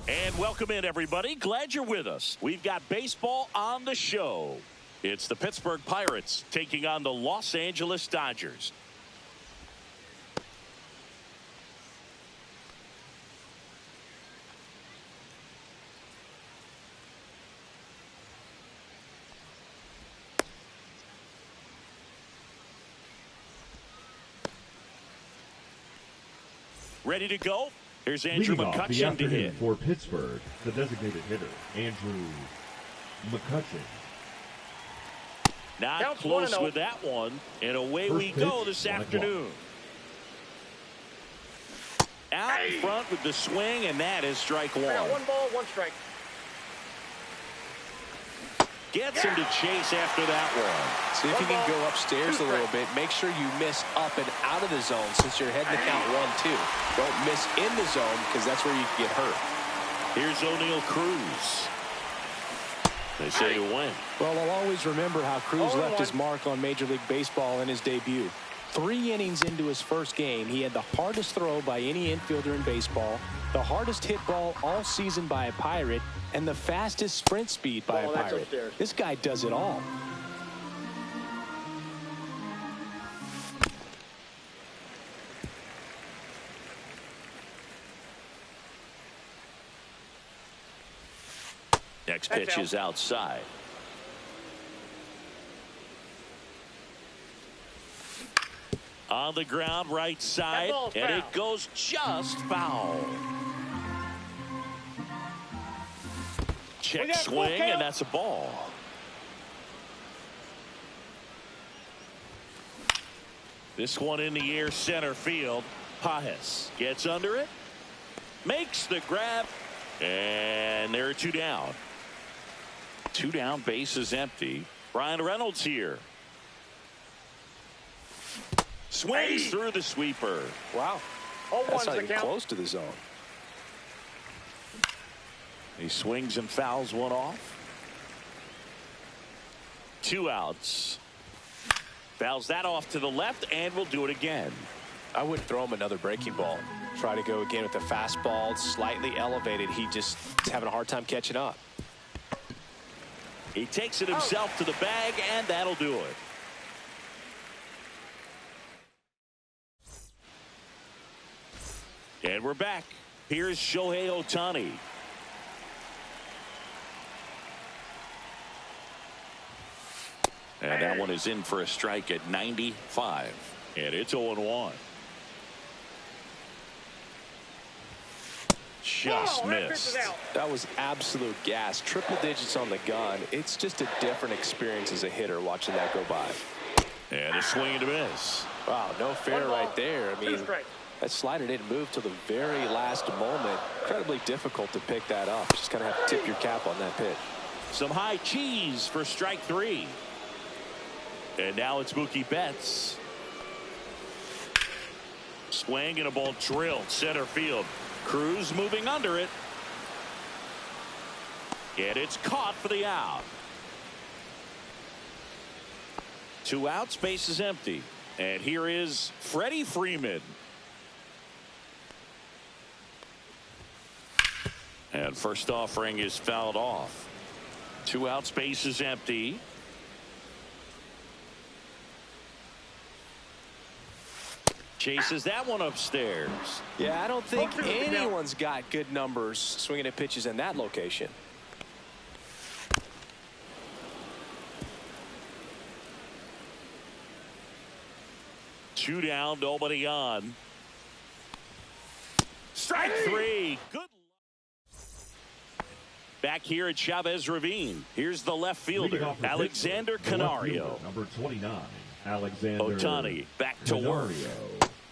And welcome in, everybody. Glad you're with us. We've got baseball on the show. It's the Pittsburgh Pirates taking on the Los Angeles Dodgers. Ready to go? Here's Andrew McCutchen to hit. For Pittsburgh, the designated hitter, Andrew McCutchen. Not close with that one. And away we go this afternoon. Out in front with the swing, and that is strike one. One ball, one strike. Gets him to chase after that one. See if you can go upstairs a little bit. Make sure you miss up and out of the zone since you're heading to count 1-2. Don't miss in the zone because that's where you can get hurt. Here's O'Neal Cruz. They say to win. Well, I'll always remember how Cruz left his mark on Major League Baseball in his debut. 3 innings into his first game, he had the hardest throw by any infielder in baseball, the hardest hit ball all season by a Pirate, and the fastest sprint speed by a Pirate. This guy does it all. Next pitch is outside. On the ground, right side, and it goes just foul. Check swing, and that's a ball. This one in the air, center field. Pajes gets under it, makes the grab, and there are 2 down. 2 down, base is empty. Brian Reynolds here. Swings through the sweeper. Wow. That's not even close to the zone. He swings and fouls one off. 2 outs. Fouls that off to the left, and will do it again. I wouldn't throw him another breaking ball. Try to go again with the fastball, slightly elevated. He just is having a hard time catching up. He takes it himself to the bag, and that'll do it. And we're back. Here's Shohei Ohtani. And that one is in for a strike at 95. And it's 0-1. Just missed. That was absolute gas. Triple digits on the gun. It's just a different experience as a hitter watching that go by. And a swing and a miss. Wow, no fair right there. I mean, that slider didn't move till the very last moment. Incredibly difficult to pick that up. Just kind of have to tip your cap on that pitch. Some high cheese for strike 3. And now it's Mookie Betts. Swing and a ball drilled center field. Cruz moving under it. And it's caught for the out. 2 outs, base is empty. And here is Freddie Freeman. And first offering is fouled off. 2 outs, base is empty. Chases that one upstairs. Yeah, I don't think anyone's got good numbers swinging at pitches in that location. Two down, nobody on. Strike 3. Good. Back here at Chavez Ravine, here's the left fielder, Alexander Canario. Number 29, Alexander Ohtani back to work.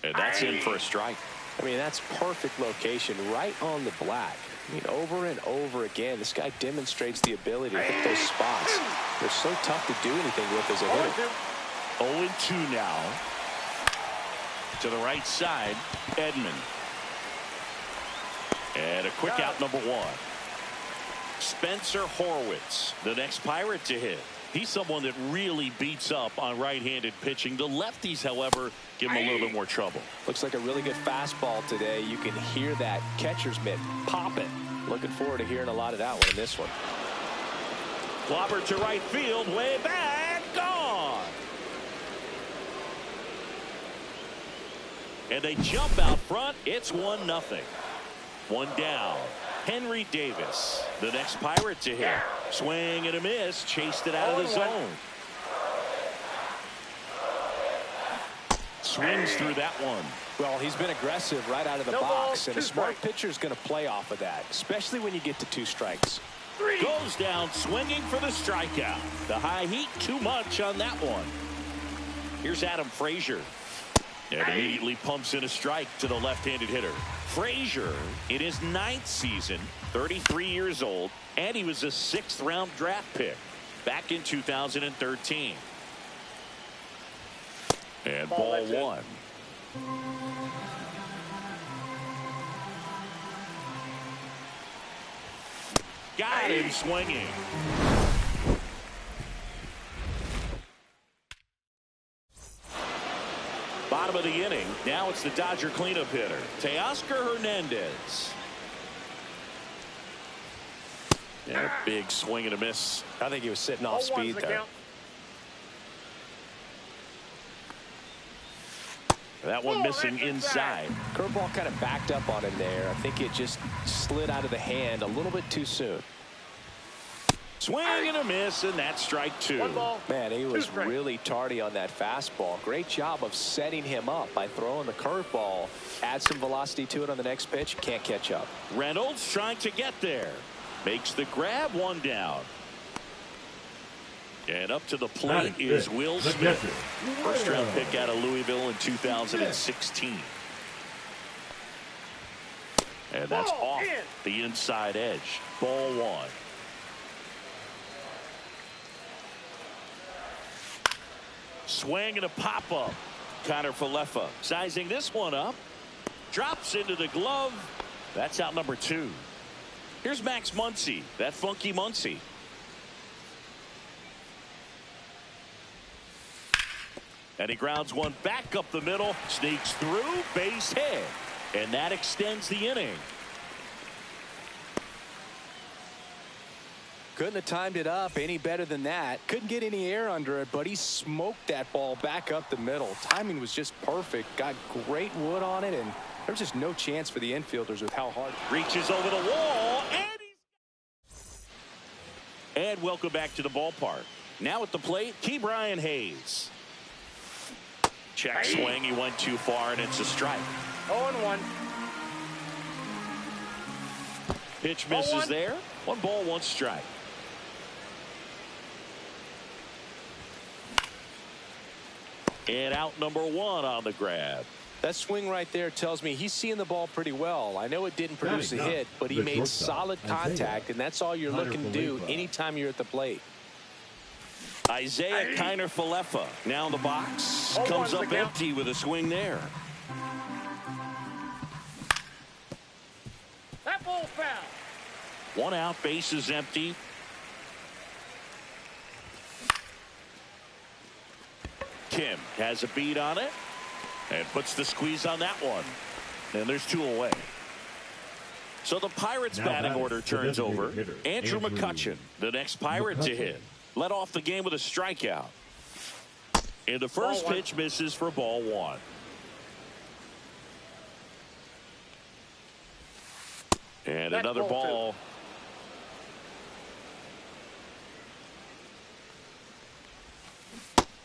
And that's in for a strike. I mean, that's perfect location right on the black. I mean, over and over again, this guy demonstrates the ability to hit those spots. They're so tough to do anything with as a hitter. 0-2 now. To the right side, Edman. And a quick out, number 1. Spencer Horwitz, the next Pirate to hit. He's someone that really beats up on right-handed pitching. The lefties, however, give him a little bit more trouble. Looks like a really good fastball today. You can hear that catcher's mitt popping. Looking forward to hearing a lot of that one in this one. Clobber to right field, way back, gone. And they jump out front. It's 1-0. One down. Henry Davis, the next Pirate to hit. Swing and a miss, chased it out of the zone. Swings through that one. Well, he's been aggressive right out of the box, and a smart pitcher is going to play off of that, especially when you get to 2 strikes. Goes down swinging for the strikeout. The high heat, too much on that one. Here's Adam Frazier. And immediately pumps in a strike to the left-handed hitter. Frazier in his 9th season, 33 years old, and he was a 6th-round draft pick back in 2013. And ball 1. Got him swinging. Bottom of the inning. Now it's the Dodger cleanup hitter, Teoscar Hernandez. Yeah, big swing and a miss. I think he was sitting off speed there. That one missing inside. Curveball kind of backed up on him there. I think it just slid out of the hand a little bit too soon. Swing and a miss, and that's strike 2. Man, he was really tardy on that fastball. Great job of setting him up by throwing the curveball. Add some velocity to it on the next pitch. Can't catch up. Reynolds trying to get there. Makes the grab, 1 down. And up to the plate is Will Smith. First-round pick out of Louisville in 2016. And that's off the inside edge. Ball 1. Swing and a pop-up. Connor Falefa sizing this one up. Drops into the glove. That's out number 2. Here's Max Muncy, that funky Muncy. And he grounds one back up the middle. Sneaks through, base hit. And that extends the inning. Couldn't have timed it up any better than that. Couldn't get any air under it, but he smoked that ball back up the middle. Timing was just perfect. Got great wood on it, and there was just no chance for the infielders with how hard. Reaches over the wall, and welcome back to the ballpark. Now at the plate, Ke'Bryan Hayes. Check swing, he went too far, and it's a strike. 0-1. Pitch misses there. 1 ball, 1 strike. And out number 1 on the grab. That swing right there tells me he's seeing the ball pretty well. I know it didn't produce a hit, but he made solid contact, and that's all you're looking to do anytime you're at the plate. Isaiah Kiner Falefa now in the box. Comes up empty with a swing there. That ball foul. 1 out, base is empty. Kim has a beat on it and puts the squeeze on that one. And there's 2 away. So the Pirates batting order turns over. Andrew McCutchen, the next Pirate to hit. Led off the game with a strikeout. And the first pitch misses for ball 1. And another ball.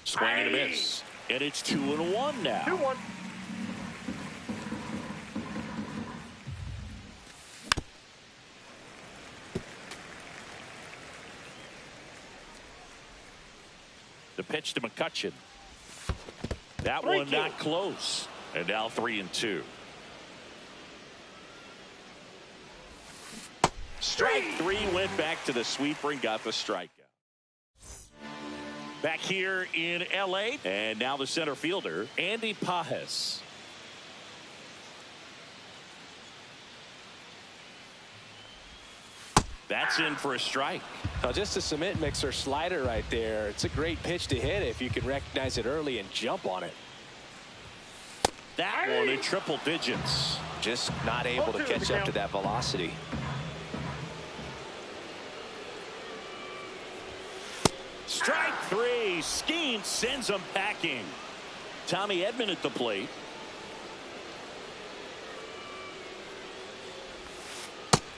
Swing and a miss. And it's 2-1 now. 2-1. The pitch to McCutchen. That one not close. And now 3-2. Strike three, went back to the sweeper and got the strikeout. Back here in L.A. And now the center fielder, Andy Pajes. That's in for a strike. Now just a cement mixer slider right there. It's a great pitch to hit if you can recognize it early and jump on it. That one in triple digits. Just not able to catch up to that velocity. Strike three. Skeen sends him packing. Tommy Edman at the plate.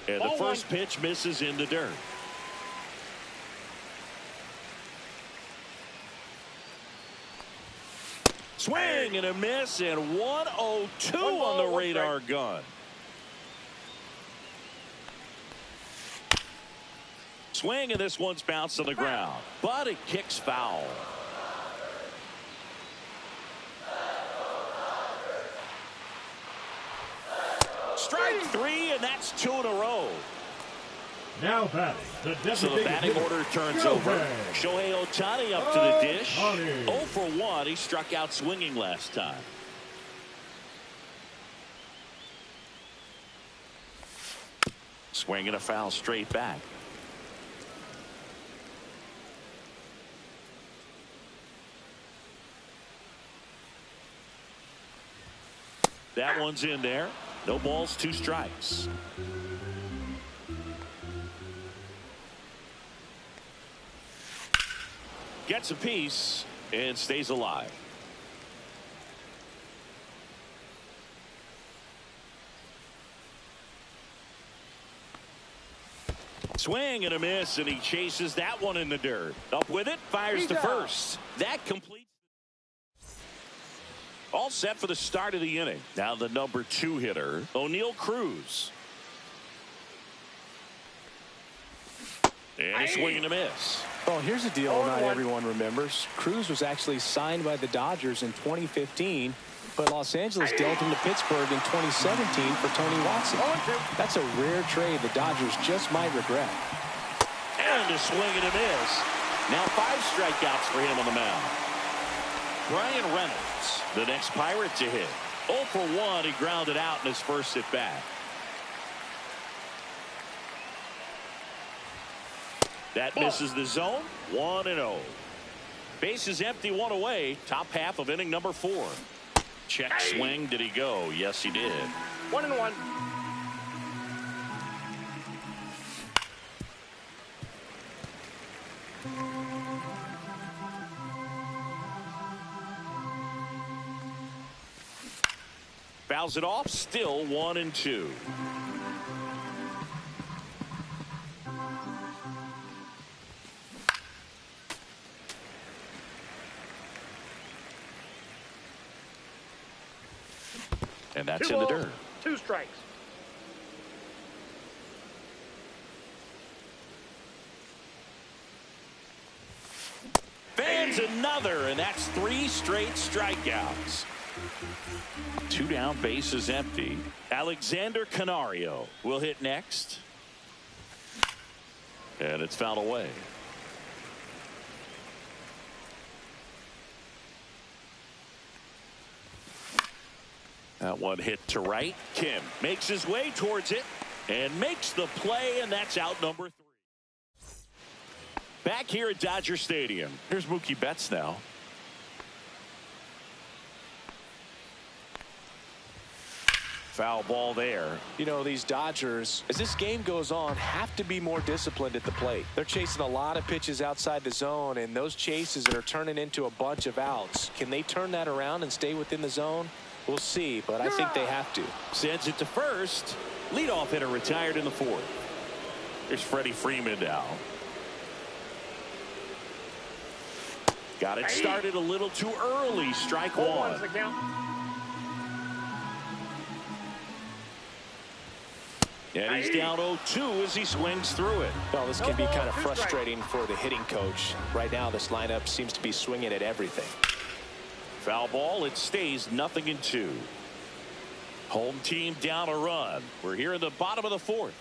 And the first pitch misses in the dirt. Swing and a miss, and 102 on the radar gun. Swing, and this one's bounced on the ground, but it kicks foul. Strike three, and that's 2 in a row. Now batting. So the batting order turns over. Shohei Ohtani up to the dish. 0 for 1. He struck out swinging last time. Swing and a foul straight back. That one's in there. No balls, 2 strikes. Gets a piece and stays alive. Swing and a miss, and he chases that one in the dirt. Up with it, fires to first. That completes. All set for the start of the inning. Now the number 2 hitter, O'Neal Cruz. And a swing and a miss. Well, here's a deal not everyone remembers. Cruz was actually signed by the Dodgers in 2015, but Los Angeles dealt him to Pittsburgh in 2017 for Tony Watson. That's a rare trade the Dodgers just might regret. And a swing and a miss. Now 5 strikeouts for him on the mound. Brian Reynolds, the next Pirate to hit. 0 for 1, he grounded out in his first at bat. That misses the zone. 1-0. Base is empty, 1 away. Top half of inning number 4. Check swing. Did he go? Yes, he did. 1-1. Fouls it off. Still 1-2. And that's in the dirt. 2 strikes. Fans another, and that's 3 straight strikeouts. 2 down, base is empty. Alexander Canario will hit next. And it's fouled away. That one hit to right. Kim makes his way towards it and makes the play, and that's out number 3. Back here at Dodger Stadium. Here's Mookie Betts now. Foul ball there. You know, these Dodgers, as this game goes on, have to be more disciplined at the plate. They're chasing a lot of pitches outside the zone, and those chases that are turning into a bunch of outs. Can they turn that around and stay within the zone? We'll see, but I think they have to. Sends it to first. Leadoff hitter retired in the 4th. Here's Freddie Freeman now. Got it started a little too early. Strike 1. And he's down 0-2 as he swings through it. Well, this can be kind of frustrating for the hitting coach. Right now, this lineup seems to be swinging at everything. Foul ball. It stays 0-2. Home team down a run. We're here in the bottom of the fourth.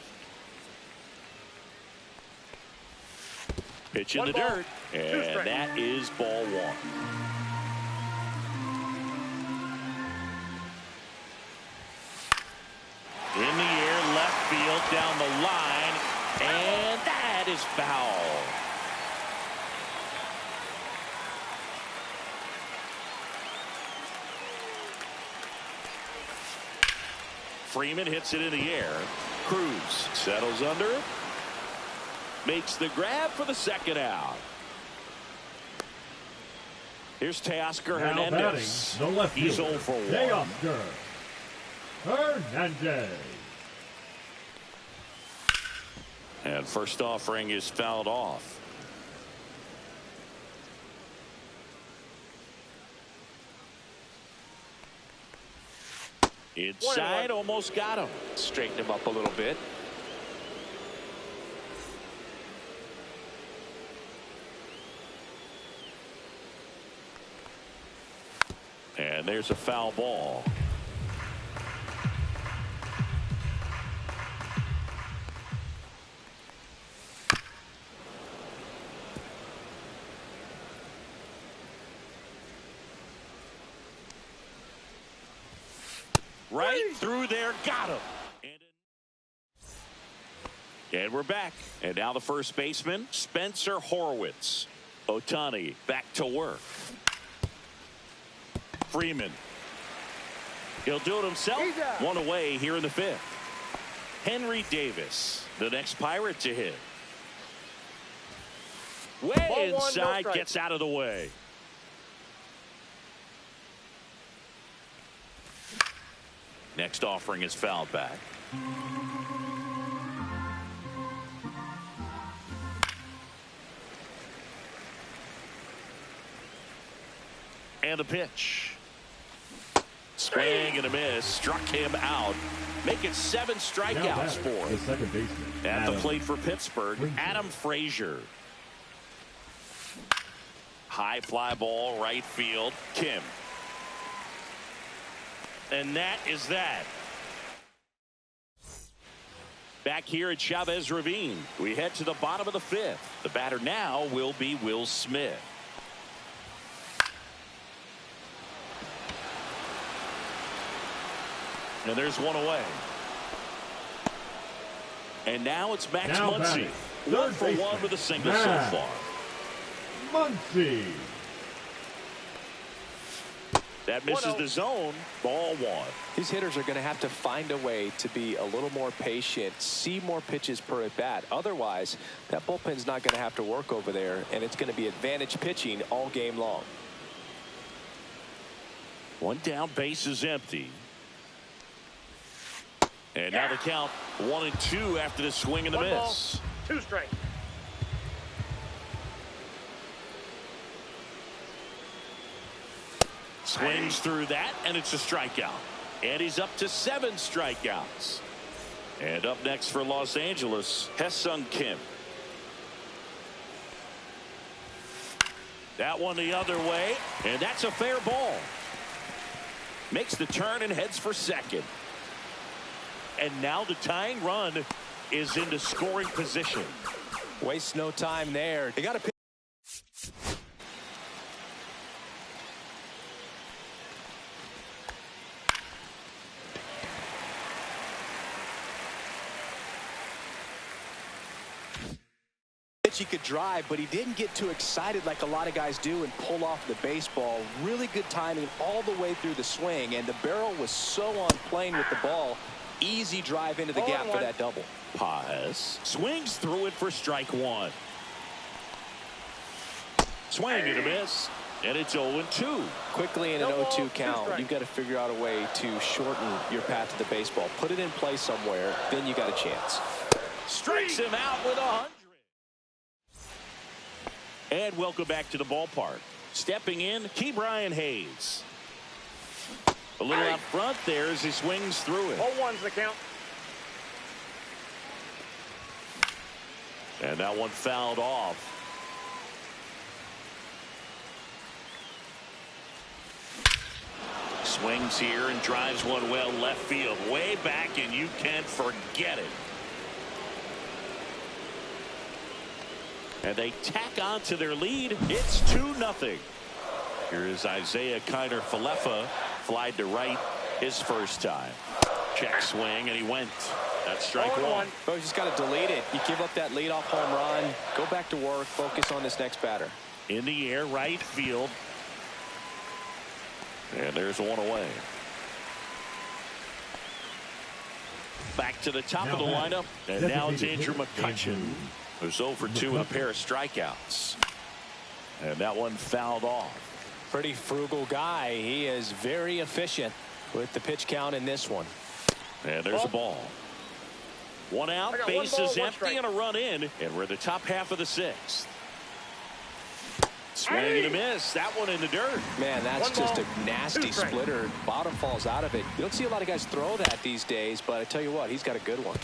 Pitch in the dirt. And that is ball one. In the air, left field, down the line, and that is foul. Freeman hits it in the air. Cruz settles under it. Makes the grab for the second out. Here's Teoscar Hernandez. Batting, the left He's fielder, 0 for 1. Teoscar Hernandez. And first offering is fouled off. Inside, almost got him. Straighten him up a little bit. And there's a foul ball. Right through there, got him. And we're back. And now the first baseman, Spencer Horwitz. Ohtani back to work. Freeman. He'll do it himself. One away here in the fifth. Henry Davis, the next Pirate to hit. Way inside, gets out of the way. Next offering is fouled back. And the pitch. Swing and a miss. Struck him out. Make it 7 strikeouts for him. The second baseman. At the plate for Pittsburgh, Adam Frazier. High fly ball, right field. Kim. And that is that. Back here at Chavez Ravine, we head to the bottom of the fifth. The batter now will be Will Smith. And there's one away. And now it's Max Muncy. 1 for 1 with a single so far. Muncy. That misses the zone. Ball 1. These hitters are going to have to find a way to be a little more patient, see more pitches per at bat. Otherwise, that bullpen's not going to have to work over there, and it's going to be advantage pitching all game long. One down, base is empty. And now the count 1-2 after the swing and the miss. 2 strikes. Swings through that, and it's a strikeout. And he's up to 7 strikeouts. And up next for Los Angeles, Ha-Seong Kim. That one the other way, and that's a fair ball. Makes the turn and heads for second. And now the tying run is into scoring position. Waste no time there. They got to pitch. He could drive, but he didn't get too excited like a lot of guys do and pull off the baseball. Really good timing all the way through the swing, and the barrel was so on plane with the ball. Easy drive into the gap for that double. Paz swings through it for strike 1. Swing and a miss, and it's 0-2. Quickly in an 0-2 count, you've got to figure out a way to shorten your path to the baseball. Put it in play somewhere, then you got a chance. Strikes him out with 100. And welcome back to the ballpark. Stepping in, Ke'Bryan Hayes. A little out front there as he swings through it. 0-1's the count. And that one fouled off. Swings here and drives one well left field. Way back, and you can forget it. And they tack on to their lead. It's 2-0. Here is Isaiah Kiner-Falefa. Flied to right his first time. Check swing, and he went. That's strike one. Oh, you just got to delete it. You give up that leadoff home run. Go back to work. Focus on this next batter. In the air, right field. And there's one away. Back to the top of the lineup. And now it's Andrew McCutchen, who's 0 for 2 with a pair of strikeouts. And that one fouled off. Pretty frugal guy. He is very efficient with the pitch count in this one. And there's a ball. One out, bases empty, and a run in. And we're in the top half of the 6th. Swing and a miss. That one in the dirt. Man, that's just a nasty splitter. Bottom falls out of it. You don't see a lot of guys throw that these days, but I tell you what, he's got a good one.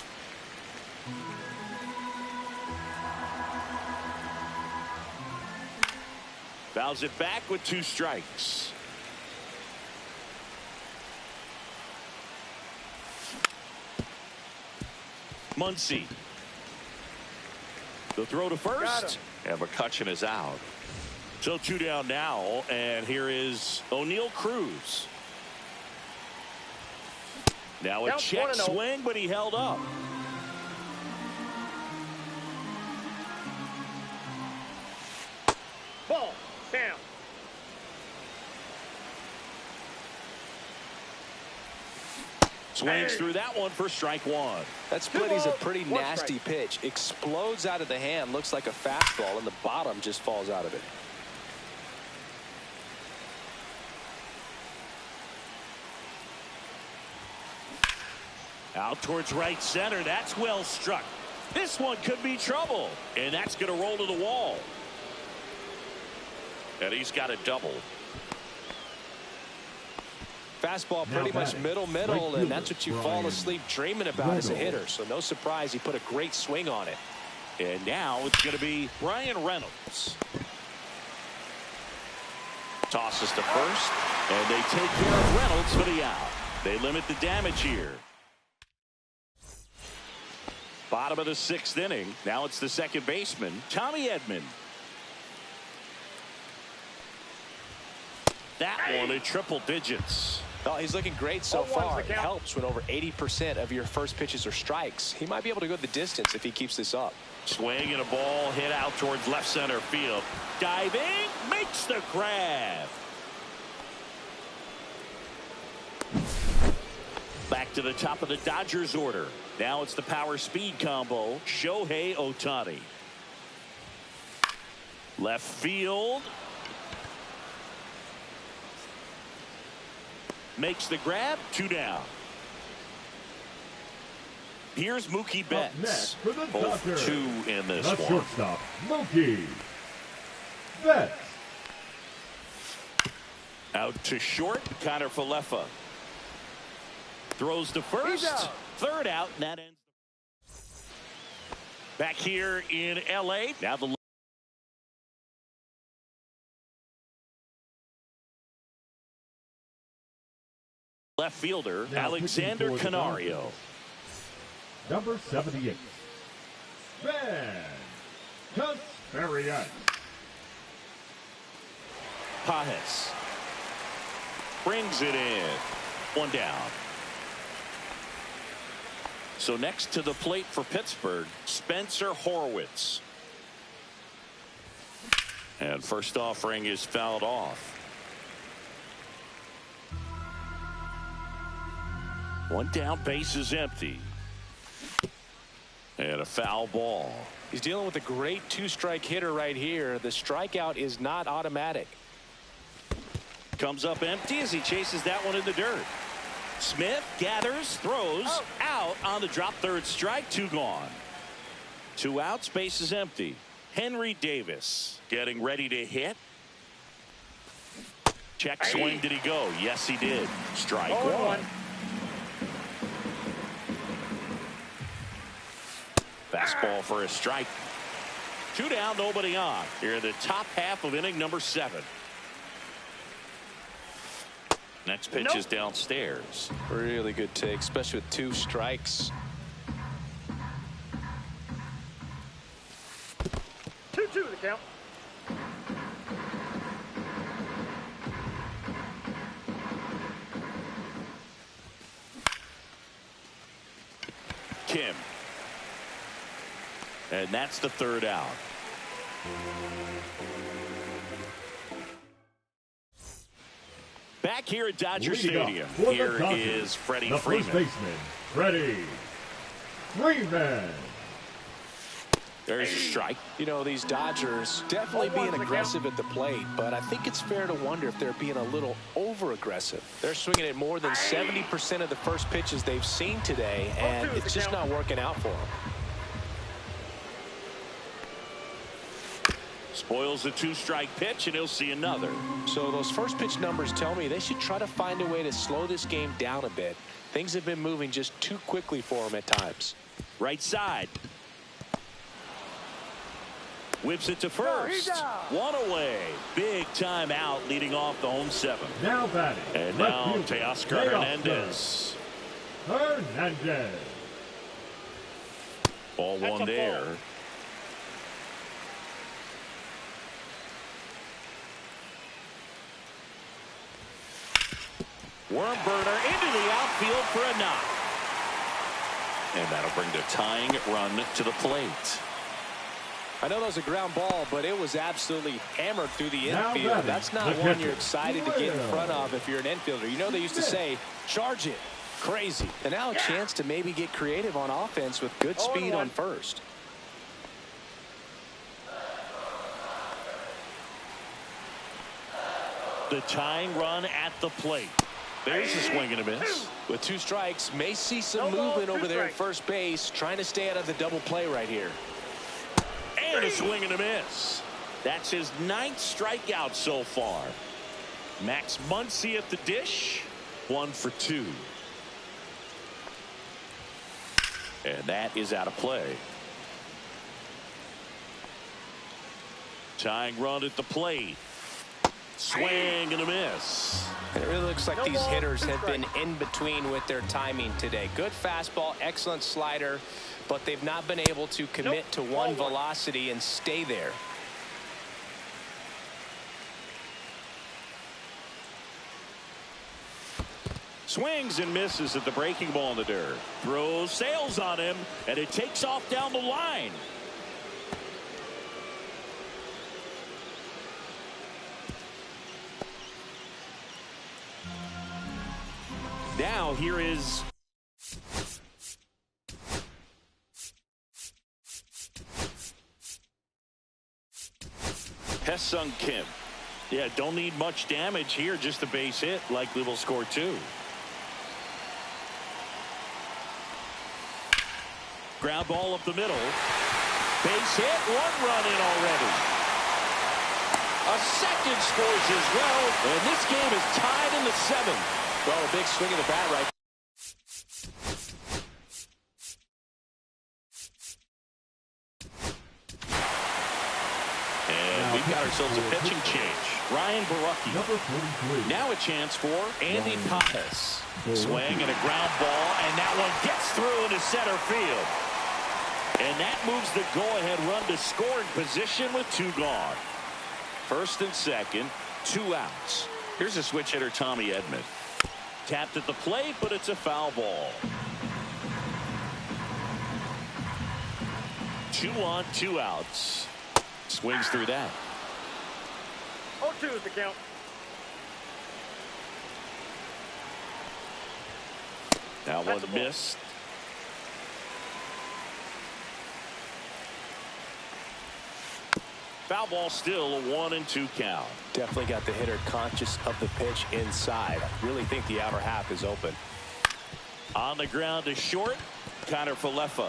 Fouls it back with 2 strikes. Muncy. The throw to first. And McCutchen is out. So 2 down now, and here is O'Neal Cruz. Now a check swing, but he held up. Ball down. Swings through that one for strike 1. That split is a pretty nasty pitch. Explodes out of the hand, looks like a fastball, and the bottom just falls out of it. Out towards right center. That's well struck. This one could be trouble. And that's going to roll to the wall. And he's got a double. Fastball pretty much middle, and that's what you fall asleep dreaming about as a hitter. So no surprise he put a great swing on it. And now it's going to be Brian Reynolds. Tosses to first. And they take care of Reynolds for the out. They limit the damage here. Bottom of the 6th inning. Now it's the second baseman, Tommy Edman. That one in triple digits. Well, he's looking great so far. It helps when over 80% of your first pitches are strikes. He might be able to go the distance if he keeps this up. Swing and a ball hit out towards left center field. Diving, makes the grab. Back to the top of the Dodgers order. Now it's the power speed combo. Shohei Ohtani. Left field. Makes the grab. 2 down. Here's Mookie Betts. 0 for 2 in this one. Shortstop, Mookie Betts. Out to short. Kiner-Falefa. Throws to first. Third out, and that ends. Back here in L.A. Now the left fielder, Alexander Canario. Number 78, Ben Casparian. Pajes brings it in. 1 down. So next to the plate for Pittsburgh, Spencer Horwitz. And first offering is fouled off. 1 down, base is empty. And a foul ball. He's dealing with a great 2-strike hitter right here. The strikeout is not automatic. Comes up empty as he chases that one in the dirt. Smith gathers, throws, out on the drop, 3rd strike, 2 gone. 2 outs, base is empty. Henry Davis getting ready to hit. Check swing, did he go? Yes, he did. Strike 1. Fastball for a strike. Two down, nobody on. Here in the top half of inning number 7. Next pitch is downstairs. Really good take, especially with 2 strikes. 2-2 the count. Kim. And that's the 3rd out. Back here at Dodger Stadium, here is Freddie Freeman. First baseman, Freddie Freeman. There's a strike. You know, these Dodgers definitely being aggressive at the plate, but I think it's fair to wonder if they're being a little over-aggressive. They're swinging at more than 70% of the first pitches they've seen today, and it's just not working out for them. Spoils the 2-strike pitch, and he'll see another. So those first pitch numbers tell me they should try to find a way to slow this game down a bit. Things have been moving just too quickly for them at times. Right side. Whips it to first. One away. Big time out leading off the home 7. Now batting. And now Teoscar Hernandez. Hernandez. Ball 1 there. Worm burner into the outfield for a knock. And that'll bring the tying run to the plate. I know that was a ground ball, but it was absolutely hammered through the infield. That's not one you're excited to get in front of if you're an infielder. You know they used to say, charge it. Crazy. And now a chance to maybe get creative on offense with good speed on first. The tying run at the plate. There's a swing and a miss. With 2 strikes, may see some movement over there at first base, trying to stay out of the double play right here. And a swing and a miss. That's his 9th strikeout so far. Max Muncy at the dish. 1 for 2. And that is out of play. Tying run at the plate. Swing and a miss. It really looks like these hitters have been in between with their timing today. Good fastball, excellent slider, but they've not been able to commit to one velocity and stay there. Swings and misses at the breaking ball in the dirt. Throws, sails on him, and it takes off down the line. Now here is Hesung Kim. Yeah, don't need much damage here, just a base hit. Likely will score 2. Ground ball up the middle. Base hit, 1 run in already. A second scores as well, and this game is tied in the 7th. Well, a big swing of the bat right. And we've got ourselves a pitching change. Ryan Barucki. Number 43. Now a chance for Andy Pajes. Swing and a ground ball, and that one gets through into center field. And that moves the go-ahead run to scoring position with 2 gone. First and second, 2 outs. Here's a switch hitter, Tommy Edman. Tapped at the plate, but it's a foul ball. 2 on, 2 outs. Swings through that. 0-2 is the count. Now one missed. Foul ball, still a 1-2 count. Definitely got the hitter conscious of the pitch inside. Really think the outer half is open. On the ground to short. Connor Falefa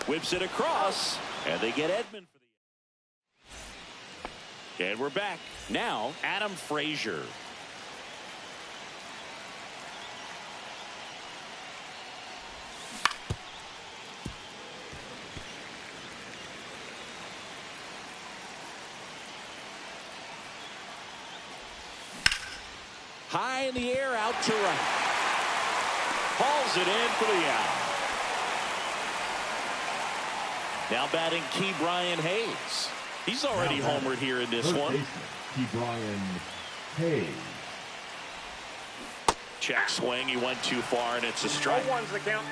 whips it across, and they get Edman for the. And we're back. Now Adam Frazier. High in the air, out to right. Hauls it in for the out. Now batting Ke'Bryan Hayes. He's already homered here in this one. Ke'Bryan Hayes. Check swing. He went too far, and it's a strike. 0-1's the count.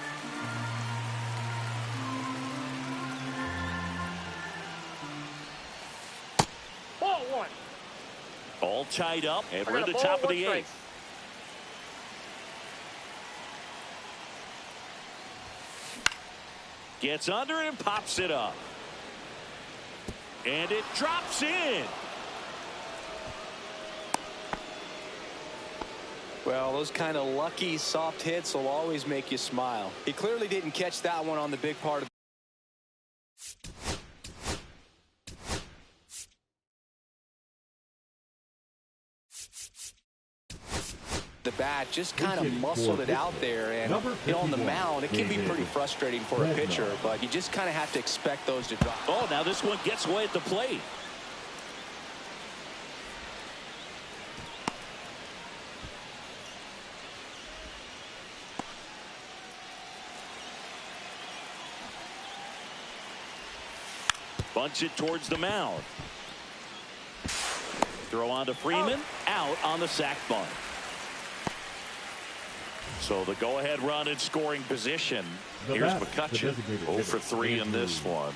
Ball one. All tied up, and we're at the top of the eighth. Gets under it and pops it up. And it drops in. Well, those kind of lucky soft hits will always make you smile. He clearly didn't catch that one on the big part of the bat, just kind of muscled it out there, and on the mound it can be pretty frustrating for a pitcher, but you just kind of have to expect those to drop. Oh, now this one gets away at the plate. Bunch it towards the mound. Throw on to Freeman. Out on the sac bunt. So the go-ahead run in scoring position. Here's McCutchen. 0 for 3 in this one.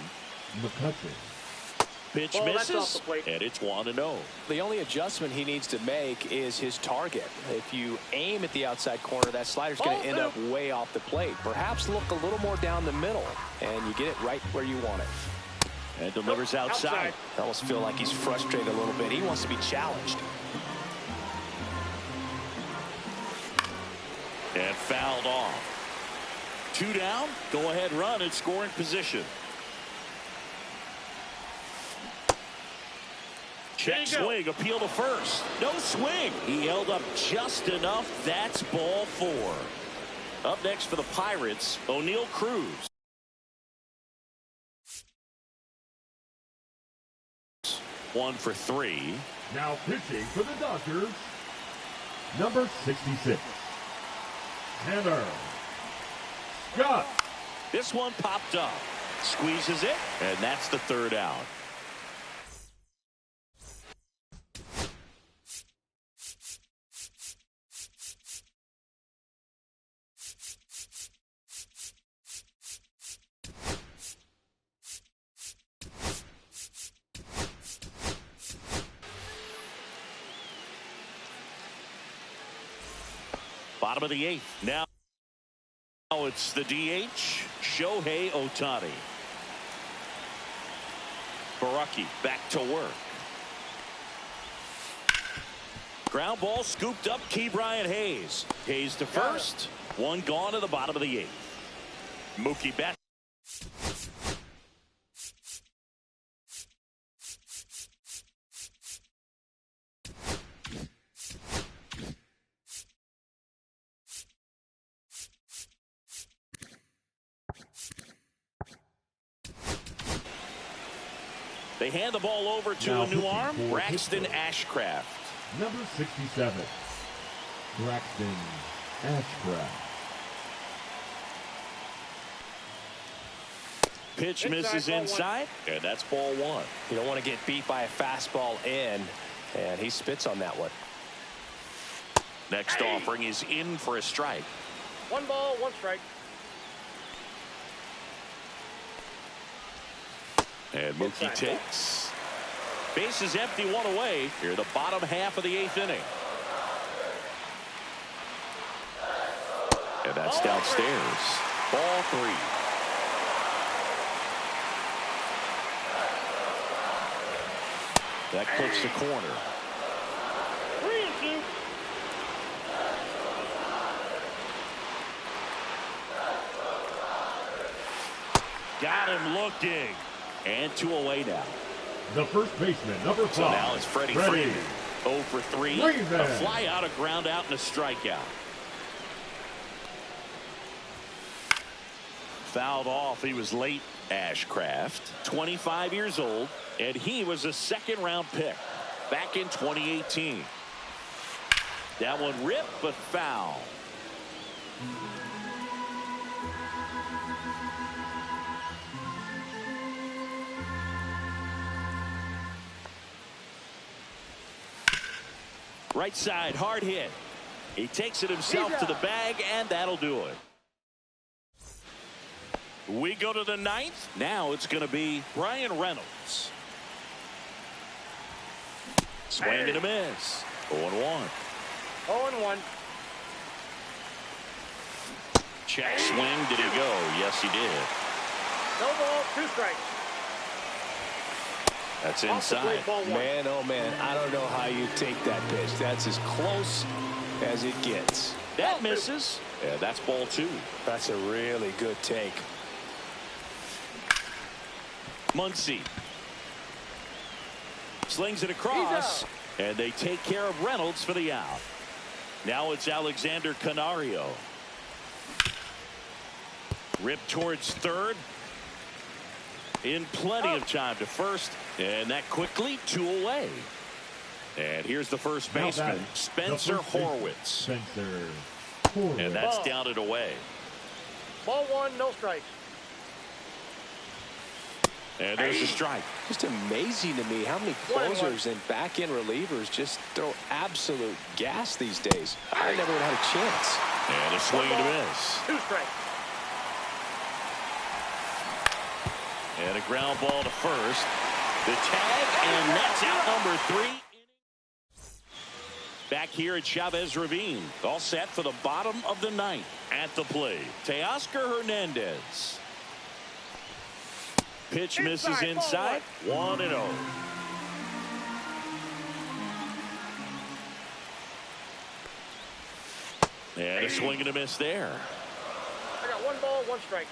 Pitch misses, and it's 1-0. The only adjustment he needs to make is his target. If you aim at the outside corner, that slider's going to end up way off the plate. Perhaps look a little more down the middle, and you get it right where you want it. And delivers outside. I almost feel like he's frustrated a little bit. He wants to be challenged. And fouled off. 2 down. Go ahead run in scoring position. Check swing. Appeal to first. No swing. He held up just enough. That's ball 4. Up next for the Pirates, O'Neal Cruz. 1 for 3. Now pitching for the Dodgers, number 66, Tanner Scott. This one popped up. Squeezes it, and that's the 3rd out. Bottom of the 8th. Now it's the DH, Shohei Ohtani. Baraki back to work. Ground ball scooped up Ke'Bryan Hayes. Hayes to first. One gone to the bottom of the 8th. Mookie Betts. They hand the ball over to a new arm, Braxton Ashcraft. Number 67, Braxton Ashcraft. Pitch misses inside, and that's ball 1. You don't want to get beat by a fastball in, and he spits on that one. Next offering is in for a strike. 1 ball, 1 strike. And Mookie takes. Base is empty, 1 away. Here, the bottom half of the 8th inning. And that's downstairs. Ball 3. That clips the corner. 3-2. Got him looking. And 2 away now. The first baseman, number 5. So now it's Freddie Freeman. 0 for 3. Freeman. A fly out, a ground out, and a strikeout. Fouled off. He was late. Ashcraft, 25 years old, and he was a 2nd-round pick back in 2018. That one ripped, but foul. Right side, hard hit. He takes it himself to the bag, and that'll do it. We go to the ninth. Now it's going to be Brian Reynolds. Swing and a miss. 0-1. 0-1. Check swing. Did he go? Yes, he did. No ball, 2 strikes. That's Off the plate, inside. ball 1. Man, oh man, I don't know how you take that pitch. That's as close as it gets. That misses. Yeah, that's ball 2. That's a really good take. Muncy slings it across, and they take care of Reynolds for the out. Now it's Alexander Canario. Ripped towards third. In plenty of time to first, and that quickly 2 away. And here's the first baseman, Spencer Horwitz. Spencer Horwitz. And that's down and away. Ball 1, no strikes. And there's a strike. Just amazing to me how many closers and back-end relievers just throw absolute gas these days. I never would have had a chance. And a swing and a miss. 2 strikes. And a ground ball to first. The tag, and that's out number 3. Back here at Chavez Ravine. All set for the bottom of the ninth. At the plate, Teoscar Hernandez. Pitch misses inside. 1-0. And a swing and a miss there. I got 1 ball, 1 strike.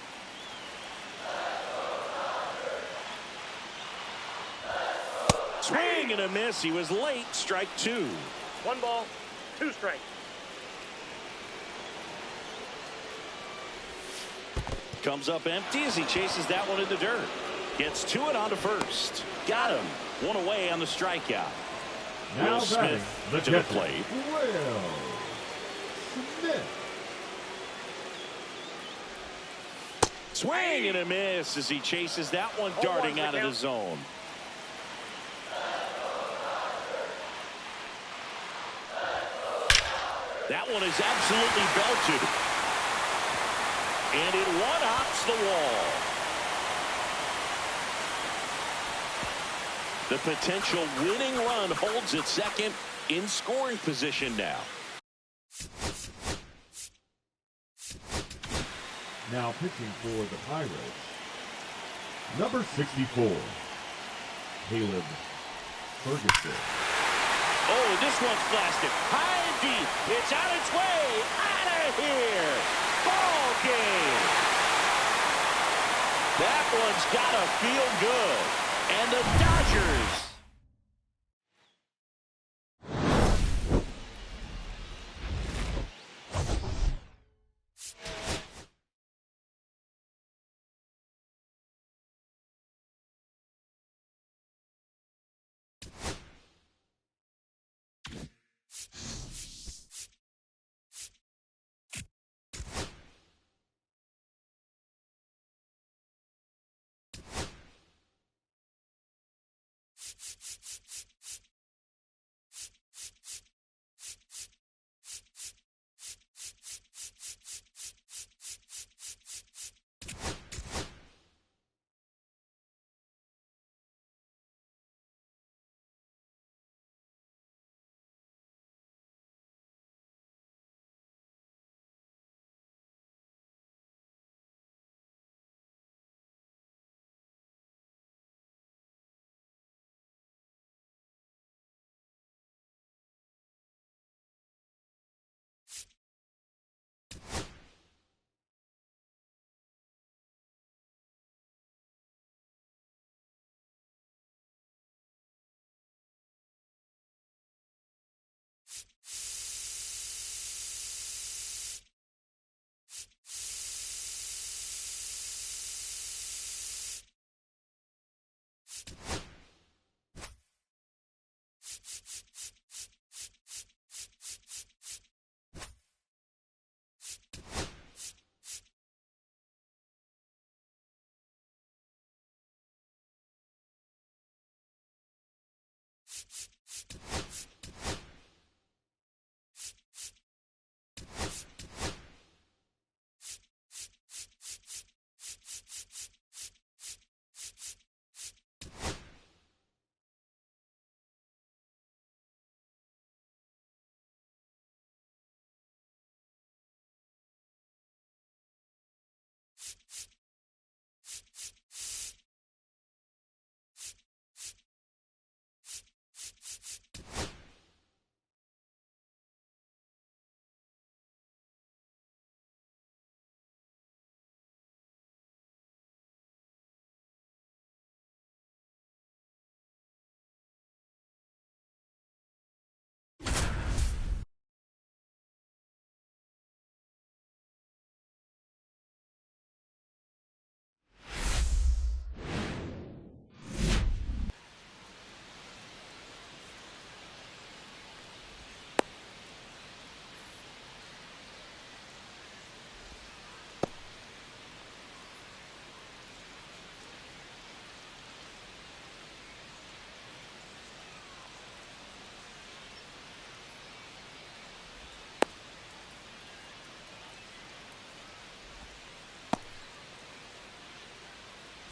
Swing and a miss. He was late. Strike 2. 1 ball, 2 strikes. Comes up empty as he chases that one in the dirt. Gets to it onto first. Got him. 1 away on the strikeout. Now Will Smith to the plate. Will Smith. Swing and a miss as he chases that one darting out of the zone. That one is absolutely belted. And it one-hops the wall. The potential winning run holds at second in scoring position now. Now pitching for the Pirates, number 64, Caleb Ferguson. Oh, this one's blasted. High and deep. It's on its way. Out of here. Ball game. That one's got to feel good. And the Dodgers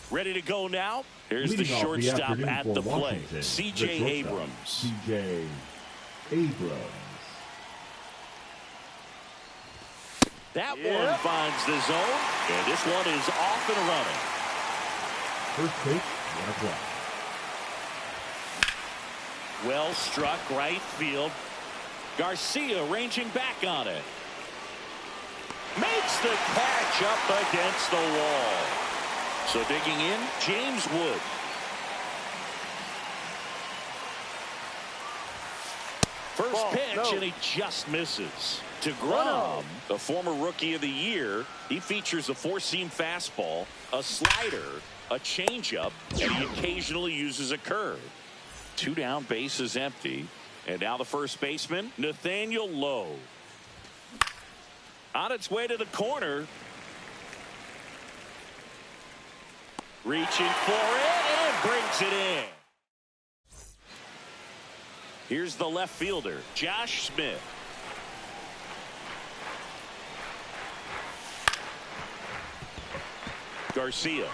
Ready to go now. Here's the Leading off shortstop afternoon at for the plate, Washington, C.J. the shortstop, Abrams. C.J. Abrams. That one finds the zone, and this one is off and running. First pitch, 1 o'clock. Well struck right field. Garcia ranging back on it. Makes the catch up against the wall. So digging in, James Wood. First pitch, and he just misses. DeGrom, the former Rookie of the Year, he features a four-seam fastball, a slider, a changeup, and he occasionally uses a curve. 2 down, bases empty. And now the first baseman, Nathaniel Lowe. On its way to the corner. Reaching for it and brings it in. Here's the left fielder, Josh Smith. Garcia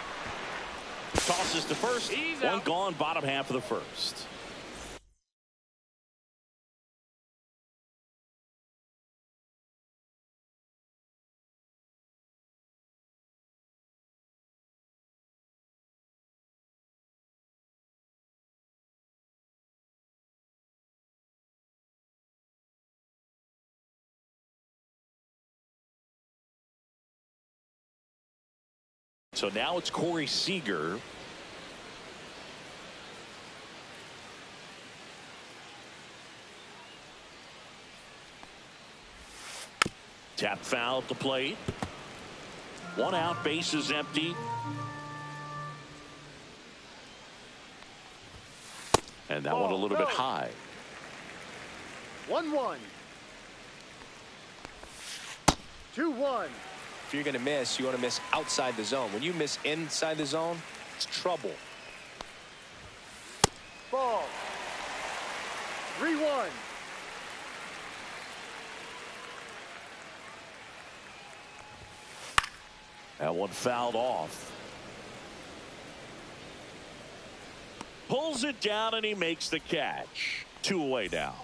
tosses to first. One gone, bottom half of the first. So now it's Corey Seager. Tap foul at the plate. 1 out, bases empty. And that one a little bit high. 1-1. 2-1. If you're going to miss, you want to miss outside the zone. When you miss inside the zone, it's trouble. Ball. 3-1. That one fouled off. Pulls it down and he makes the catch. 2 away now.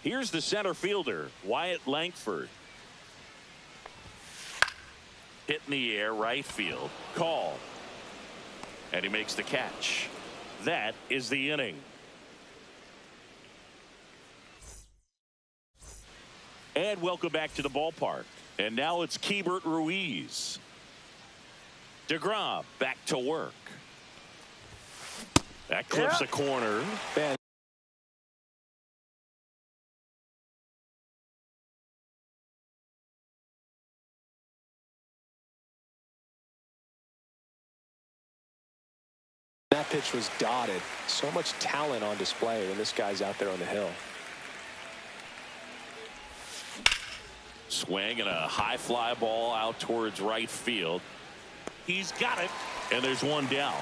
Here's the center fielder, Wyatt Langford. Hit in the air, right field. Call. And he makes the catch. That is the inning. And welcome back to the ballpark. And now it's Keibert Ruiz. DeGrom back to work. That clips a corner. Ben. That pitch was dotted. So much talent on display when this guy's out there on the hill. Swing and a high fly ball out towards right field. He's got it, and there's one down.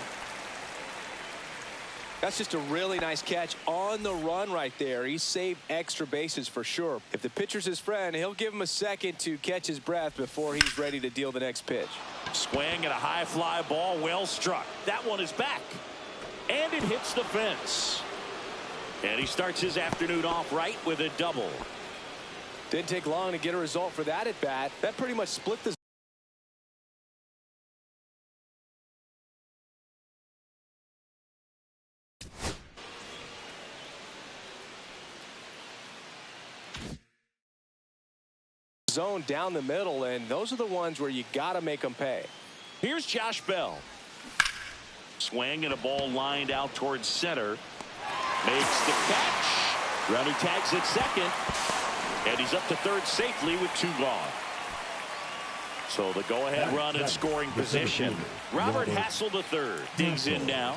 That's just a really nice catch on the run right there. He saved extra bases for sure. If the pitcher's his friend, he'll give him a second to catch his breath before he's ready to deal the next pitch. Swing and a high fly ball, well struck. That one is back. And it hits the fence. And he starts his afternoon off right with a double. Didn't take long to get a result for that at bat. That pretty much split the zone down the middle, and those are the ones where you got to make them pay. Here's Josh Bell. Swing and a ball lined out towards center. Makes the catch. Runner tags at second. And he's up to third safely with 2 gone. So the go-ahead run in scoring position. Robert Hassel the third digs in now.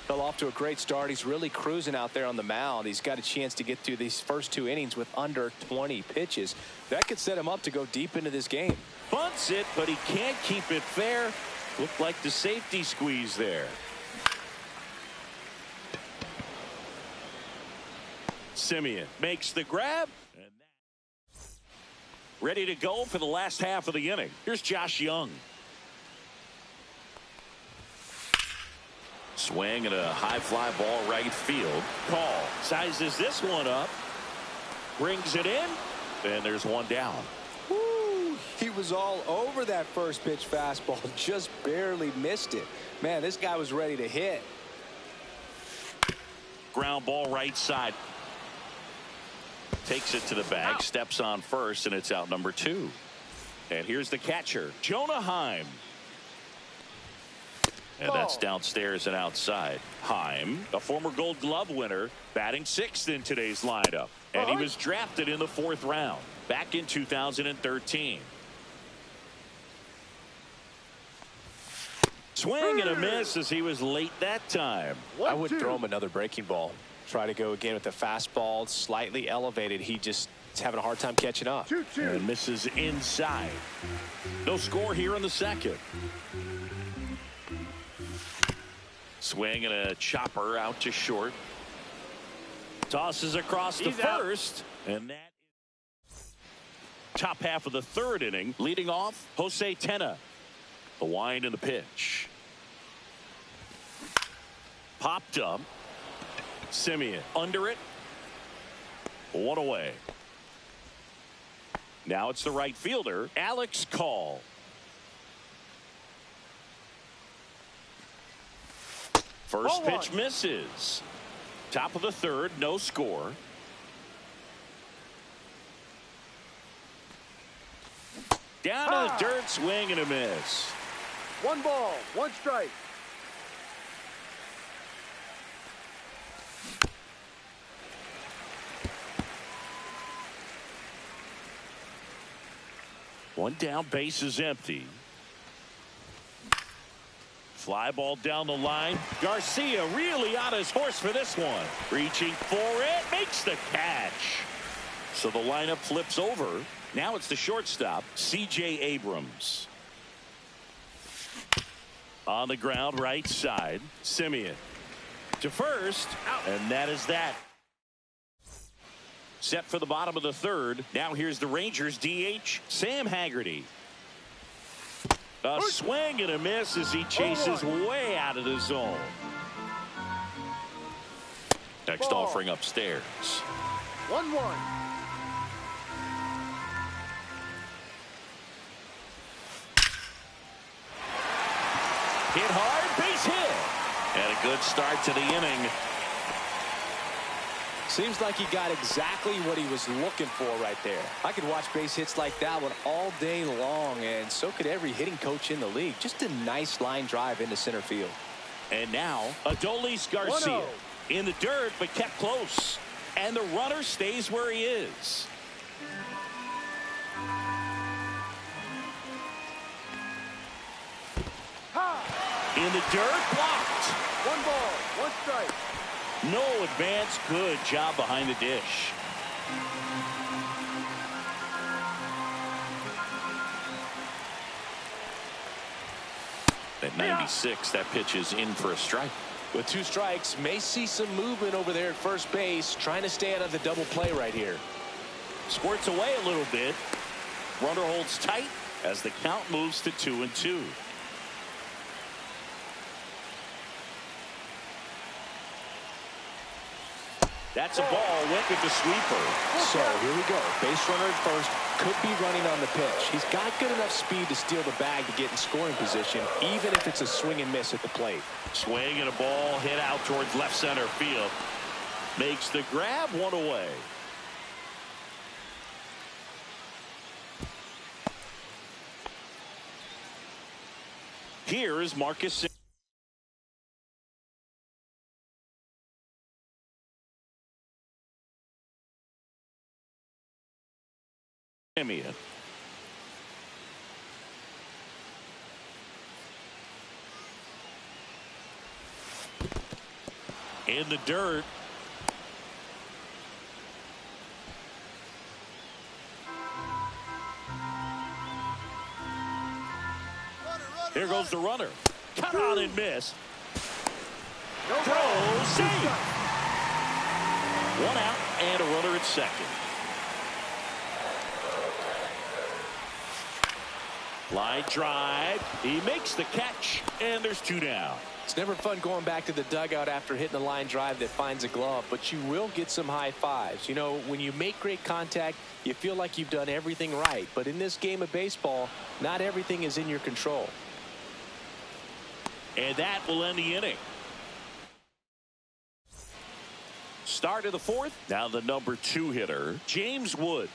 Fell off to a great start. He's really cruising out there on the mound. He's got a chance to get through these first 2 innings with under 20 pitches. That could set him up to go deep into this game. Bunts it, but he can't keep it fair. Looked like the safety squeeze there. Simeon makes the grab. And ready to go for the last half of the inning. Here's Josh Young. Swing and a high fly ball right field. Call sizes this one up. Brings it in. And there's one down. Woo, he was all over that first pitch fastball. Just barely missed it. Man, this guy was ready to hit. Ground ball right side. Takes it to the bag. Steps on first, and it's out number 2. And here's the catcher, Jonah Heim. And that's downstairs and outside. Heim, a former Gold Glove winner, batting 6th in today's lineup. And he was drafted in the 4th round back in 2013. Swing and a miss as he was late that time. I would throw him another breaking ball. Try to go again with the fastball, slightly elevated. He just is having a hard time catching up. And misses inside. No score here in the second. Swing and a chopper out to short. Tosses across to first. And that top half of the 3rd inning. Leading off, Jose Tena. The wind and the pitch. Popped up. Simeon under it. 1 away. Now it's the right fielder, Alex Call. First pitch misses. Top of the 3rd, no score. Down to the dirt, swing and a miss. 1 ball, 1 strike. One down, base is empty. Fly ball down the line. Garcia really on his horse for this one. Reaching for it, makes the catch. So the lineup flips over. Now it's the shortstop, C.J. Abrams. On the ground, right side. Simeon to first, and that is that. Set for the bottom of the 3rd. Now here's the Rangers DH, Sam Haggerty. A swing and a miss as he chases way out of the zone. Next offering upstairs. 1-1. Hit hard, base hit. And a good start to the inning. Seems like he got exactly what he was looking for right there. I could watch base hits like that one all day long, and so could every hitting coach in the league. Just a nice line drive into center field. And now Adolis Garcia in the dirt, but kept close. And the runner stays where he is. In the dirt, blocked. 1 ball, 1 strike. No advance. Good job behind the dish. At 96, that pitch is in for a strike. With 2 strikes, may see some movement over there at first base, trying to stay out of the double play right here. Squirts away a little bit. Runner holds tight as the count moves to 2-2. That's a ball. Went with the sweeper. So here we go. Base runner at first. Could be running on the pitch. He's got good enough speed to steal the bag to get in scoring position, even if it's a swing and miss at the plate. Swing and a ball hit out towards left center field. Makes the grab, 1 away. Here is Marcus. Simeon. In the dirt. Here goes the runner. Cut on and miss. Throw, save. 1 out and a runner at second. Line drive. He makes the catch, and there's 2 down. It's never fun going back to the dugout after hitting a line drive that finds a glove, but you will get some high fives. You know, when you make great contact, you feel like you've done everything right. But in this game of baseball, not everything is in your control. And that will end the inning. Start of the 4th. Now the number 2 hitter, James Wood.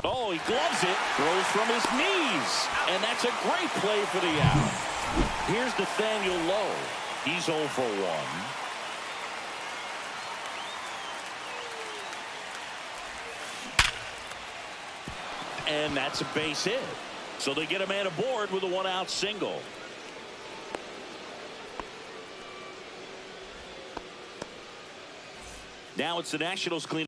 Oh, he gloves it, throws from his knees, and that's a great play for the out. Here's Nathaniel Lowe. He's 0 for 1. And that's a base hit. So they get a man aboard with a 1-out single. Now it's the Nationals clean.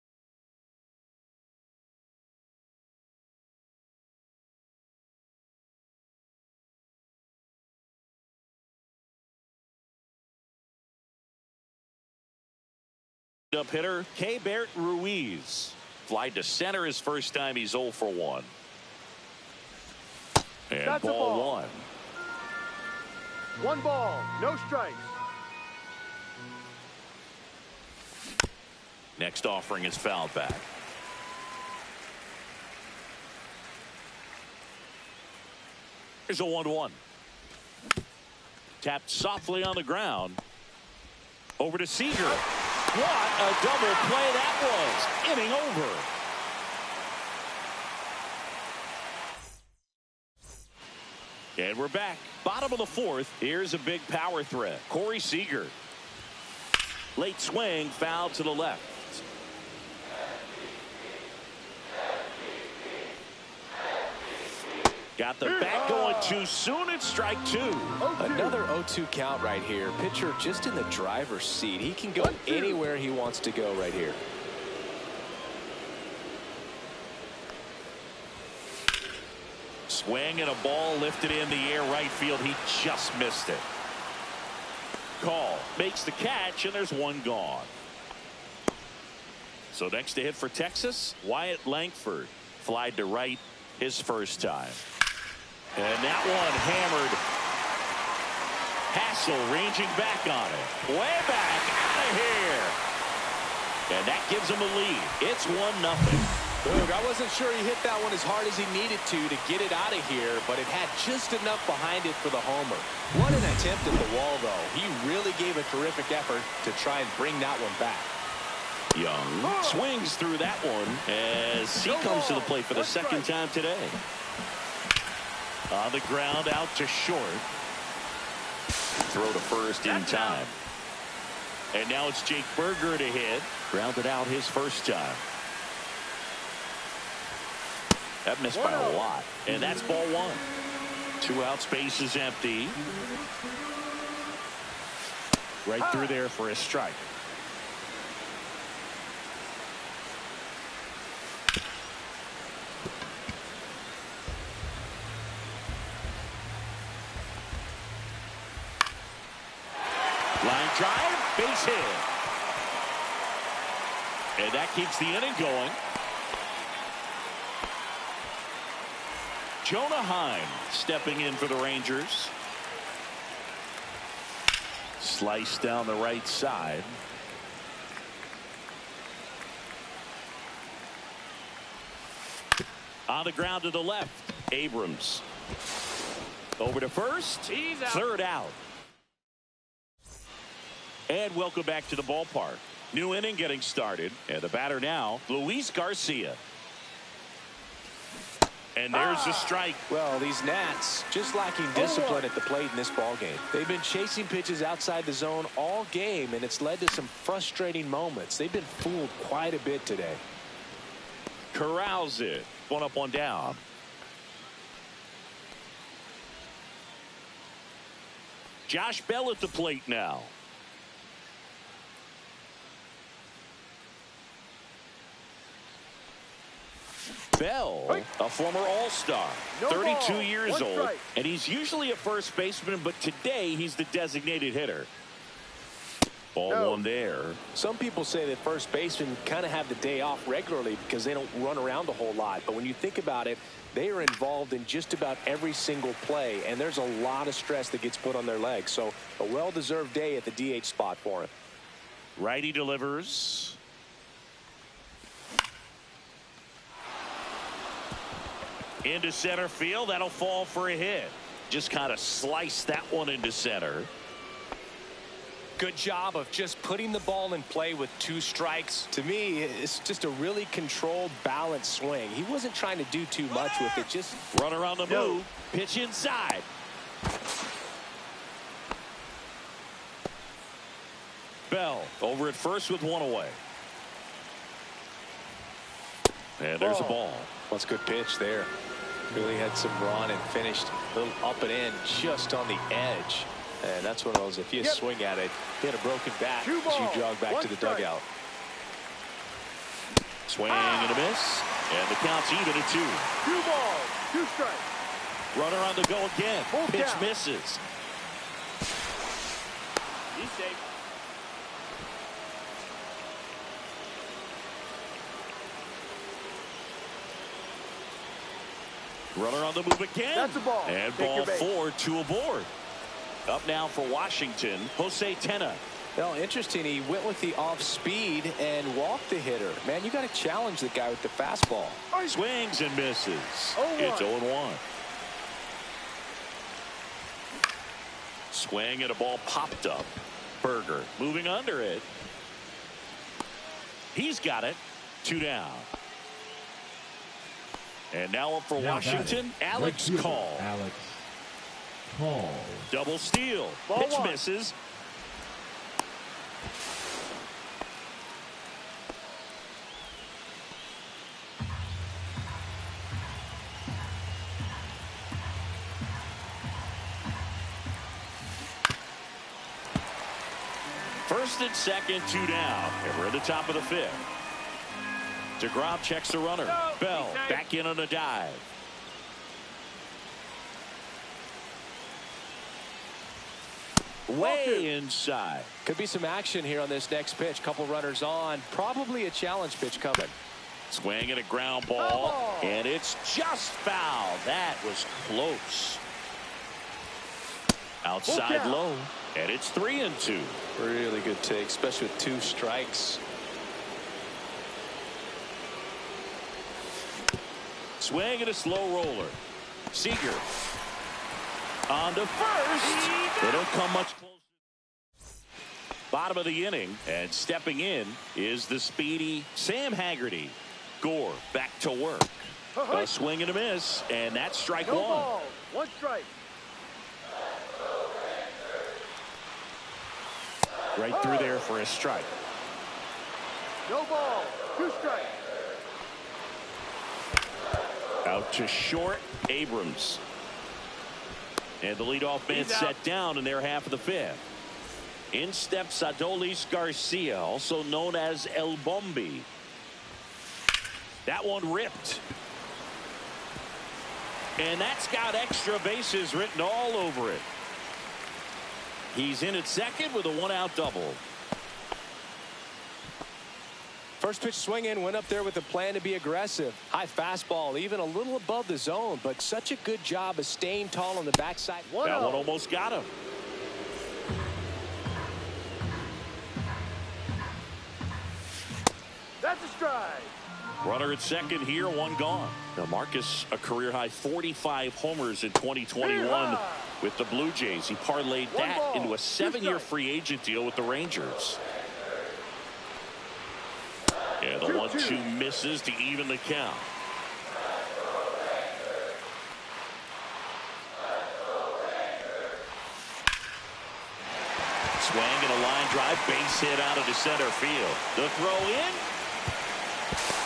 Up hitter Keibert Ruiz. Fly to center his first time. He's 0 for 1. And That's ball 1. 1 ball, no strikes. Next offering is fouled back. Here's a 1-1. Tapped softly on the ground. Over to Seager. What a double play that was. Inning over. And we're back. Bottom of the 4th. Here's a big power threat. Corey Seager. Late swing, foul to the left. Got the bat going too soon. It's strike 2. Another 0-2 count right here. Pitcher just in the driver's seat. He can go anywhere he wants to go right here. Swing and a ball lifted in the air right field. He just missed it. Call makes the catch, and there's 1 gone. So next to hit for Texas, Wyatt Langford. Flied to right his first time. And that one hammered. Hassel ranging back on it. Way back out of here. And that gives him a lead. It's 1-0. Look, I wasn't sure he hit that one as hard as he needed to get it out of here, but it had just enough behind it for the homer. What an attempt at the wall, though. He really gave a terrific effort to try and bring that one back. Young swings through that one as he comes to the plate for the second time today. On the ground, out to short. Throw to first in time. And now it's Jake Berger to hit. Grounded out his first time. That missed by a lot. And that's ball 1. 2 out, space is empty. Right through there for a strike. Line drive, base hit. And that keeps the inning going. Jonah Heim stepping in for the Rangers. Slice down the right side. On the ground to the left. Abrams. Over to first. He's out. Third out. And welcome back to the ballpark. New inning getting started. And the batter now, Luis Garcia. And there's the strike. Well, these Nats just lacking discipline at the plate in this ball game. They've been chasing pitches outside the zone all game, and it's led to some frustrating moments. They've been fooled quite a bit today. Corrals it. One up, one down. Josh Bell at the plate now. Bell, a former All-Star, 32 years old, and he's usually a first baseman, but today he's the designated hitter. Ball one there. Some people say that first basemen kind of have the day off regularly because they don't run around a whole lot. But when you think about it, they are involved in just about every single play, and there's a lot of stress that gets put on their legs. So a well-deserved day at the DH spot for him. Righty delivers. Into center field. That'll fall for a hit. Just kind of sliced that one into center. Good job of just putting the ball in play with 2 strikes. To me, it's just a really controlled, balanced swing. He wasn't trying to do too much with it. Just runner on the move. Pitch inside. Bell over at first with 1 away. And there's a ball. That's a good pitch there. Really had some run and finished a little up and in just on the edge. And that's one of those, if you swing at it, hit a broken bat as you jog back to the dugout. Swing and a miss. And the count's even at 2. 2 balls, 2 strikes. Runner on the go again. Pitch down. misses. He's safe. Runner on the move again. That's a ball. And Take ball your base. 4, 2 aboard. Up now for Washington, Jose Tena. Well, interesting. He went with the off speed and walked the hitter. Man, you got to challenge the guy with the fastball. Swings and misses. 0-1. It's 0-1. Swing and a ball popped up. Berger moving under it. He's got it. 2 down. And now up for Washington, Alex Call. Alex Call. Double steal. Ball Pitch 1. misses. First and second, 2 down. And we're at the top of the 5th. DeGrom checks the runner. Bell back in on a dive. Way inside. Could be some action here on this next pitch. Couple runners on. Probably a challenge pitch coming. Swing and a ground ball. And it's just foul. That was close. Outside low. And it's 3-2. Really good take, especially with 2 strikes. Swing and a slow roller. Seager on to first. They don't come much closer. Bottom of the inning, and stepping in is the speedy Sam Haggerty. Gore back to work. A swing and a miss, and that's strike 1. Ball, 1 strike. Right through there for a strike. No ball, 2 strikes. Out to short, Abrams. And the leadoff man set down in their half of the 5th. In steps Adolis Garcia, also known as El Bombi. That one ripped. And that's got extra bases written all over it. He's in at second with a one-out double. First pitch swing in, went up there with a plan to be aggressive. High fastball, even a little above the zone, but such a good job of staying tall on the backside. That one almost got him. That's a strike. Runner at second here, one gone. Now Marcus, a career-high 45 homers in 2021 with the Blue Jays. He parlayed that into a 7-year free agent deal with the Rangers. Yeah, the 1-2 misses to even the count. Swing and a line drive, base hit out of the center field. The throw in.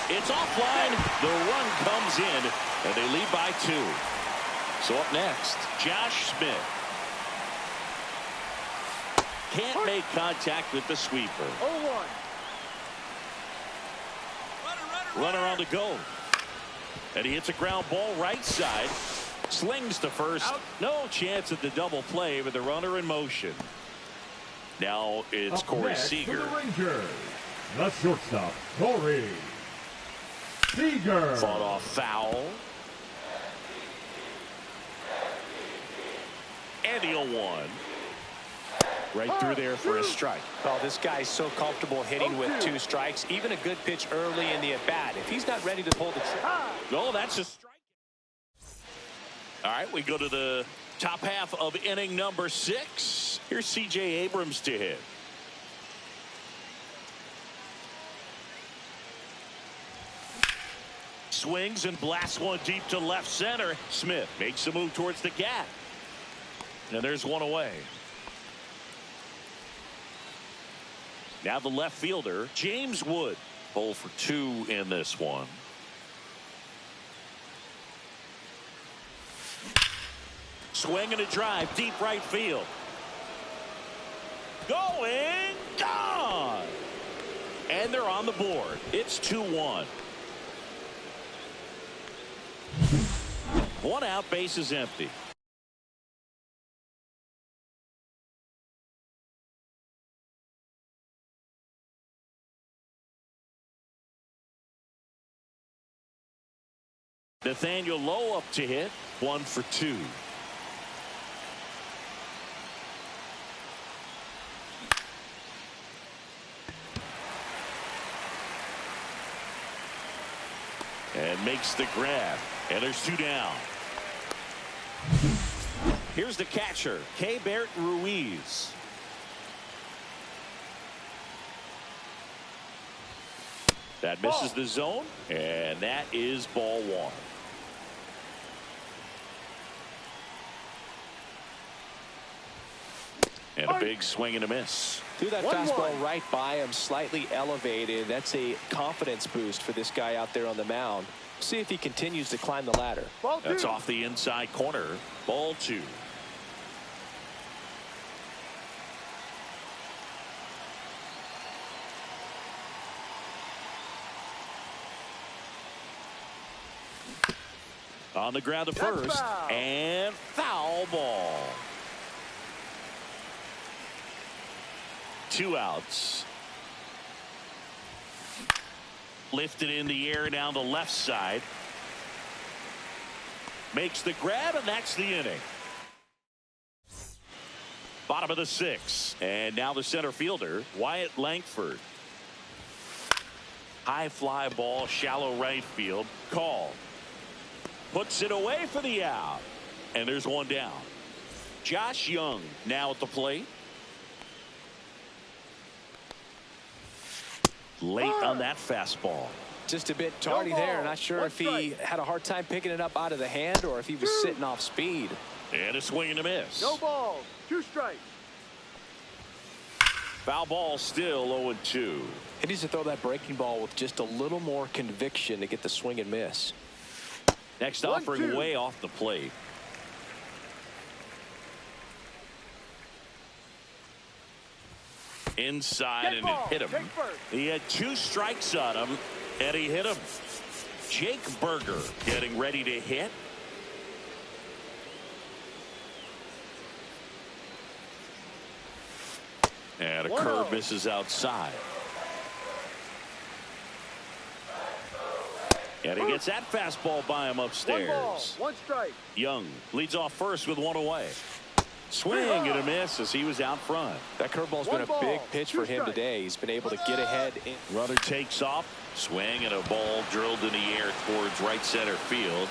It's offline. The run comes in, and they lead by 2. So up next, Josh Smith. Can't make contact with the sweeper. 0-1. Runner on the go. And he hits a ground ball right side. Slings to first. Out. No chance at the double play with the runner in motion. Now it's Corey Seager. For the Rangers, the shortstop, Corey Seager. Fought off foul. And the 0-1. Right through there for a strike. Oh, this guy's so comfortable hitting with 2 strikes. Even a good pitch early in the at-bat. If he's not ready to pull the trigger. No, that's a strike. All right, we go to the top half of inning number 6. Here's C.J. Abrams to hit. Swings and blasts one deep to left center. Smith makes a move towards the gap. And there's one away. Now the left fielder, James Wood. 0 for 2 in this one. Swing and a drive, deep right field. Going, gone. And they're on the board. It's 2-1. 1 out, base is empty. Nathaniel Lowe up to hit. 1 for 2. And makes the grab. And there's 2 down. Here's the catcher, Keibert Ruiz. That misses the zone, and that is ball 1. And a big swing and a miss. Threw that fastball right by him, slightly elevated. That's a confidence boost for this guy out there on the mound. See if he continues to climb the ladder. That's off the inside corner. Ball 2. On the ground to first. And foul ball. 2 outs. Lifted in the air down the left side. Makes the grab, and that's the inning. Bottom of the 6th. And now the center fielder, Wyatt Langford. High fly ball, shallow right field. Call. Puts it away for the out. And there's 1 down. Josh Young now at the plate. Late on that fastball. Just a bit tardy there. Not sure if he had a hard time picking it up out of the hand or if he was sitting off speed. And a swing and a miss. No balls. 2 strikes. Foul ball still 0-2. He needs to throw that breaking ball with just a little more conviction to get the swing and miss. Next offering way off the plate. Inside and it hit him. He had 2 strikes on him and he hit him. Jake Berger getting ready to hit. And a 1-0. curve misses outside. And he gets that fastball by him upstairs. 1 ball, 1 strike. Young leads off first with 1 away. Swing and a miss as he was out front. That curveball's been a big pitch for him today. He's been able to get ahead. Runner takes off. Swing and a ball drilled in the air towards right center field.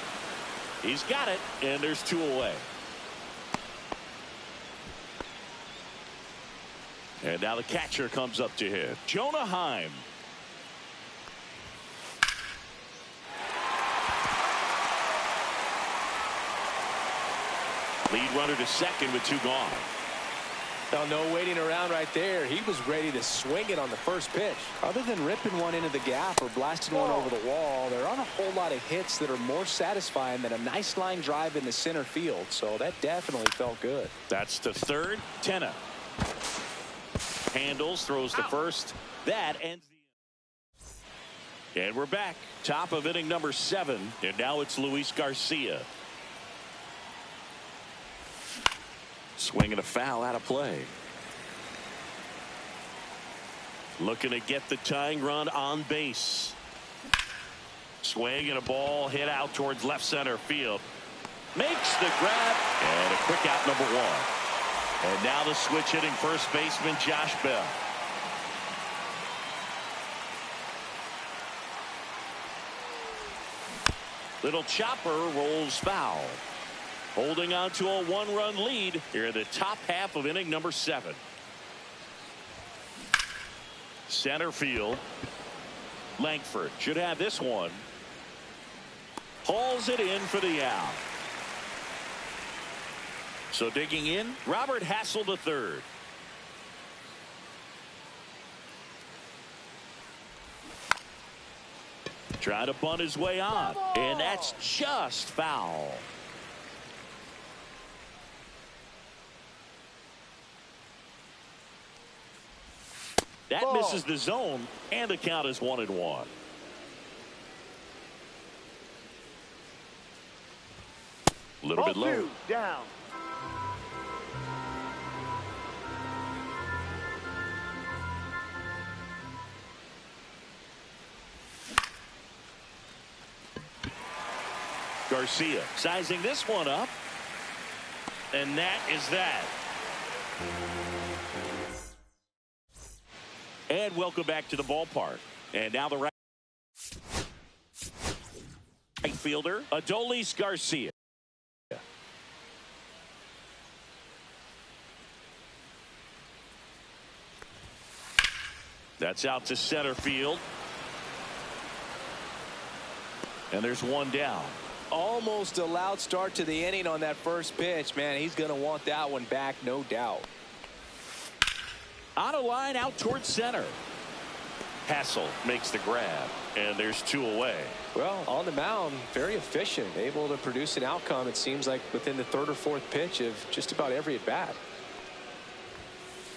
He's got it, and there's 2 away. And now the catcher comes up to hit. Jonah Heim. Lead runner to second with 2 gone. Now, no waiting around right there. He was ready to swing it on the first pitch. Other than ripping one into the gap or blasting one over the wall, there aren't a whole lot of hits that are more satisfying than a nice line drive in the center field. So that definitely felt good. That's to third. Tenna handles, throws to first. That ends the inning. And we're back. Top of inning number 7. And now it's Luis Garcia. Swing and a foul out of play. Looking to get the tying run on base. Swing and a ball hit out towards left center field. Makes the grab and a quick out number 1. And now the switch hitting first baseman Josh Bell. Little chopper rolls foul. Holding on to a 1-run lead here in the top half of inning number 7. Center field. Langford should have this one. Hauls it in for the out. So digging in, Robert Hassel III. Trying to bunt his way on, and that's just foul. That misses the zone, and the count is 1-1. A little bit low. Down. Garcia sizing this one up, and that is that. And welcome back to the ballpark. And now the right fielder, Adolis Garcia. That's out to center field. And there's 1 down. Almost a loud start to the inning on that first pitch. Man, he's going to want that one back, no doubt. On a line out towards center. Hassel makes the grab, and there's 2 away. Well, on the mound, very efficient, able to produce an outcome, it seems like, within the 3rd or 4th pitch of just about every at-bat.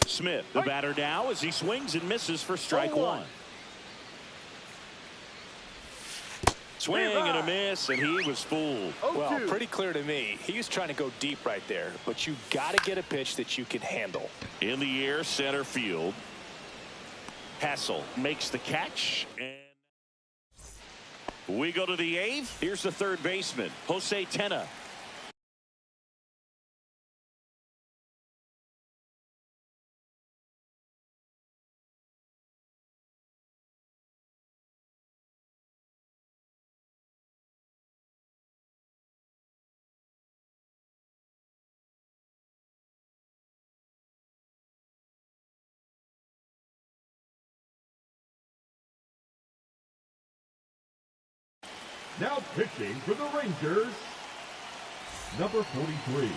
Smith, the batter now, as he swings and misses for strike 1. Swing and a miss, and he was fooled. Well, pretty clear to me. He was trying to go deep right there, but you got to get a pitch that you can handle. In the air, center field. Hassel makes the catch, and we go to the 8th. Here's the third baseman, Jose Tenna. Now pitching for the Rangers, number 43,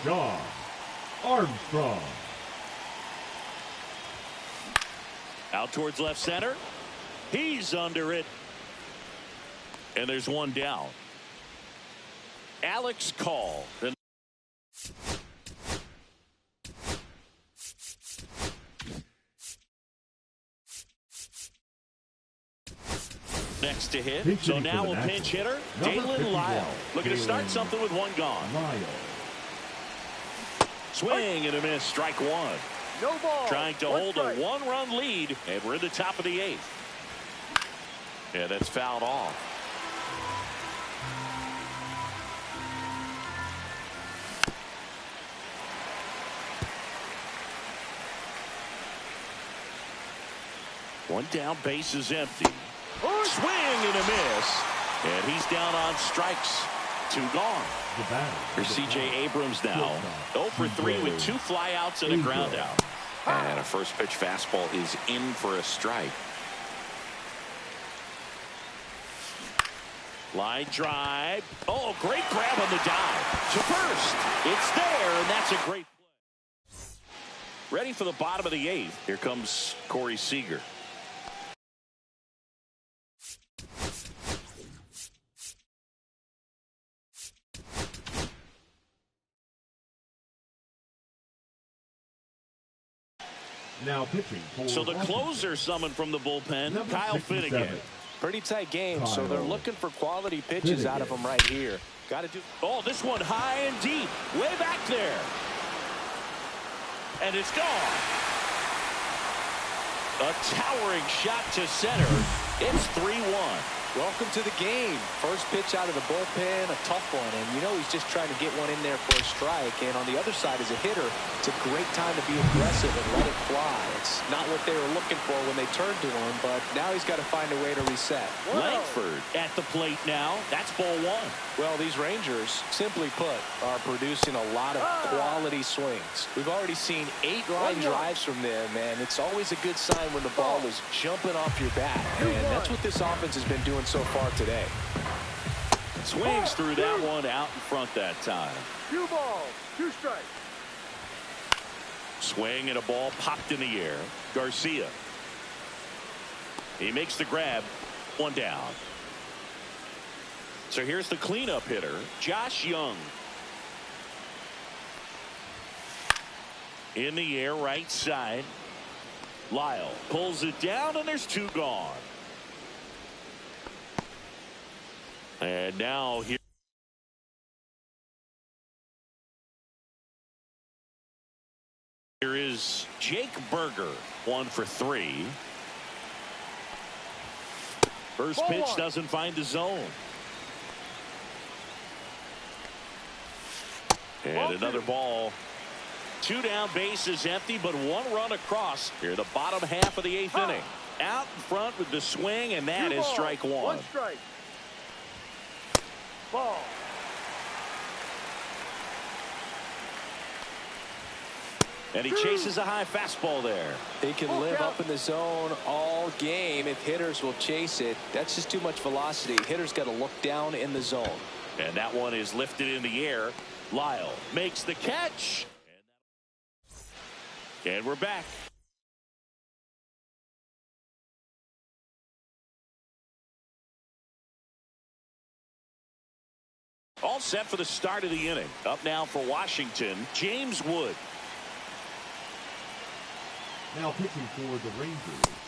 Shawn Armstrong. Out towards left center. He's under it. And there's 1 down. Alex Call. Next to hit. So now a pinch hitter, Dalen Lyle. Looking to start something with 1 gone. Swing and a miss, strike 1. No ball. Trying to One hold strike. a one-run lead, and we're in the top of the 8th. Yeah, that's fouled off. One down, base is empty. Swing and a miss. And he's down on strikes. 2 gone. Here's C.J. Abrams now. 0 for 3 with 2 flyouts and a ground out. And a first pitch fastball is in for a strike. Line drive. Oh, great grab on the dive. To first. It's there, and that's a great play. Ready for the bottom of the 8th. Here comes Corey Seager. Now pitching for So the Washington. closer summoned from the bullpen, Number Kyle 67. Finnegan. Pretty tight game, so they're looking for quality pitches out of him right here. Got to do. Oh, this one high and deep, way back there. And it's gone. A towering shot to center. It's 3-1. Welcome to the game. First pitch out of the bullpen, a tough one. And you know he's just trying to get one in there for a strike. And on the other side, as a hitter, it's a great time to be aggressive and let it fly. It's not what they were looking for when they turned to him, but now he's got to find a way to reset. Langford at the plate now. That's ball 1. Well, these Rangers, simply put, are producing a lot of quality swings. We've already seen 8 line drives from them, and it's always a good sign when the ball is jumping off your bat. And that's what this offense has been doing so far today. Swings through that one out in front that time. 2 balls, 2 strikes. Swing and a ball popped in the air. Garcia. He makes the grab. 1 down. So here's the cleanup hitter, Josh Young. In the air, right side. Lyle pulls it down, and there's 2 gone. And now here is Jake Berger, 1 for 3. First pitch doesn't find the zone. And another ball. 2 down, bases empty, but 1 run across here, the bottom half of the 8th inning. Out in front with the swing, and that is strike 1. 1 strike. Ball. And he chases a high fastball there. He can live up in the zone all game if hitters will chase it. That's just too much velocity. Hitters got to look down in the zone. And that one is lifted in the air. Lyle makes the catch. And we're back. All set for the start of the inning. Up now for Washington, James Wood. Now pitching for the Rangers.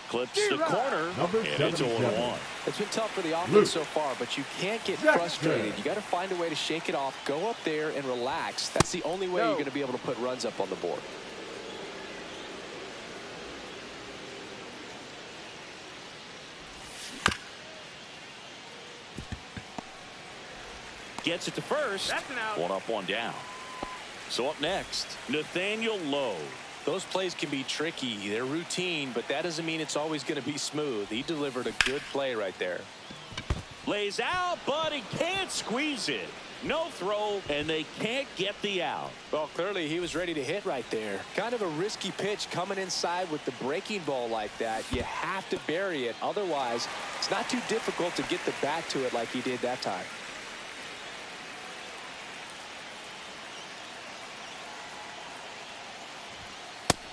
Clips the corner, and it's 0-1. It's been tough for the offense so far, but you can't get frustrated. You got to find a way to shake it off, go up there and relax. That's the only way you're going to be able to put runs up on the board. Gets it to first. That's an out. 1 up, 1 down. So up next, Nathaniel Lowe. Those plays can be tricky. They're routine, but that doesn't mean it's always going to be smooth. He delivered a good play right there. Lays out, but he can't squeeze it. No throw, and they can't get the out. Well, clearly he was ready to hit right there. Kind of a risky pitch coming inside with the breaking ball like that. You have to bury it. Otherwise, it's not too difficult to get the bat to it like he did that time.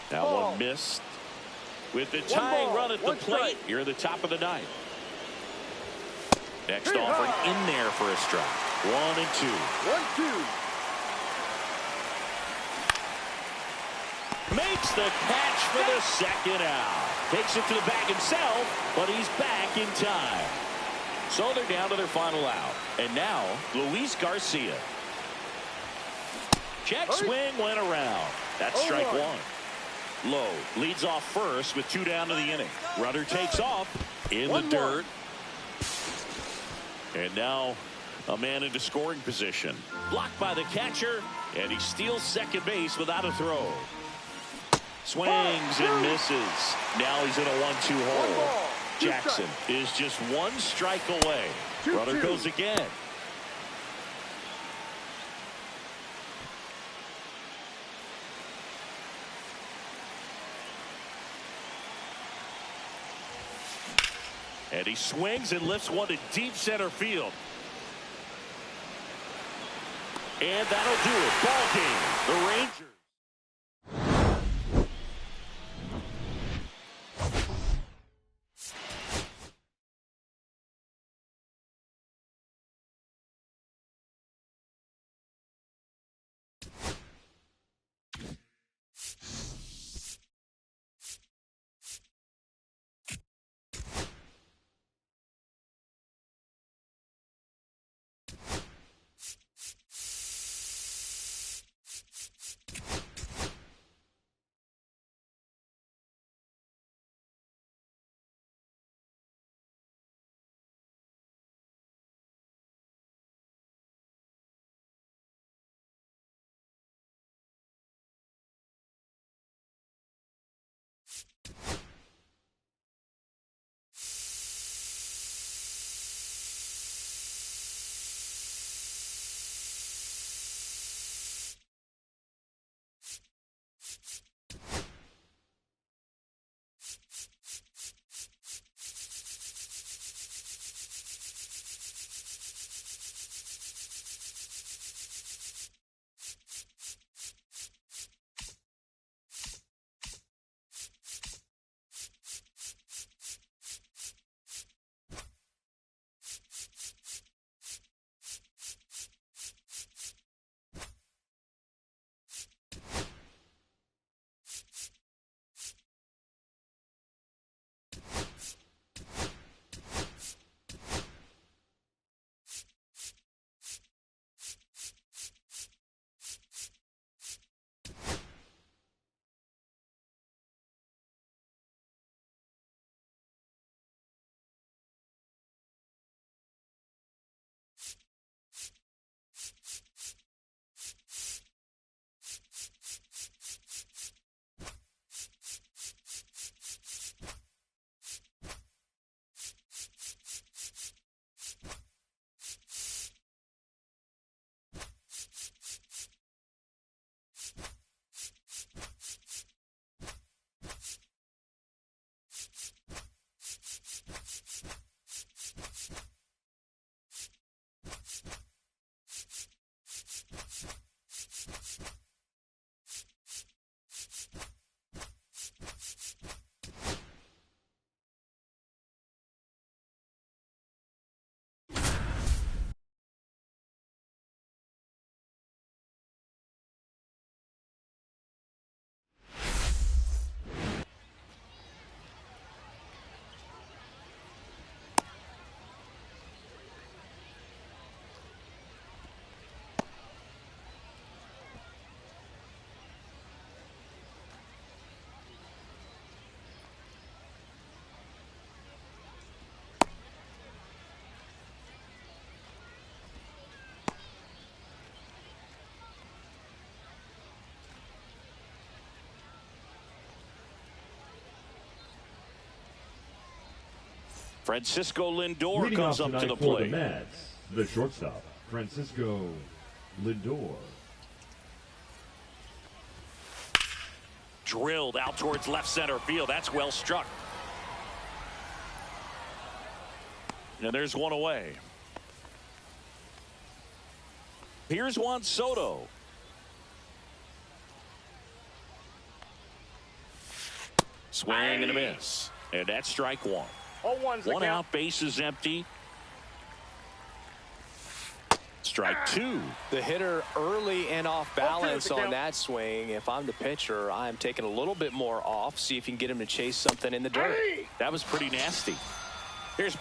That one missed. With the tying run at the plate, you're at the top of the 9th. Next offering in there for a strike. 1-2. 1-2. Makes the catch for the second out. Takes it to the bag himself, but he's back in time. So they're down to their final out. And now, Luis Garcia. Check swing went around. That's strike 1. Lowe leads off first with 2 down to the inning. Runner takes off in the dirt. And now a man into scoring position. Blocked by the catcher, and he steals second base without a throw. Swings and misses. Now he's in a 1-2 hole. Jackson is just 1 strike away. Runner goes again. And he swings and lifts one to deep center field. And that'll do it. Ball game. The Rangers. Francisco Lindor Leading comes off up to the tonight for plate. the Mets, the shortstop, Francisco Lindor. Drilled out towards left center field. That's well struck. And there's one away. Here's Juan Soto. Swing and a miss. And that's strike one. One out, base is empty. Strike two. The hitter early and off balance on that swing. If I'm the pitcher, I'm taking a little bit more off. See if you can get him to chase something in the dirt. That was pretty nasty. Here's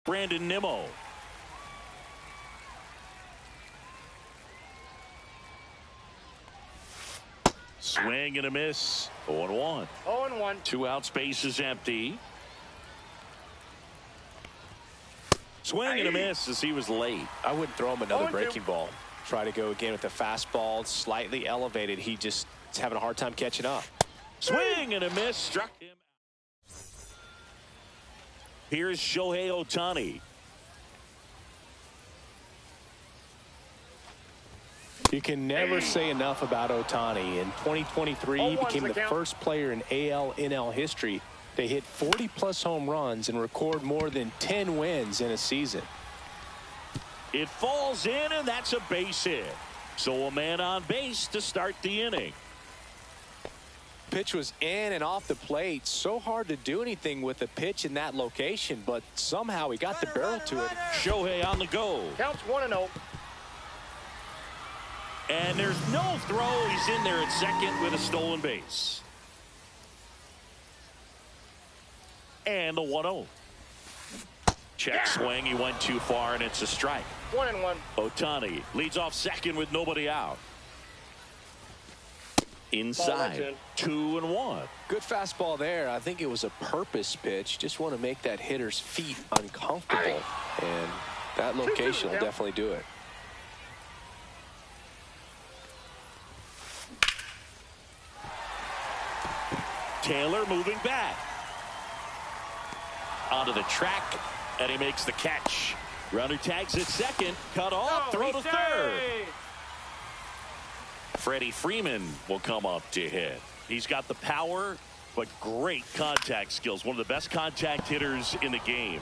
Brandon Nimmo. Swing and a miss. 0-1. 0-1. 2 out, space is empty. Swing and a miss as he was late. I wouldn't throw him another 0-2. breaking ball. Try to go again with the fastball, slightly elevated. He just is having a hard time catching up. Swing and a miss, struck him. Here's Shohei Ohtani. You can never say enough about Ohtani. In 2023, he became the first player in AL/NL history to hit 40-plus home runs and record more than 10 wins in a season. It falls in, and that's a base hit. So a man on base to start the inning. Pitch was in and off the plate. So hard to do anything with a pitch in that location, but somehow he got the barrel to it. Shohei on the go. Counts 1-0. And there's no throw. He's in there at second with a stolen base. And the 1-0. Check swing. He went too far, and it's a strike. 1-1. Ohtani leads off second with nobody out. Inside. 2-1. Good fastball there. I think it was a purpose pitch. Just want to make that hitter's feet uncomfortable. And that location will definitely do it. Taylor moving back. Onto the track, and he makes the catch. Runner tags at second. Cut off. Throw to third. Freddie Freeman will come up to hit. He's got the power, but great contact skills. One of the best contact hitters in the game.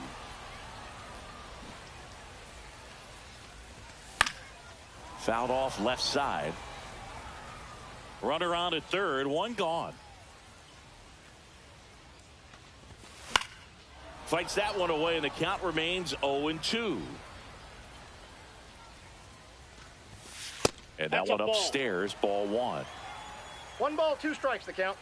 Fouled off left side. Runner on at third. One gone. Fights that one away, and the count remains 0-2. And that one upstairs, ball 1. 1 ball, 2 strikes, the count.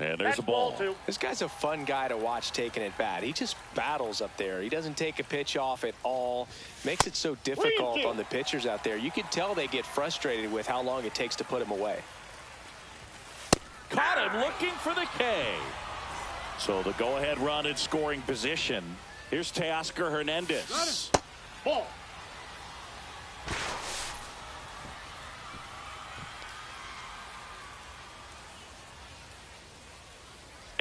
And there's a ball. This guy's a fun guy to watch taking at bat. He just battles up there. He doesn't take a pitch off at all. Makes it so difficult on the pitchers out there. You can tell they get frustrated with how long it takes to put him away. Caught him looking for the K. So the go-ahead run in scoring position. Here's Teoscar Hernandez. Ball.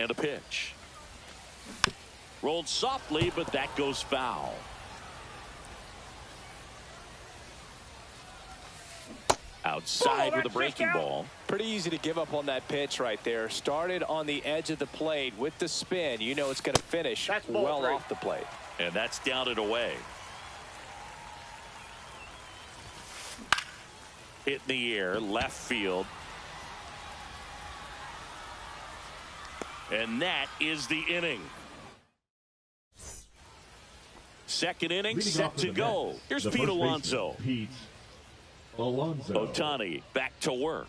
And a pitch. Rolled softly, but that goes foul. Outside with a breaking ball. Pretty easy to give up on that pitch right there. Started on the edge of the plate with the spin. You know it's going to finish well off the plate. And that's down and away. Hit in the air, left field. And that is the inning. Second inning set to go. Here's Pete Alonso. Pete Alonso. Ohtani back to work.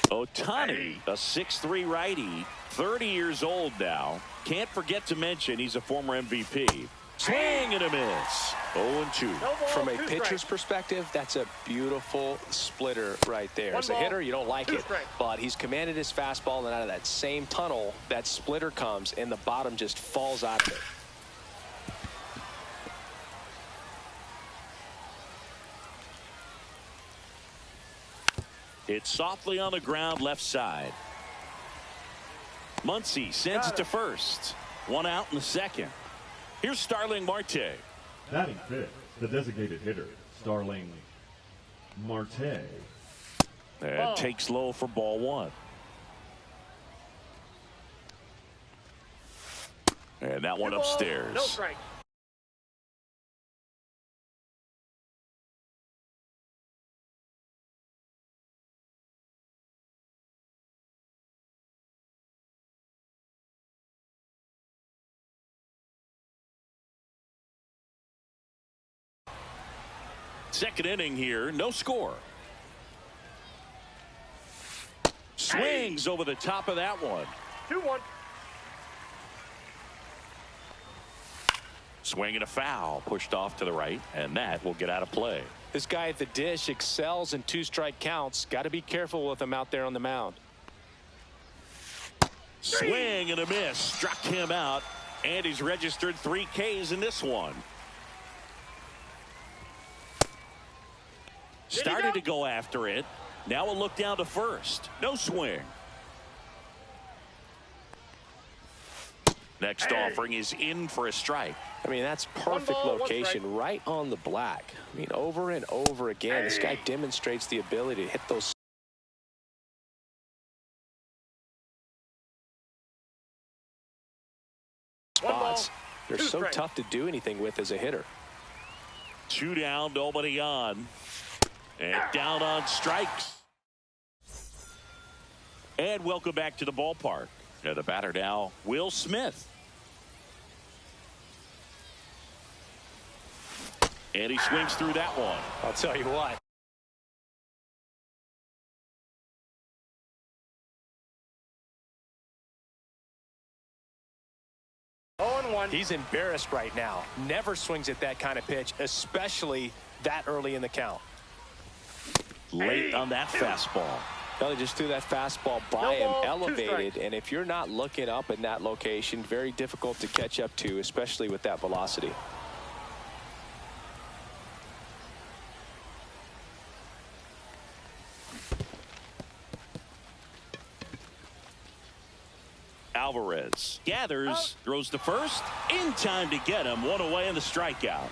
Ohtani, a 6'3" righty, 30 years old now. Can't forget to mention he's a former MVP. Swing and a miss. 0-2. From a pitcher's perspective, that's a beautiful splitter right there. As a hitter, you don't like it, but he's commanded his fastball, and out of that same tunnel, that splitter comes, and the bottom just falls out of it. It's softly on the ground, left side. Muncy sends it to first. 1 out in the second. Here's Starling Marte. Batting fifth, the designated hitter, Starling Marte. And takes low for ball 1. And that one upstairs. No strike. second inning here. No score. Swings over the top of that one. 2-1. Swing and a foul. Pushed off to the right, and that will get out of play. This guy at the dish excels in 2-strike counts. Got to be careful with him out there on the mound. Swing and a miss. Struck him out, and he's registered 3 Ks in this one. Started to go after it. Now we'll look down to first. No swing. Next offering is in for a strike. I mean, that's perfect location, right on the black. I mean, over and over again, this guy demonstrates the ability to hit those spots. They're so tough to do anything with as a hitter. 2 down, nobody on. And down on strikes. And welcome back to the ballpark. And the batter now, Will Smith. And he swings through that one. I'll tell you what. He's embarrassed right now. Never swings at that kind of pitch, especially that early in the count. Late on that fastball. Well, he just threw that fastball by him, elevated, and if you're not looking up in that location, very difficult to catch up to, especially with that velocity. Alvarez gathers, throws to first, in time to get him. 1 away in the strikeout.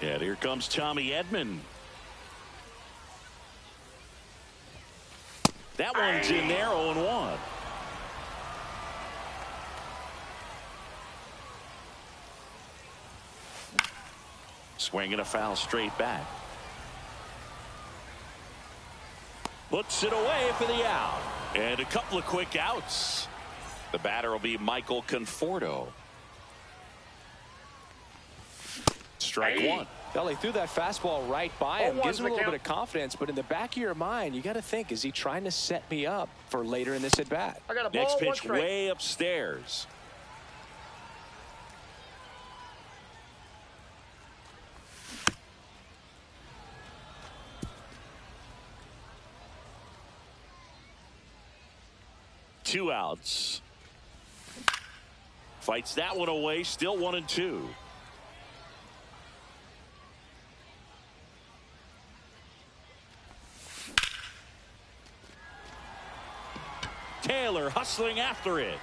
And here comes Tommy Edman. That one's in there, 0-1. Swinging a foul straight back. Puts it away for the out. And a couple of quick outs. The batter will be Michael Conforto. Strike one. Well, he threw that fastball right by him. Gives him a little bit of confidence, but in the back of your mind, you got to think, is he trying to set me up for later in this at bat? I got a ball, next pitch way upstairs. Two outs. Fights that one away. Still 1-2. Taylor hustling after it.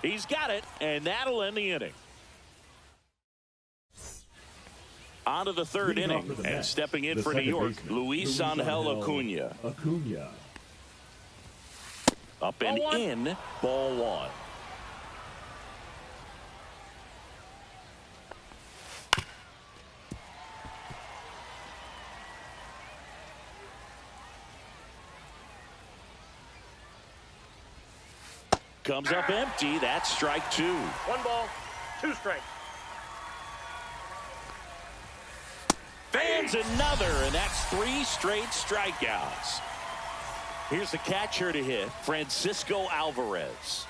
He's got it, and that'll end the inning. On to the third inning, and stepping in for New York, Luis Angel Acuna. Up and in, ball one. Comes up empty. That's strike two. 1 ball, 2 strikes. Fans another, and that's 3 straight strikeouts. Here's the catcher to hit, Francisco Alvarez.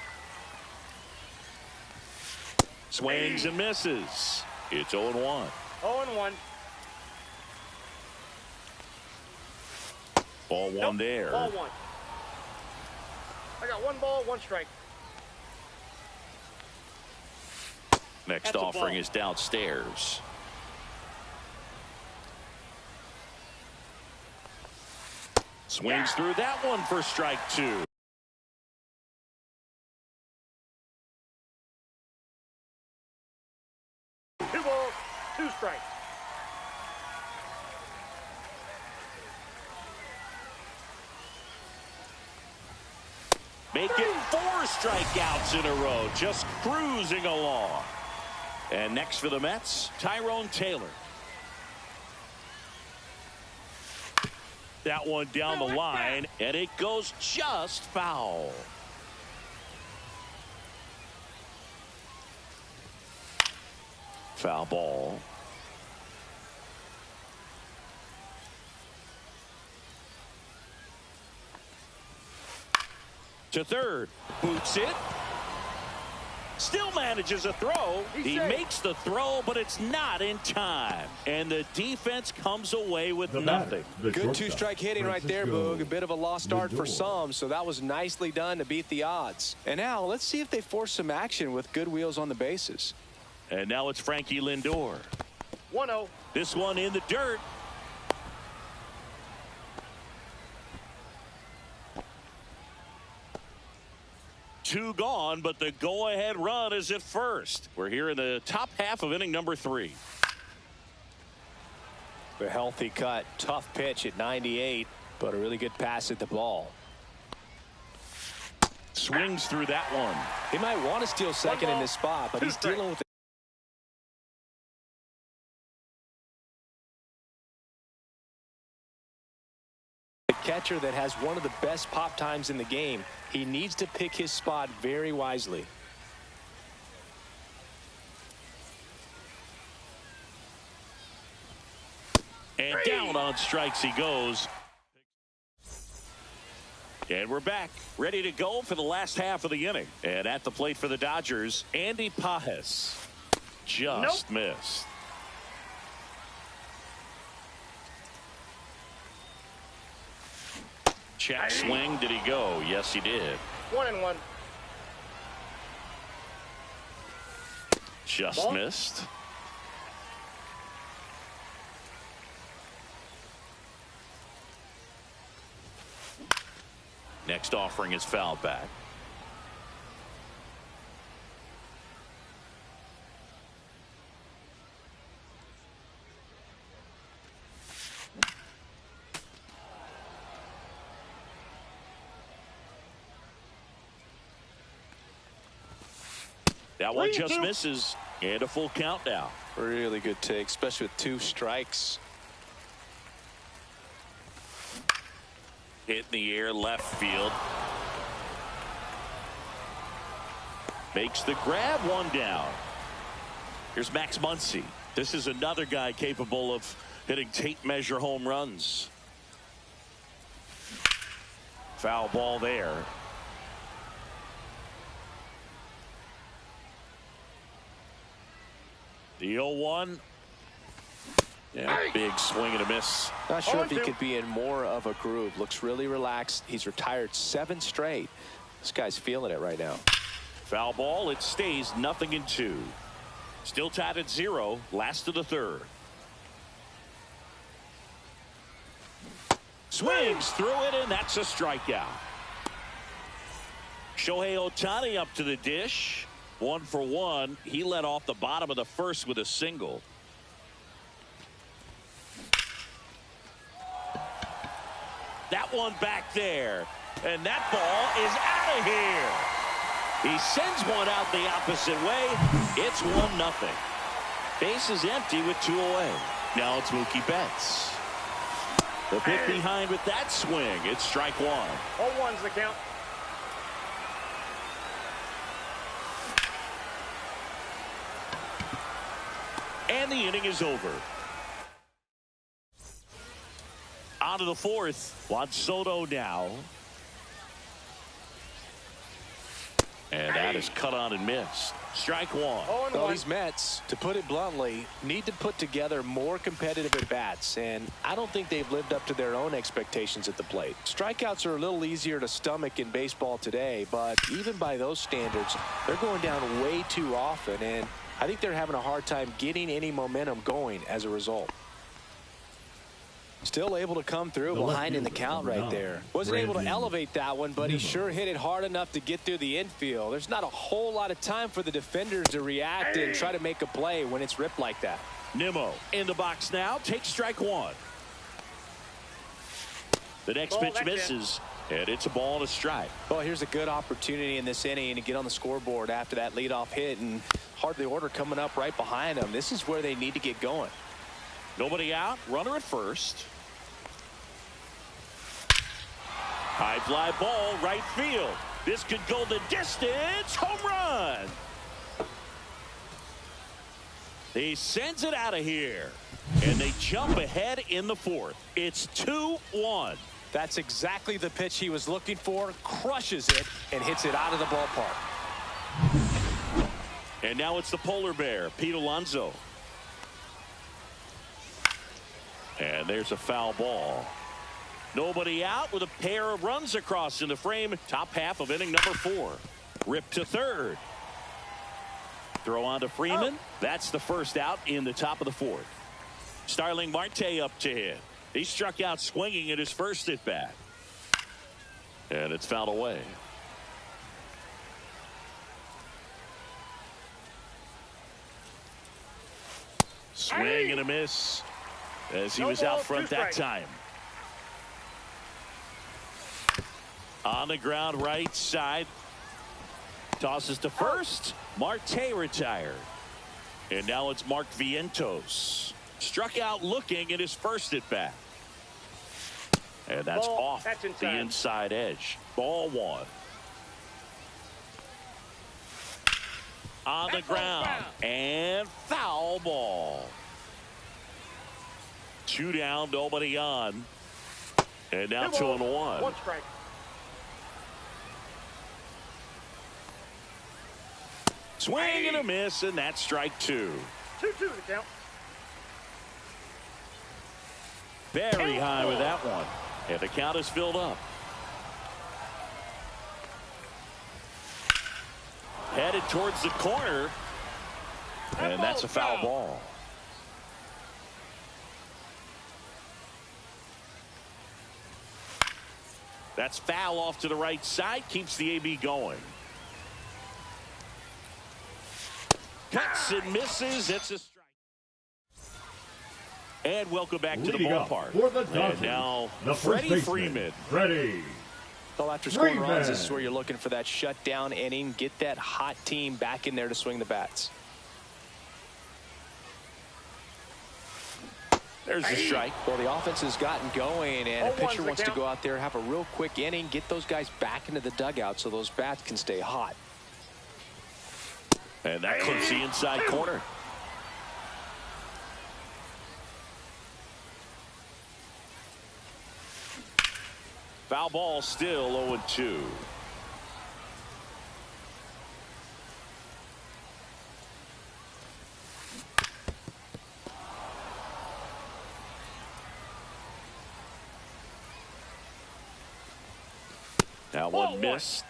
Swings and misses. It's 0-1. 0-1. Ball one there. Ball 1. I got 1 ball, 1 strike. Next offering is downstairs. Swings through that one for strike 2. 2 balls, 2 strikes. Make it 4 strikeouts in a row, just cruising along. And next for the Mets, Tyrone Taylor. That one down the line, and it goes just foul. Foul ball. To third. Boots it. Still manages a throw. He makes the throw, but it's not in time. And the defense comes away with nothing. Good two-strike hitting right there, Boog. A bit of a lost start for some, so that was nicely done to beat the odds. And now let's see if they force some action with good wheels on the bases. And now it's Frankie Lindor. 1-0. This one in the dirt. Two gone, but the go-ahead run is at first. We're here in the top half of inning number 3. A healthy cut, tough pitch at 98, but a really good pass at the ball. Swings through that one. He might want to steal second in this spot, but he's dealing with a catcher that has one of the best pop times in the game. He needs to pick his spot very wisely. And down on strikes he goes. And we're back, ready to go for the last half of the inning. And at the plate for the Dodgers, Andy Pajes. Just missed. Check swing. Did he go? Yes, he did. 1-1. Just missed. Next offering is fouled back. That one just misses, and a full count now. Really good take, especially with 2 strikes. Hit in the air, left field. Makes the grab, one down. Here's Max Muncy. This is another guy capable of hitting tape measure home runs. Foul ball there. The 0-1. Yeah, big swing and a miss. Not sure if he could be in more of a groove. Looks really relaxed. He's retired 7 straight. This guy's feeling it right now. Foul ball. It stays 0-2. Still tied at 0. Last of the third. Swings through it, and that's a strikeout. Shohei Ohtani up to the dish. 1 for 1. He led off the bottom of the first with a single. That one back there. And that ball is out of here. He sends one out the opposite way. It's 1-0. Base is empty with 2 away. Now it's Mookie Betts. The bit behind with that swing. It's strike 1. 0-1's the count. And the inning is over. On to the 4th. Juan Soto now. And that is cut on and missed. Strike 1. Well, these Mets, to put it bluntly, need to put together more competitive at-bats, and I don't think they've lived up to their own expectations at the plate. Strikeouts are a little easier to stomach in baseball today, but even by those standards, they're going down way too often, and I think they're having a hard time getting any momentum going as a result. Still able to come through behind in the count right there. Wasn't able to elevate that one, but he sure hit it hard enough to get through the infield. There's not a whole lot of time for the defenders to react and try to make a play when it's ripped like that. Nimmo in the box now. Takes strike 1. The next pitch misses, and it's a ball and a strike. Well, here's a good opportunity in this inning to get on the scoreboard after that leadoff hit, and hardly order coming up right behind them. This is where they need to get going. Nobody out. Runner at first. High fly ball, right field. This could go the distance. Home run. He sends it out of here. And they jump ahead in the 4th. It's 2-1. That's exactly the pitch he was looking for. Crushes it and hits it out of the ballpark. And now it's the polar bear, Pete Alonso. And there's a foul ball. Nobody out with a pair of runs across in the frame. Top half of inning number 4. Ripped to third. Throw on to Freeman. That's the first out in the top of the 4th. Starling Marte up to hit. He struck out swinging at his first at bat. And it's fouled away. Swing and a miss as he was out front that time. On the ground right side. Tosses to first. Marte retired. And now it's Mark Vientos. Struck out looking at his first at bat. And that's off the inside edge. Ball 1. On the ground. And foul ball. 2 down, nobody on. And now 2-1. 1 strike. Swing and a miss, and that's strike 2. 2-2 to count. Very high with that one. And the count is filled up. Headed towards the corner. And that's a foul ball. That's foul off to the right side. Keeps the AB going. Cuts and misses. It's a strike. And welcome back to the ballpark. For the Dodgers, and now the Freddie Freeman. Freddie. Well, after scoring runs, this is where you're looking for that shutdown inning. Get that hot team back in there to swing the bats. There's the strike. Well, the offense has gotten going, and a pitcher wants to go out there, have a real quick inning, get those guys back into the dugout so those bats can stay hot. And that clips the inside corner. Foul ball still 0-2. Now one missed.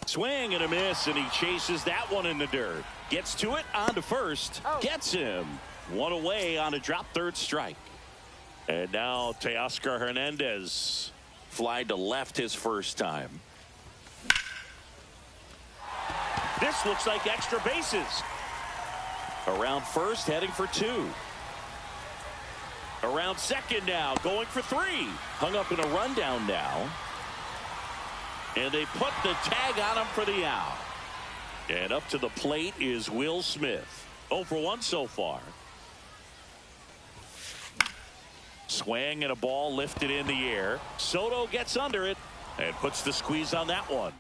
Swing and a miss, and he chases that one in the dirt. Gets to it, on to first. Gets him. One away on a drop third strike. And now Teoscar Hernandez. Fly to left his first time. This looks like extra bases. Around first, heading for 2. Around second now, going for 3. Hung up in a rundown now. And they put the tag on him for the out. And up to the plate is Will Smith. 0 for 1 so far. Swing and a ball lifted in the air. Soto gets under it and puts the squeeze on that one.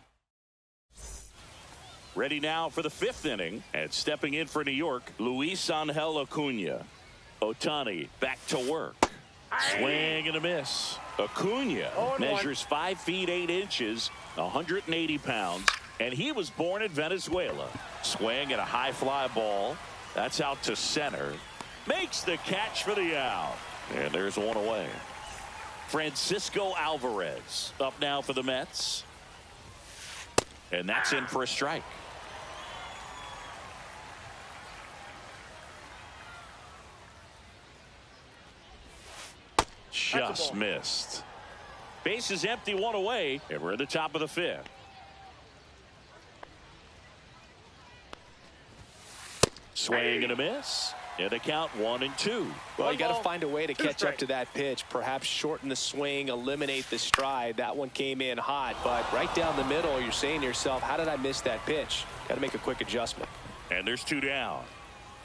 Ready now for the 5th inning. And stepping in for New York, Luis Angel Acuna. Ohtani back to work. Swing and a miss. Acuna measures 5 feet 8 inches, 180 pounds, and he was born in Venezuela. Swing and a high fly ball. That's out to center. Makes the catch for the out. And there's one away. Francisco Alvarez up now for the Mets. And that's in for a strike. Just missed. Base is empty, one away, and we're at the top of the 5th. Swing and a miss. And the count 1-2. Well, you got to find a way to catch up to that pitch. Perhaps shorten the swing, eliminate the stride. That one came in hot, but right down the middle, you're saying to yourself, how did I miss that pitch? Got to make a quick adjustment. And there's 2 down.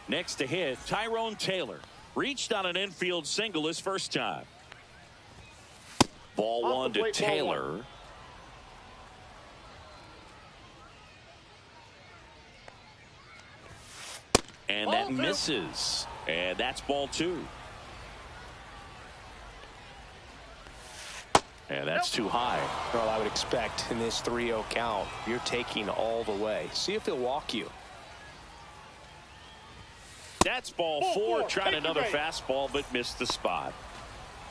Next to hit, Tyrone Taylor. Reached on an infield single his first time. Ball 1 to Taylor. And Ball that two. misses. And that's ball 2. And that's too high. Well, I would expect in this 3-0 count, you're taking all the way. See if he'll walk you. That's ball 4. Tried another fastball, but missed the spot.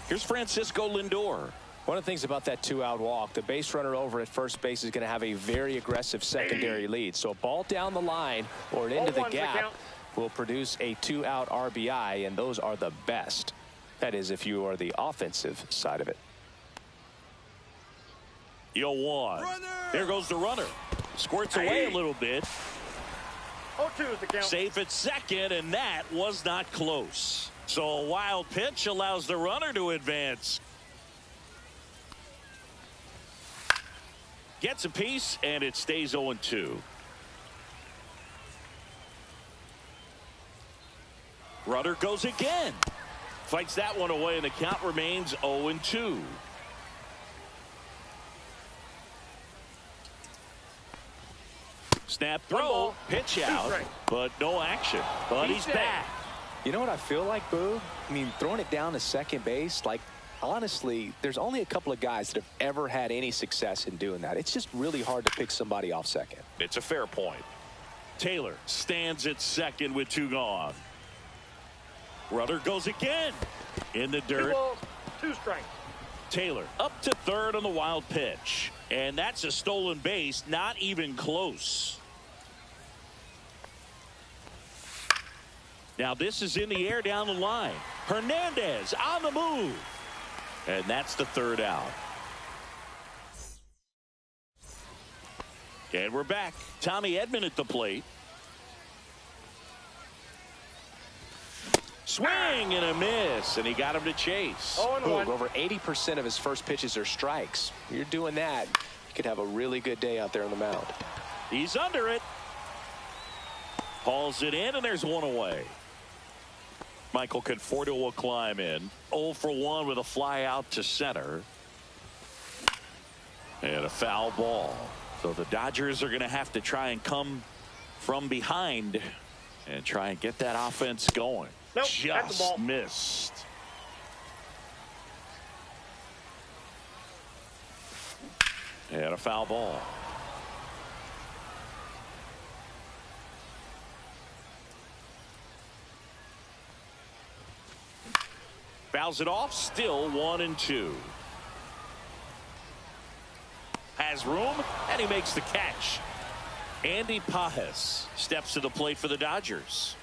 Here's Francisco Lindor. One of the things about that 2-out walk, the base runner over at first base is going to have a very aggressive secondary lead. So a ball down the line or an into the gap will produce a 2-out RBI, and those are the best. That is, if you are the offensive side of it. 0-1. There goes the runner. Squirts away a little bit. 0-2 is the count. Safe at second, and that was not close. So a wild pitch allows the runner to advance. Gets a piece, and it stays 0-2. Runner goes again. Fights that one away, and the count remains 0-2. Snap throw, pitch out, but no action. But he's back. You know what I feel like, Boo? I mean, throwing it down to second base, like, honestly, there's only a couple of guys that have ever had any success in doing that. It's just really hard to pick somebody off second. It's a fair point. Taylor stands at second with 2 gone. Runner goes again in the dirt. 2 balls, 2 strikes. Taylor up to third on the wild pitch. And that's a stolen base, not even close. Now this is in the air down the line. Hernandez on the move. And that's the 3rd out. And we're back. Tommy Edman at the plate. Swing and a miss, and he got him to chase. 0-1. Over 80% of his first pitches are strikes. You're doing that, you could have a really good day out there on the mound. He's under it. Hauls it in, and there's 1 away. Michael Conforto will climb in. 0 for 1 with a fly out to center. And a foul ball. So the Dodgers are going to have to try and come from behind and try and get that offense going. Nope, that's the ball. Missed. And a foul ball. Fouls it off. Still 1-2. Has room, and he makes the catch. Andy Pajes steps to the plate for the Dodgers.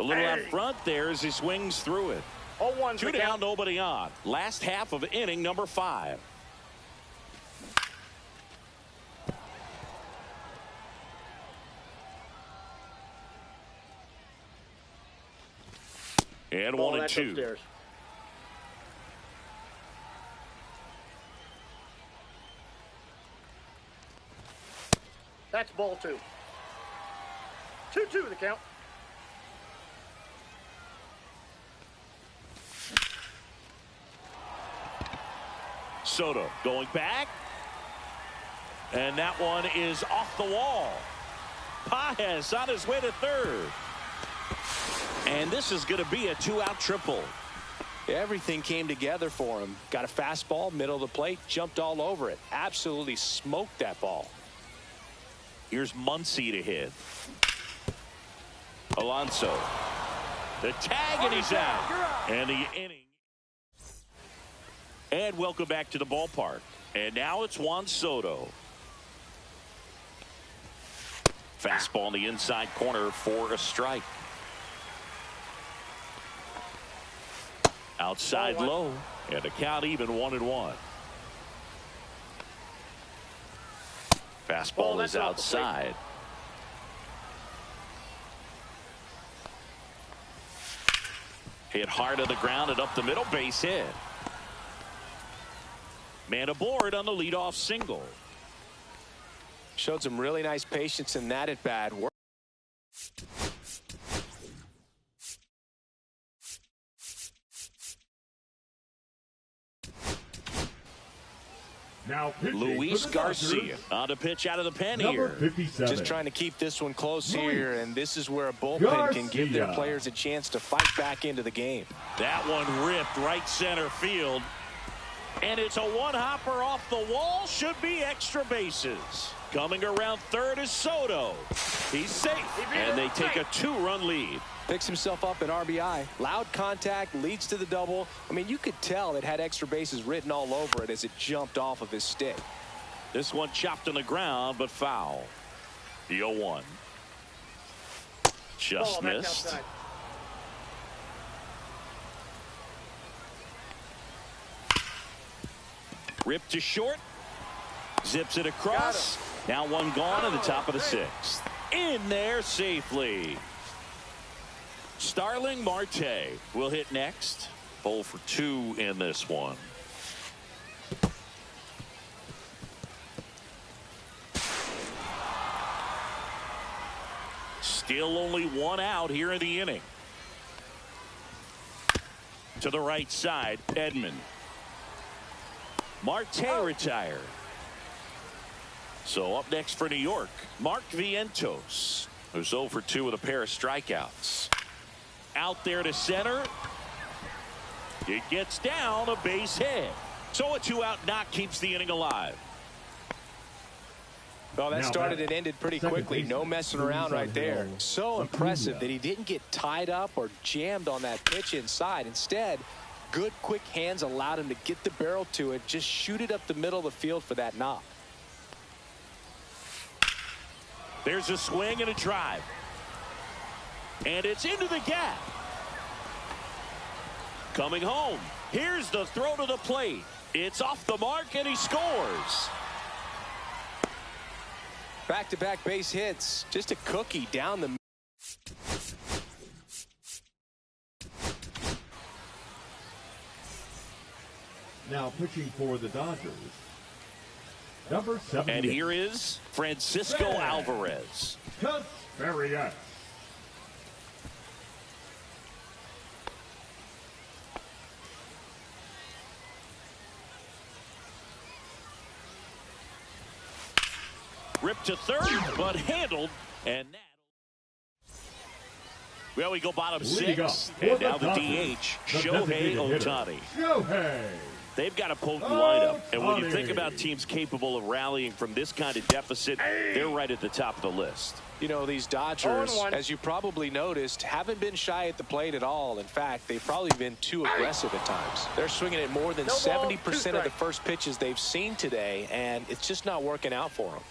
A little out front there as he swings through it. 0-1. 2 down, nobody on. Last half of inning number 5. And 1-2. Upstairs. That's ball 2. 2-2 the count. Soto going back. And that one is off the wall. Pajes on his way to third. And this is going to be a 2-out triple. Everything came together for him. Got a fastball, middle of the plate, jumped all over it. Absolutely smoked that ball. Here's Muncy to hit. Alonso. The tag, and he's out. And the inning. And welcome back to the ballpark. And now it's Juan Soto. Fastball in the inside corner for a strike. Outside low, and the count even 1-1. Fastball is outside. Hit hard on the ground and up the middle, base hit. Man aboard on the leadoff single. Showed some really nice patience in that at bat. Now pitching Luis for the Garcia Dodgers, on to pitch out of the pen number here. 57. Just trying to keep this one close Luis here, and this is where a bullpen can give their Garcia. players a chance to fight back into the game. That one ripped right center field. And it's a one-hopper off the wall. Should be extra bases. Coming around third is Soto. He's safe, and they take a 2-run lead. Picks himself up an RBI. Loud contact, leads to the double. I mean, you could tell it had extra bases written all over it as it jumped off of his stick. This one chopped on the ground, but foul. The 0-1. Just missed. Ripped to short. Zips it across. Now one gone at the top of the 6th. In there safely. Starling Marte will hit next. 0 for 2 in this one. Still only 1 out here in the inning. To the right side, Edman. Marte retired. So up next for New York, Mark Vientos, who's 0 for 2 with a pair of strikeouts. Out there to center. It gets down, a base hit. So a 2-out knock keeps the inning alive. Well, that started and ended pretty quickly. No messing around right there. So impressive that he didn't get tied up or jammed on that pitch inside. Instead, good quick hands allowed him to get the barrel to it, just shoot it up the middle of the field for that knock. There's a swing and a drive. And it's into the gap. Coming home. Here's the throw to the plate. It's off the mark and he scores. Back-to-back base hits. Just a cookie down the. Now pitching for the Dodgers, number 7. And here is Francisco Alvarez. Castorius. Ripped to third, but handled. And that. Well, we go bottom 6. And now the DH, Shohei Ohtani. Shohei. They've got a potent lineup. And when you think about teams capable of rallying from this kind of deficit, they're right at the top of the list. You know, these Dodgers, as you probably noticed, haven't been shy at the plate at all. In fact, they've probably been too aggressive at times. They're swinging at more than 70% of the first pitches they've seen today, and it's just not working out for them.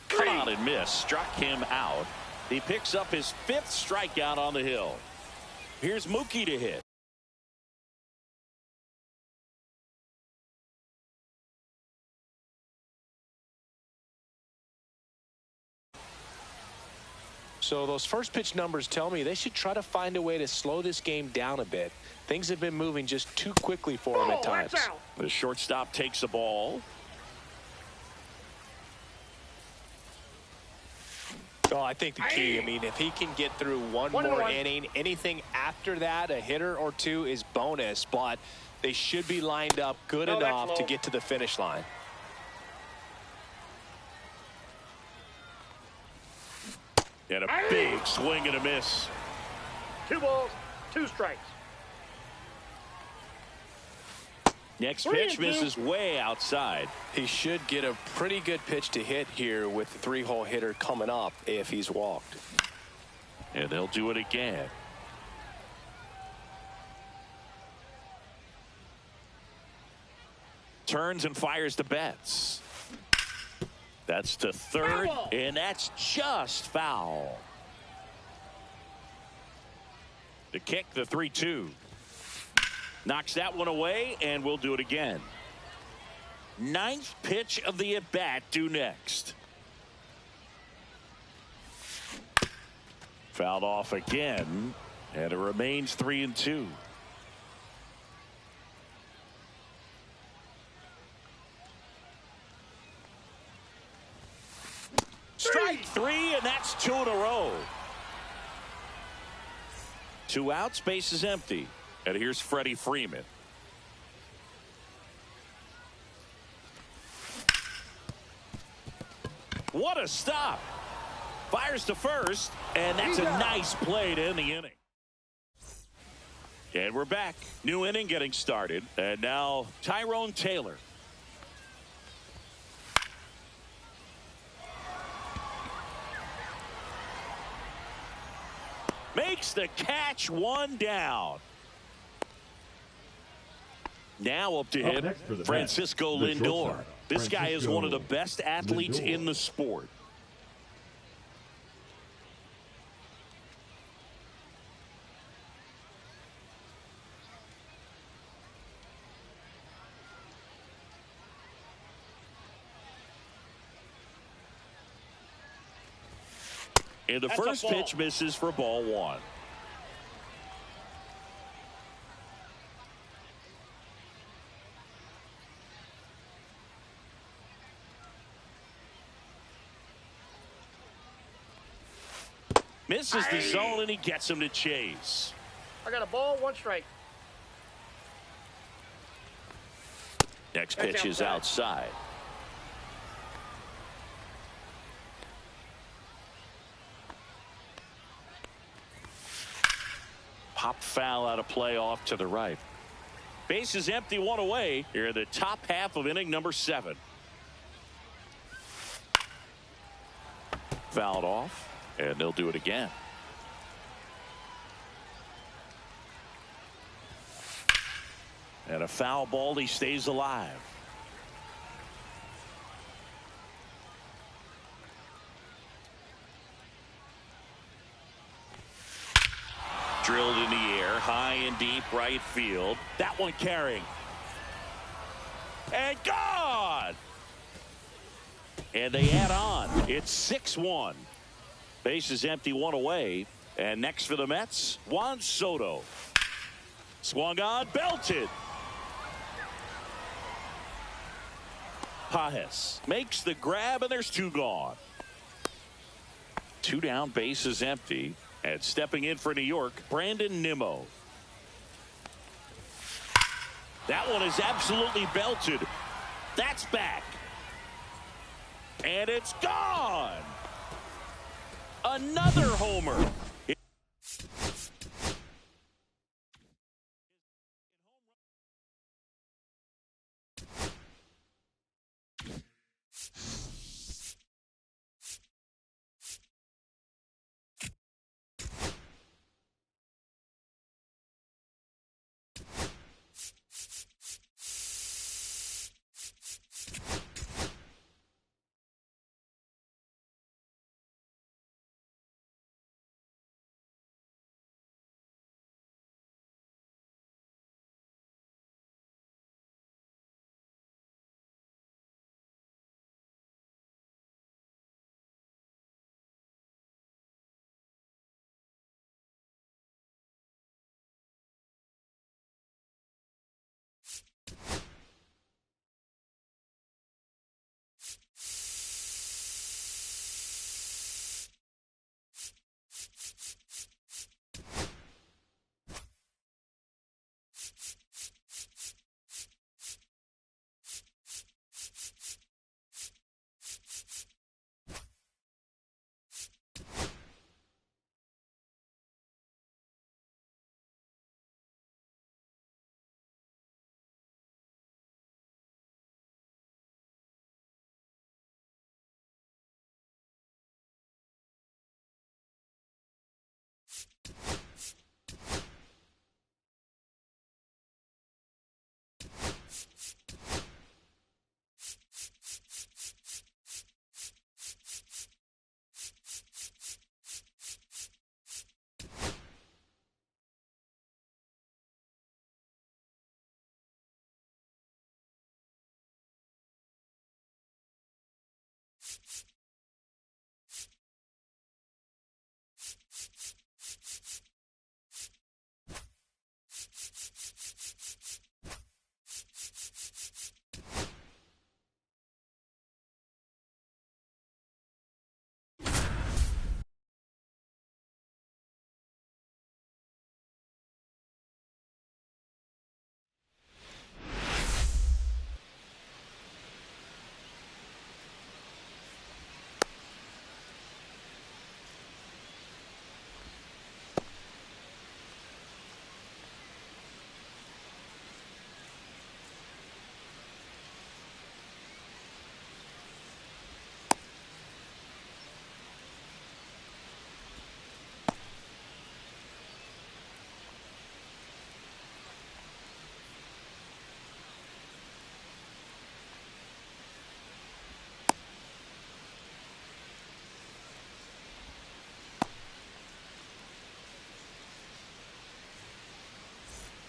Come on and miss. Struck him out. He picks up his 5th strikeout on the hill. Here's Mookie to hit. So those first pitch numbers tell me they should try to find a way to slow this game down a bit. Things have been moving just too quickly for them at times. The shortstop takes the ball. Oh, I think the key, I mean, if he can get through one more inning, anything after that, a hitter or two is bonus, but they should be lined up good enough to get to the finish line. And a big swing and a miss. 2 balls, 2 strikes. Next pitch misses way outside. He should get a pretty good pitch to hit here with the 3-hole hitter coming up if he's walked. And they'll do it again. Turns and fires to Betts. That's to third, and that's just foul. The kick, the 3-2. Knocks that one away, and we'll do it again. 9th pitch of the at-bat due next. Fouled off again, and it remains 3-2. Strike 3, and that's 2 in a row. 2 outs, base is empty. And here's Freddie Freeman. What a stop. Fires to first, and that's a nice play to end the inning. And we're back. New inning getting started. And now Tyrone Taylor. Makes the catch, one down. Now up to him, Francisco Lindor. This guy is one of the best athletes in the sport. And the first pitch misses for ball one. Misses the zone, and he gets him to chase. I got a ball, one strike. Next pitch is outside. Pop foul out of play off to the right. Base is empty, one away. Here in the top half of inning number 7. Fouled off, and they'll do it again. And a foul ball, he stays alive. Drilled in the air, high and deep right field. That one carrying. And gone! And they add on. It's 6-1. Base is empty, one away. And next for the Mets, Juan Soto. Swung on, belted. Pajes makes the grab, and there's 2 gone. 2 down, base is empty. And stepping in for New York, Brandon Nimmo. That one is absolutely belted. That's back. And it's gone. Another homer.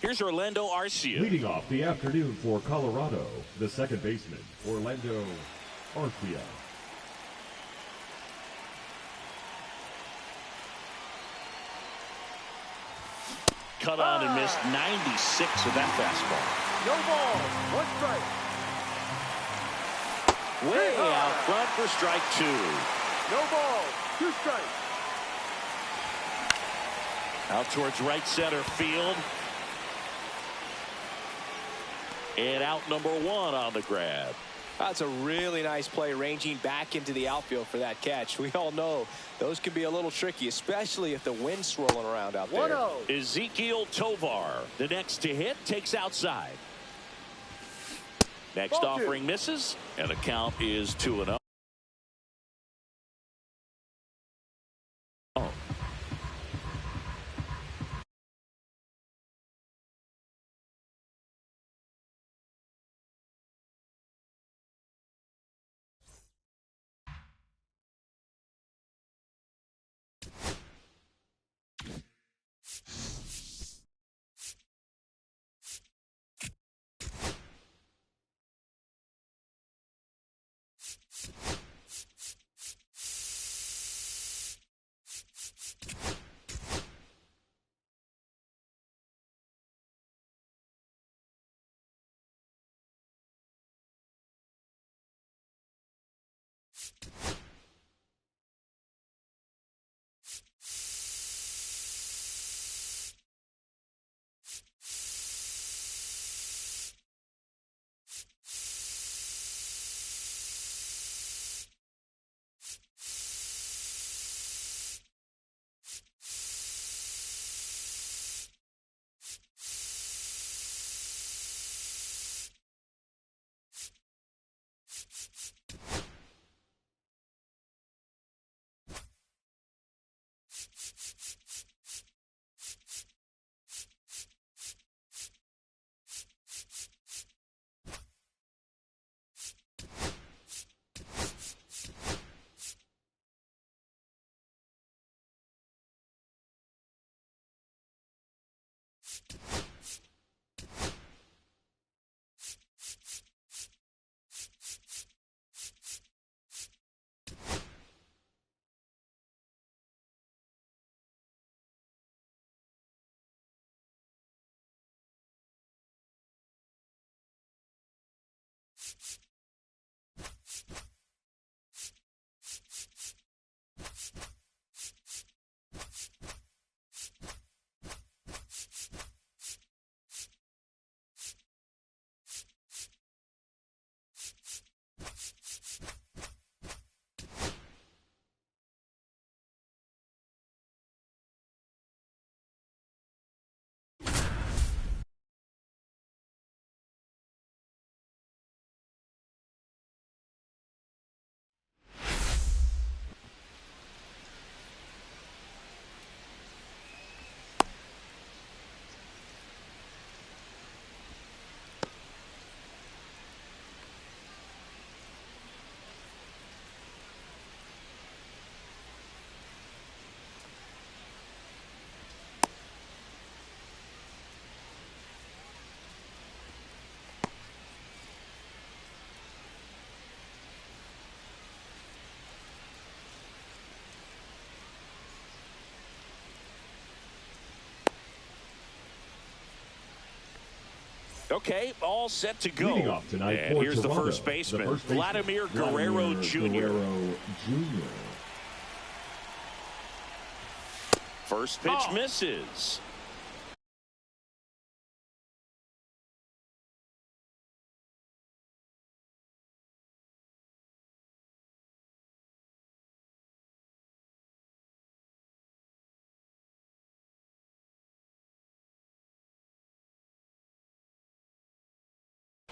Here's Orlando Arcia. Leading off the afternoon for Colorado, the second baseman, Orlando Arcia. Cut on and missed 96 with that fastball. No ball. One strike. Way out front for strike 2. No ball. 2 strikes. Out towards right center field. And out number 1 on the grab. That's a really nice play, ranging back into the outfield for that catch. We all know those can be a little tricky, especially if the wind's swirling around out there. 1-0. Ezekiel Tovar, the next to hit, takes outside. Next Ball two. offering misses, and the count is 2-0. Okay, all set to go. Leading off tonight and for here's Toronto, the first baseman, Vladimir Guerrero Jr. Guerrero Jr. First pitch misses.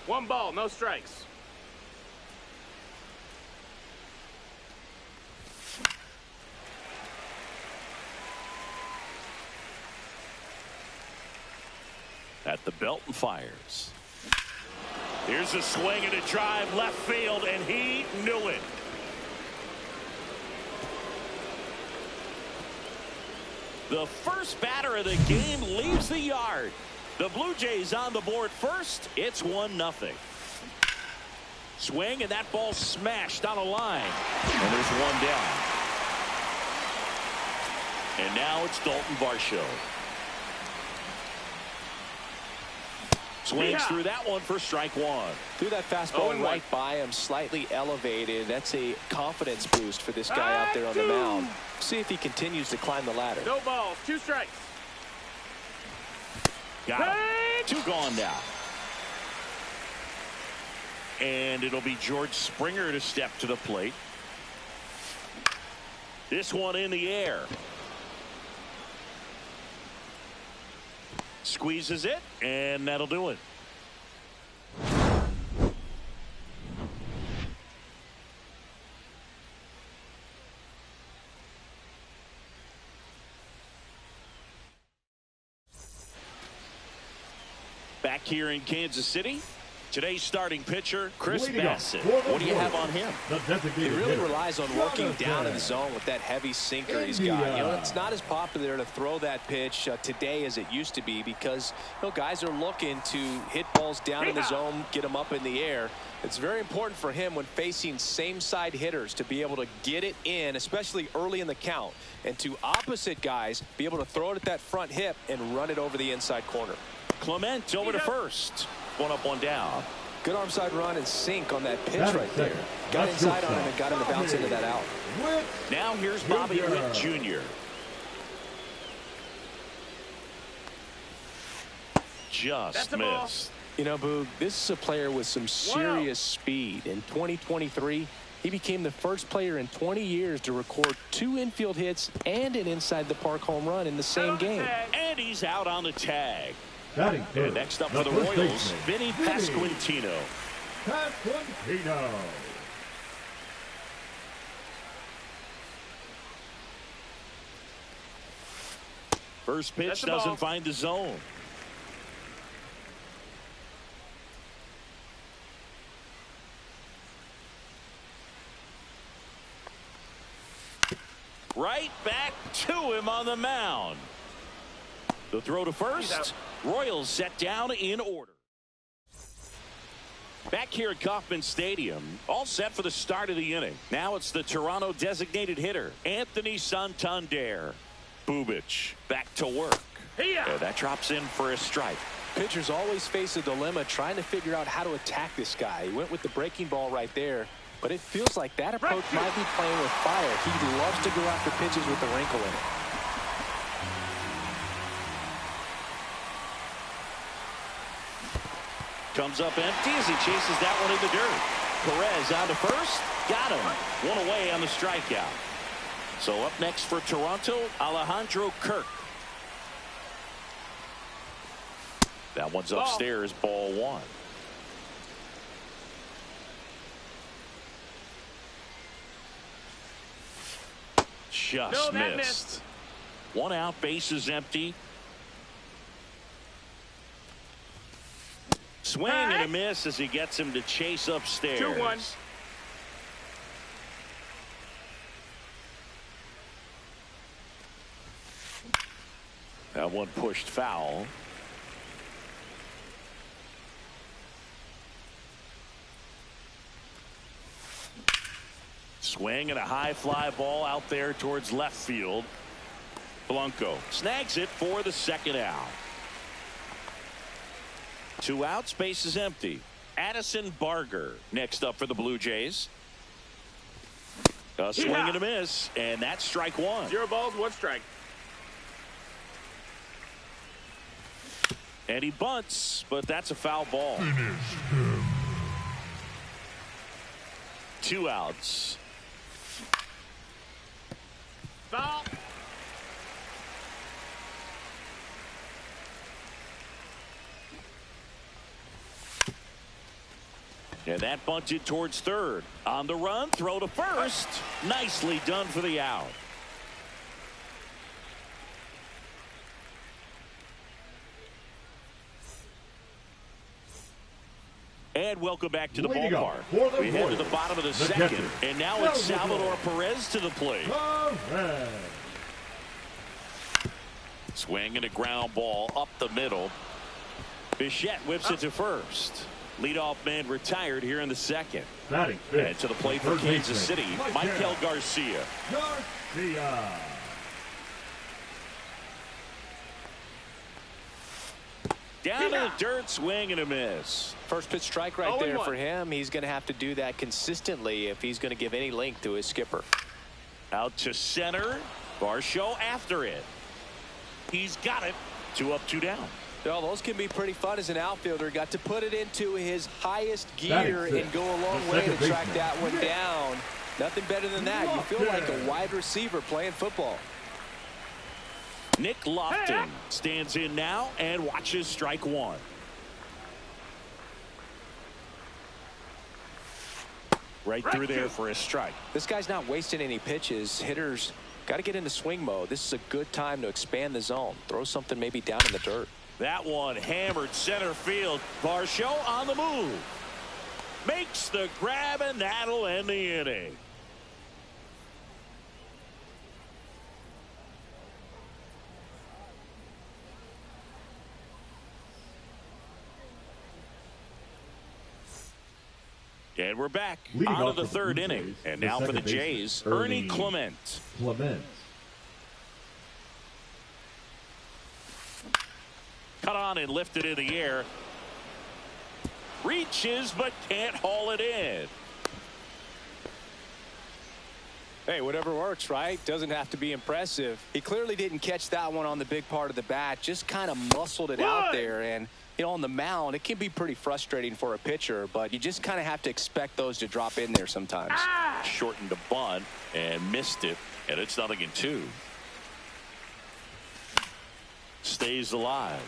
One ball, no strikes. At the belt and fires. Here's a swing and a drive left field, and he knew it. The first batter of the game leaves the yard. The Blue Jays on the board first. It's 1-0. Swing, and that ball smashed on a line. And there's one down. And now it's Mlbtheshow. Swings through that one for strike one. Threw that fastball right by him, slightly elevated. That's a confidence boost for this guy out there on the mound. See if he continues to climb the ladder. No balls, 2 strikes. Got him. 2 gone now. And it'll be George Springer to step to the plate. This one in the air. Squeezes it, and that'll do it. Back here in Kansas City, today's starting pitcher, Chris Bassett. What do you have on him? He really relies on working down in the zone with that heavy sinker he's got. You know, it's not as popular to throw that pitch today as it used to be because, you know, guys are looking to hit balls down in the zone, get them up in the air. It's very important for him when facing same-side hitters to be able to get it in, especially early in the count, and to opposite guys be able to throw it at that front hip and run it over the inside corner. Clement over to first. 1 up, 1 down. Good arm side run and sink on that pitch right there. Got inside on him and got him to bounce into that out. Now here's Bobby Witt Jr. Just missed. You know, Boog, this is a player with some serious speed. In 2023, he became the first player in 20 years to record 2 infield hits and an inside the park home run in the same game. And he's out on the tag. And next up for the Royals, Vinny Pasquantino. First pitch doesn't find the zone. Right back to him on the mound. The throw to first. Royals set down in order. Back here at Kauffman Stadium, all set for the start of the inning. Now it's the Toronto designated hitter, Anthony Santander. Bubic back to work. And that drops in for a strike. Pitchers always face a dilemma trying to figure out how to attack this guy. He went with the breaking ball right there, but it feels like that approach might be playing with fire. He loves to go after pitches with a wrinkle in it. Comes up empty as he chases that one in the dirt. Perez out to first. Got him. 1 away on the strikeout. So up next for Toronto, Alejandro Kirk. That one's upstairs, ball 1. Just missed. 1 out, bases empty. Swing and a miss as he gets him to chase upstairs. 2-1. That one pushed foul. Swing and a high fly ball out there towards left field. Blanco snags it for the 2nd out. 2 outs, base is empty. Addison Barger next up for the Blue Jays. A swing and a miss, and that's strike 1. 0 balls, 1 strike. And he bunts, but that's a foul ball. 2 outs. Foul. And that bunted towards third. On the run, throw to first. Nicely done for the out. And welcome back to the ballpark. We head to the bottom of the second. And now it's Salvador Perez to the plate. Swing and a ground ball up the middle. Bichette whips it to first. Leadoff man retired here in the second. Batting fifth. And to the plate for Third Kansas baseman, City, Mike Michael Garcia. Garcia. Down to the dirt, swing and a miss. First pitch strike right there for him. He's going to have to do that consistently if he's going to give any length to his skipper. Out to center. Varsho after it. He's got it. 2 up, 2 down. Well, those can be pretty fun as an outfielder. Got to put it into his highest gear and go a long way to track that one down. Nothing better than that. You feel like a wide receiver playing football. Nick Lofton stands in now and watches strike one. Right through there for a strike. This guy's not wasting any pitches. Hitters got to get into swing mode. This is a good time to expand the zone. Throw something maybe down in the dirt. That one hammered center field. Varsho on the move. Makes the grab, and that'll end the inning. And we're back out of the third inning. And now for the Jays, Ernie Clement. Cut on and lifted in the air. Reaches but can't haul it in. Hey, whatever works, right? Doesn't have to be impressive. He clearly didn't catch that one on the big part of the bat. Just kind of muscled it out there. And you know, on the mound, it can be pretty frustrating for a pitcher, but you just kind of have to expect those to drop in there sometimes. Shortened the bunt and missed it, and it's 0-2. Stays alive.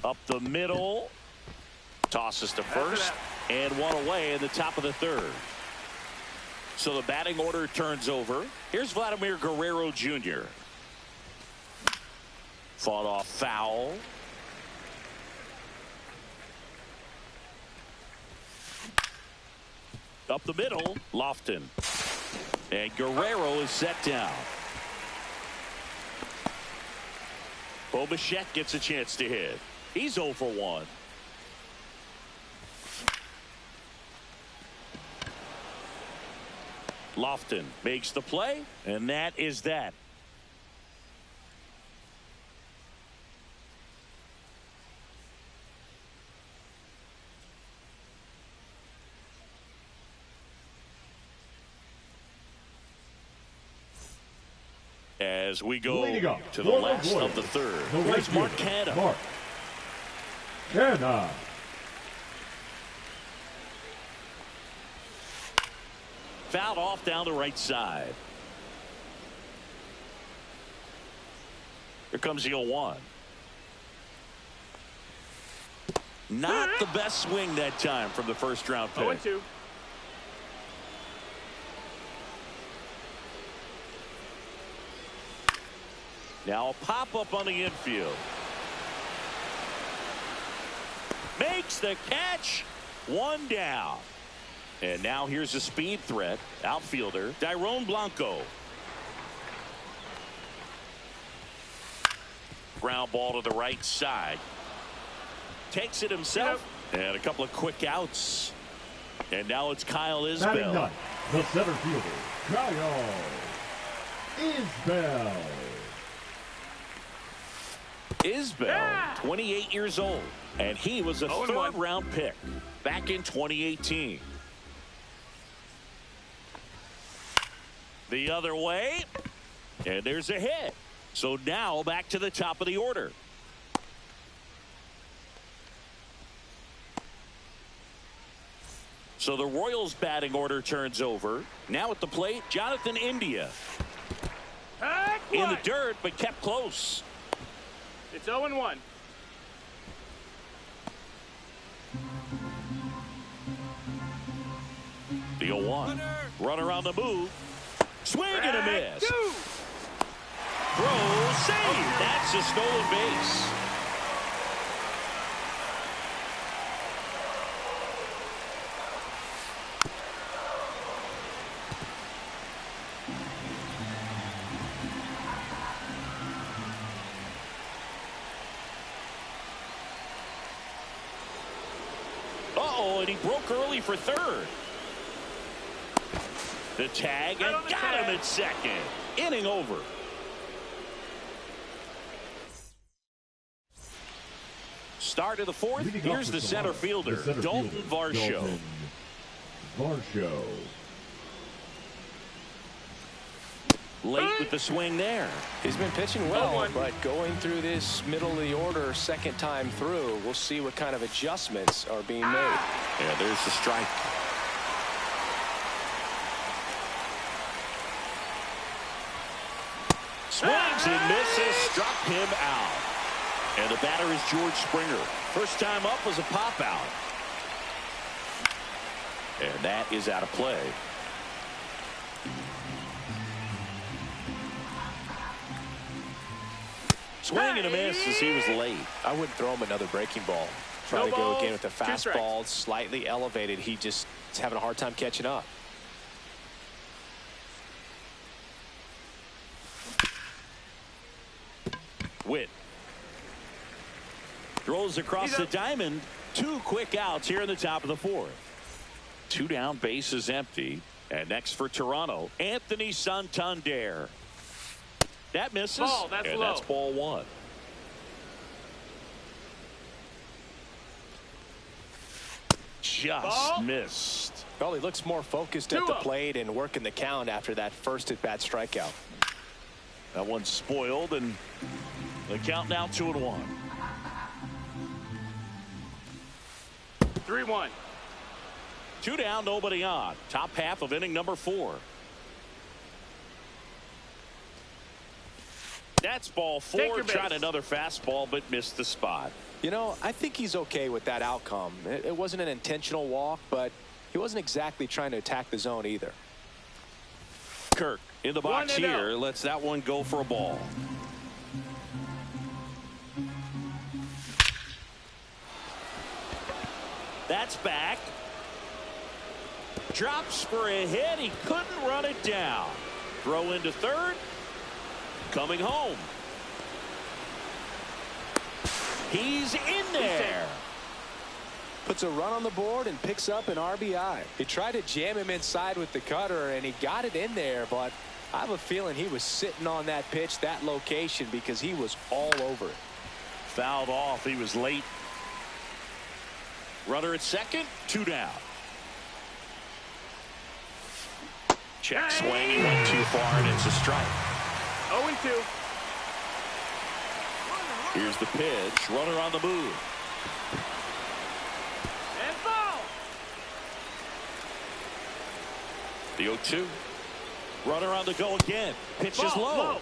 Up the middle. Tosses to first, and one away in the top of the third. So the batting order turns over. Here's Vladimir Guerrero Jr. Fought off foul. Up the middle, Lofton. And Guerrero is set down. Bichette gets a chance to hit. He's 0 for 1. Lofton makes the play, and that is that. As we go to the last of the third. Here's Mark Canha. Fouled off down the right side. Here comes the 0-1. Not the best swing that time from the first round pick. 0-2. Now a pop-up on the infield. Makes the catch. 1 down. And now here's a speed threat. Outfielder, Dairon Blanco. Ground ball to the right side. Takes it himself. And a couple of quick outs. And now it's Kyle Isbell. The center fielder, Kyle Isbell. Isbell, 28 years old. And he was a third-round pick back in 2018. The other way, and there's a hit. So now back to the top of the order. So the Royals batting order turns over. Now at the plate, Jonathan India. In the dirt, but kept close. It's 0-1. The 0-1. Runner on the move. Swing and a miss. Throw, save. That's a stolen base. Uh-oh, and he broke early for third. The tag, and got him at second. Inning over. Start of the fourth. Here's the center fielder, Dalton Varsho. Late with the swing there. He's been pitching well, but going through this middle of the order second time through, we'll see what kind of adjustments are being made. Yeah, there's the strike. Swings and misses, struck him out. And the batter is George Springer. First time up was a pop out. And that is out of play. Swing and a miss as he was late. I wouldn't throw him another breaking ball. Trying to go again with the fastball, slightly elevated. He just is having a hard time catching up. Witt throws across the diamond. 2 quick outs here in the top of the fourth. 2 down, bases empty. And next for Toronto, Anthony Santander. That misses. Ball, that's and low. That's ball 1. Just missed. Well, he looks more focused at the plate and working the count after that first at-bat strikeout. That one's spoiled, and the count now 2-1. 3-1. 2 down, nobody on. Top half of inning number 4. That's ball 4. Tried another fastball, but missed the spot. You know, I think he's okay with that outcome. It wasn't an intentional walk, but he wasn't exactly trying to attack the zone either. Kirk in the box here. Lets that one go for a ball. That's back. Drops for a hit. He couldn't run it down. Throw into third. Coming home. He's in there. Puts a run on the board and picks up an RBI. He tried to jam him inside with the cutter, and he got it in there, but I have a feeling he was sitting on that pitch, that location, because he was all over it. Fouled off. He was late. Runner at second. 2 down. Check swing. He went too far, and it's a strike. 0-2. Here's the pitch. Runner on the move. And ball. The 0-2. Runner on the go again. Pitch is low.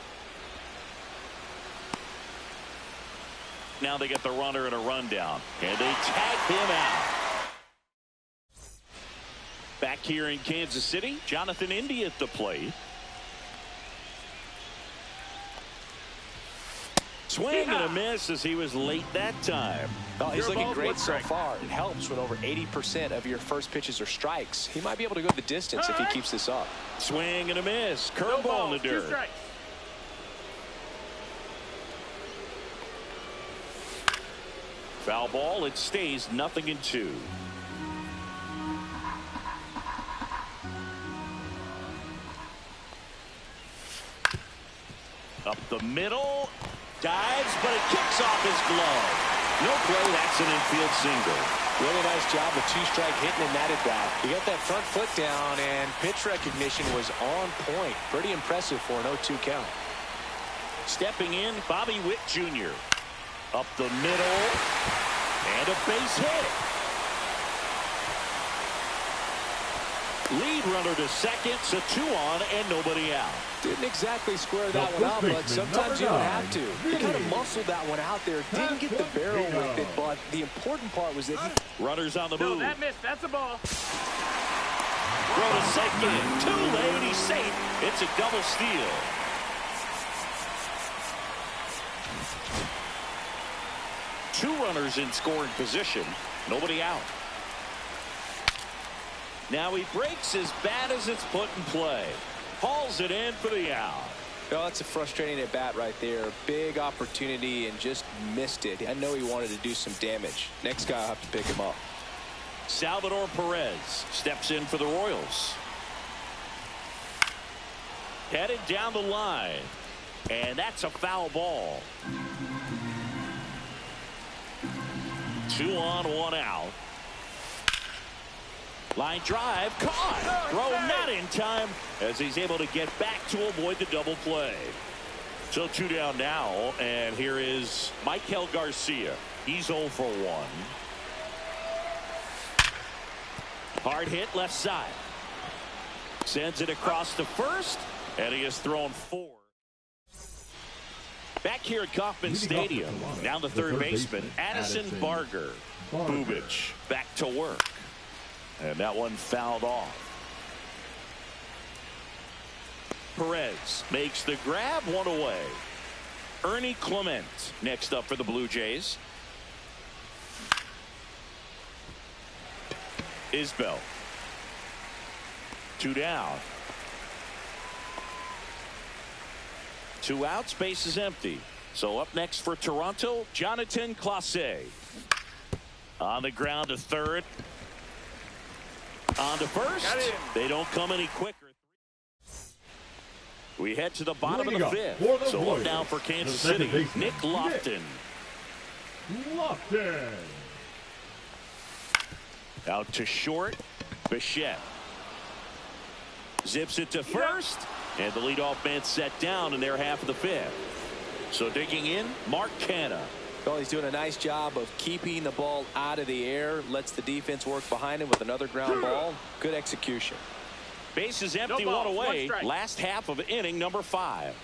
Now they get the runner and a rundown. And they tag him out. Back here in Kansas City, Jonathan India at the plate. Swing and a miss as he was late that time. Well, he's looking great so far. It helps when over 80% of your first pitches are strikes. He might be able to go the distance if he keeps this up. Swing and a miss. Curveball in the dirt. 2 strikes. Foul ball. It stays 0-2. Up the middle. Dives, but it kicks off his glove. No play. That's an infield single. Really nice job with 2-strike hitting in that at bat. He got that front foot down, and pitch recognition was on point. Pretty impressive for an 0-2 count. Stepping in, Bobby Witt Jr. Up the middle. And a base hit. Lead runner to second, so 2 on and nobody out. Didn't exactly square that one up, but sometimes you don't have to. He kind of muscled that one out there. Didn't get the barrel with it, but the important part was that he... Runners on the move. No, that missed. That's a ball. Throw to second. Too late. He's safe. It's a double steal. Two runners in scoring position. Nobody out. Now he breaks as bad as it's put in play. Hauls it in for the out. Well, that's a frustrating at bat right there. Big opportunity and just missed it. I know he wanted to do some damage. Next guy will have to pick him up. Salvador Perez steps in for the Royals. Headed down the line. And that's a foul ball. 2 on, 1 out. Line drive, caught. Throw not in time as he's able to get back to avoid the double play. So 2 down now, and here is Michael Garcia. He's 0 for 1. Hard hit left side. Sends it across to first, and he has thrown 4. Back here at Kauffman Stadium, down the third baseman, Addison Barger. Bubic back to work. And that one fouled off. Perez makes the grab, 1 away. Ernie Clement next up for the Blue Jays. Isbell. 2 down. 2 outs, base is empty. So up next for Toronto, Jonathan Clase. On the ground to third. On to first. They don't come any quicker. We head to the bottom of the 5th. So up now for Kansas City, Nick Lofton. Out to short, Bichette. Zips it to first. And the leadoff man set down in their half of the 5th. So digging in, Mark Canha. Well, he's doing a nice job of keeping the ball out of the air. Lets the defense work behind him with another ground ball. Good execution. Base is empty, 1 away. Last half of inning number 5.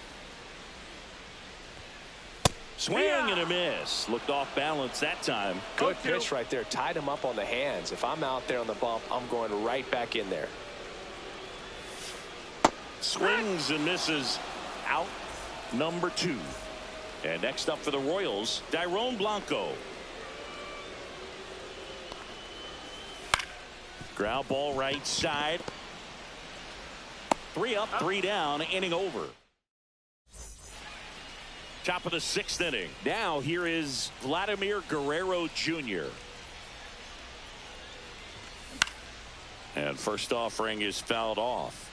Swing and a miss. Looked off balance that time. Good pitch right there. Tied him up on the hands. If I'm out there on the bump, I'm going right back in there. Swings and misses. Out number 2. And next up for the Royals, Dairon Blanco. Ground ball right side. 3 up, 3 down, inning over. Top of the 6th inning. Now here is Vladimir Guerrero Jr. And first offering is fouled off.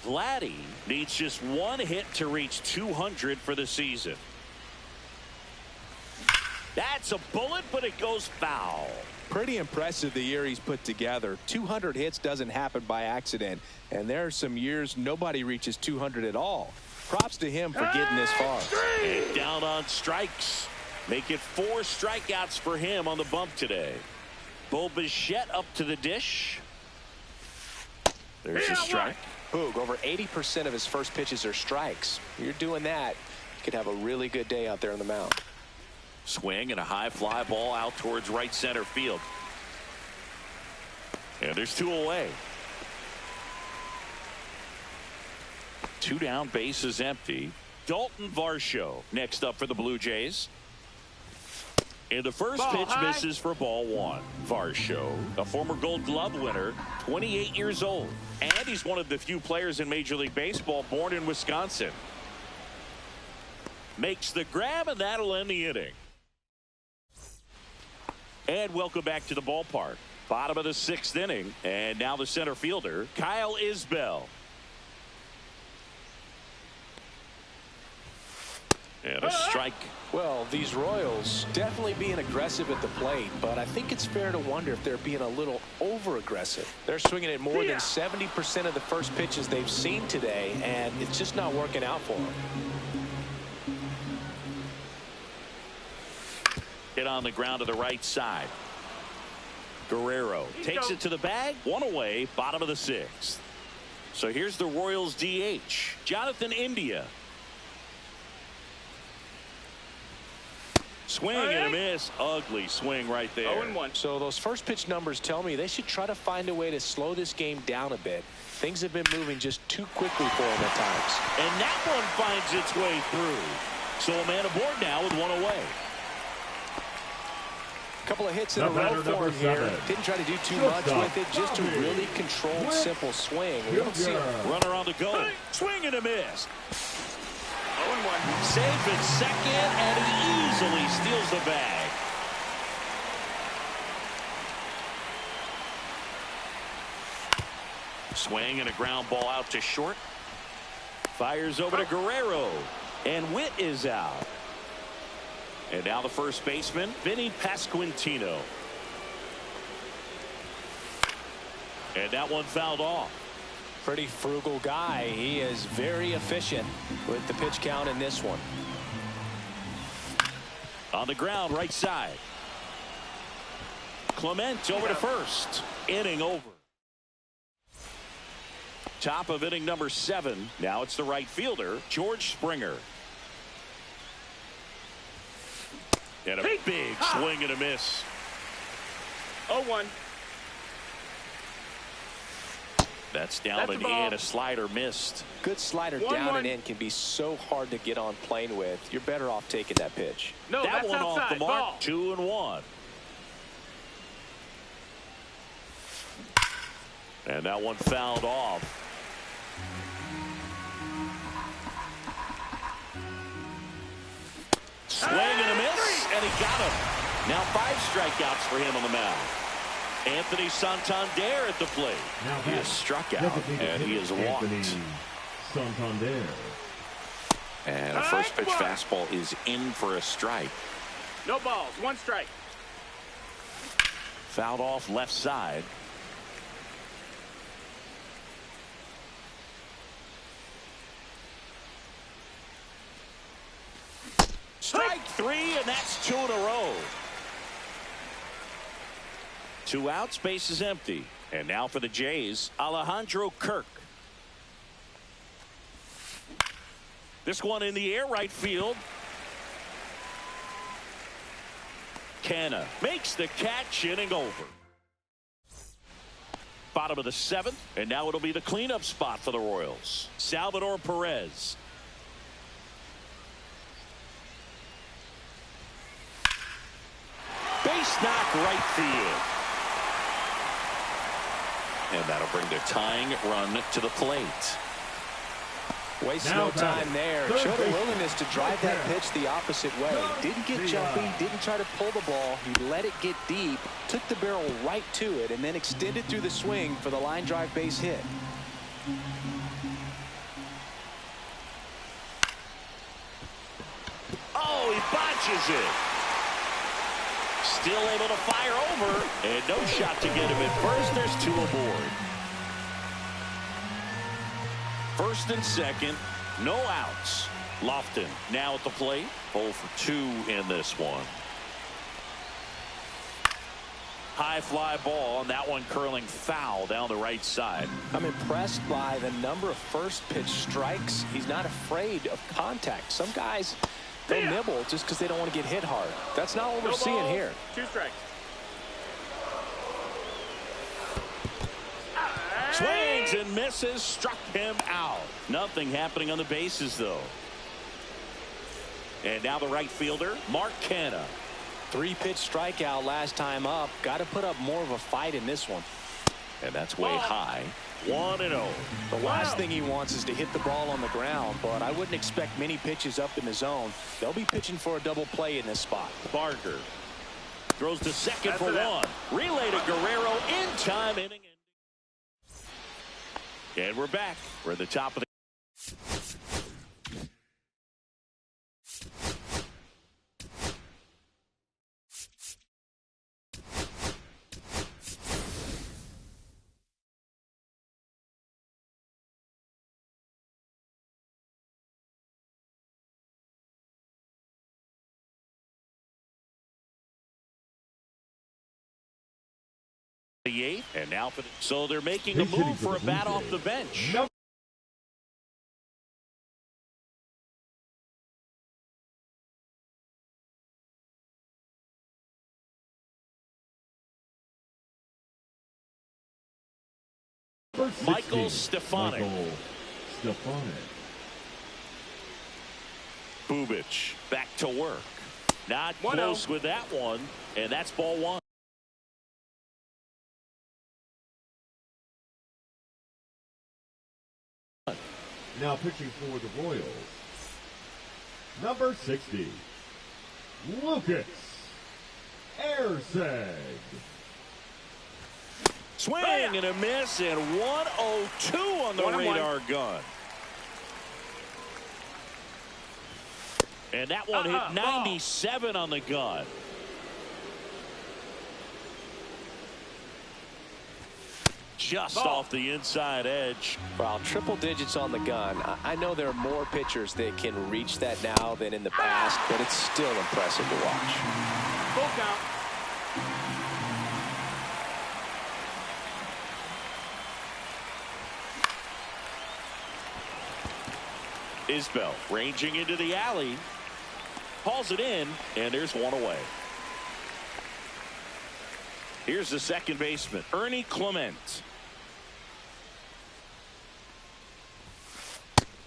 Vladdy needs just 1 hit to reach 200 for the season. That's a bullet, but it goes foul. Pretty impressive the year he's put together. 200 hits doesn't happen by accident. And there are some years nobody reaches 200 at all. Props to him for getting this far. And down on strikes. Make it 4 strikeouts for him on the bump today. Bo Bichette up to the dish. There's a strike. Boog, over 80% of his first pitches are strikes. You're doing that, you could have a really good day out there on the mound. Swing and a high fly ball out towards right center field. And there's 2 away. 2 down, base is empty. Dalton Varsho next up for the Blue Jays. And the first pitch misses for ball 1. Varsho, a former Gold Glove winner, 28 years old. And he's one of the few players in Major League Baseball born in Wisconsin. Makes the grab, and that'll end the inning. And welcome back to the ballpark. Bottom of the 6th inning. And now the center fielder, Kyle Isbell. And a strike. Well, these Royals definitely being aggressive at the plate, but I think it's fair to wonder if they're being a little over-aggressive. They're swinging at more than 70% of the first pitches they've seen today, and it's just not working out for them. Hit on the ground to the right side. Guerrero takes it to the bag. 1 away, bottom of the 6th. So here's the Royals DH, Jonathan India. Swing and a miss. Ugly swing right there. 0-1. So those first pitch numbers tell me they should try to find a way to slow this game down a bit. Things have been moving just too quickly for him at times. And that one finds its way through. So a man aboard now with 1 away. A couple of hits in a row for him here. Didn't try to do too much with it. Just a really controlled, simple swing. We don't see runner on the go. Swing and a miss. 0-1. Safe at second, and he easily steals the bag. Swing and a ground ball out to short. Fires over to Guerrero. And Witt is out. And now the first baseman, Vinny Pasquantino. And that one fouled off. Pretty frugal guy. He is very efficient with the pitch count in this one. On the ground, right side. Clement over to first. Inning over. Top of inning number 7. Now it's the right fielder, George Springer. And a big swing and a miss. 0-1. That's down and in. A slider missed. Good slider down and in can be so hard to get on plane with. You're better off taking that pitch. No, that that's one outside. off the mark. Ball. 2-1. And that one fouled off. Swing and a miss, and he got him. Now 5 strikeouts for him on the mound. Anthony Santander at the plate. He has struck out, and he has walked. Santander. And a first pitch fastball is in for a strike. No balls. 1 strike. Fouled off left side. Strike 3, and that's 2 in a row. 2 outs, base is empty. And now for the Jays, Alejandro Kirk. This one in the air, right field. Canna makes the catch, inning over. Bottom of the 7th, and now it'll be the cleanup spot for the Royals. Salvador Perez. Base knock, right field. And that'll bring the tying run to the plate. Wastes no time there. Showed a willingness to drive that pitch the opposite way. Didn't get jumpy, didn't try to pull the ball. He let it get deep, took the barrel right to it, and then extended through the swing for the line drive base hit. Oh, he botches it. Still able to fire over, and no shot to get him at first. There's 2 aboard. First and second, no outs. Lofton now at the plate, 0 for 2 in this one. High fly ball, and that one curling foul down the right side. I'm impressed by the number of first pitch strikes. He's not afraid of contact. Some guys, they'll nibble just because they don't want to get hit hard. That's not what we're seeing here. 2 strikes. Swings and misses, struck him out. Nothing happening on the bases, though. And now the right fielder, Mark Canha. 3-pitch strikeout last time up. Got to put up more of a fight in this one. And that's way high. 1-0. The last thing he wants is to hit the ball on the ground, but I wouldn't expect many pitches up in the zone. They'll be pitching for a double play in this spot. Barker throws to second for 1. Relay to Guerrero in time, inning. And we're back. We're at the top of the the 8th, and now for the, so they're making a move for a bat off the bench. Michael Stefanik. Bubic back to work. Not close with that one, and that's ball 1. Now pitching for the Royals, number 60, Lucas Erceg. Swing and a miss, and 102 on the radar gun. And that one hit 97 on the gun. Just off the inside edge. Well, triple digits on the gun. I know there are more pitchers that can reach that now than in the past, but it's still impressive to watch. Full count. Isbell ranging into the alley. Hauls it in, and there's one away. Here's the second baseman, Ernie Clement.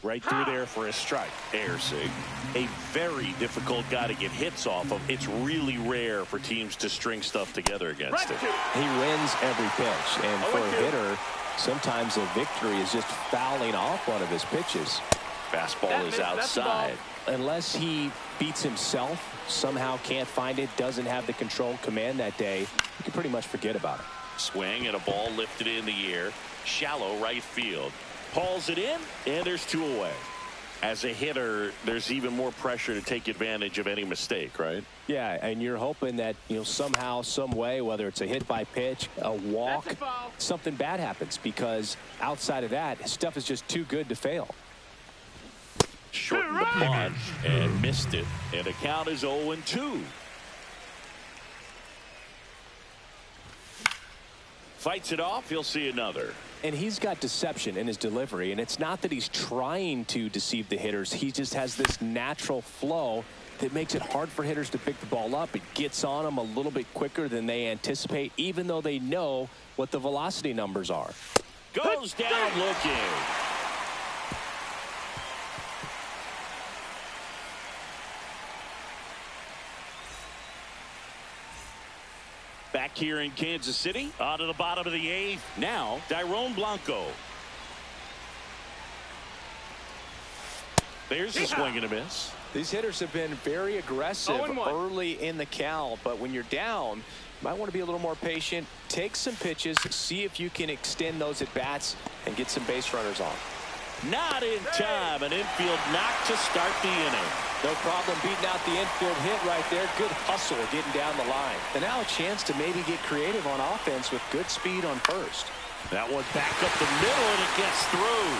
Right through there for a strike. Ersig, a very difficult guy to get hits off of. It's really rare for teams to string stuff together against him. He wins every pitch, and for a hitter, sometimes a victory is just fouling off one of his pitches. Fastball is outside. Unless he beats himself, somehow can't find it, doesn't have the control command that day, you can pretty much forget about it. Swing and a ball lifted in the air. Shallow right field. Hauls it in, and there's two away. As a hitter, there's even more pressure to take advantage of any mistake, right? Yeah, and you're hoping that, somehow, some way, whether it's a hit by pitch, a walk, something bad happens, because outside of that, stuff is just too good to fail. Shortened the bunt and missed it, and the count is 0-2. Fights it off, he'll see another. And he's got deception in his delivery, and it's not that he's trying to deceive the hitters. He just has this natural flow that makes it hard for hitters to pick the ball up. It gets on them a little bit quicker than they anticipate, even though they know what the velocity numbers are. Goes down looking. Back here in Kansas City, on to the bottom of the 8th. Now, Dairon Blanco. There's a swing and a miss. These hitters have been very aggressive early in the count, but when you're down, you might want to be a little more patient. Take some pitches, see if you can extend those at bats and get some base runners on. Not in time. An infield knock to start the inning. No problem beating out the infield hit right there. Good hustle getting down the line. And now a chance to maybe get creative on offense with good speed on first. That one back up the middle, and it gets through.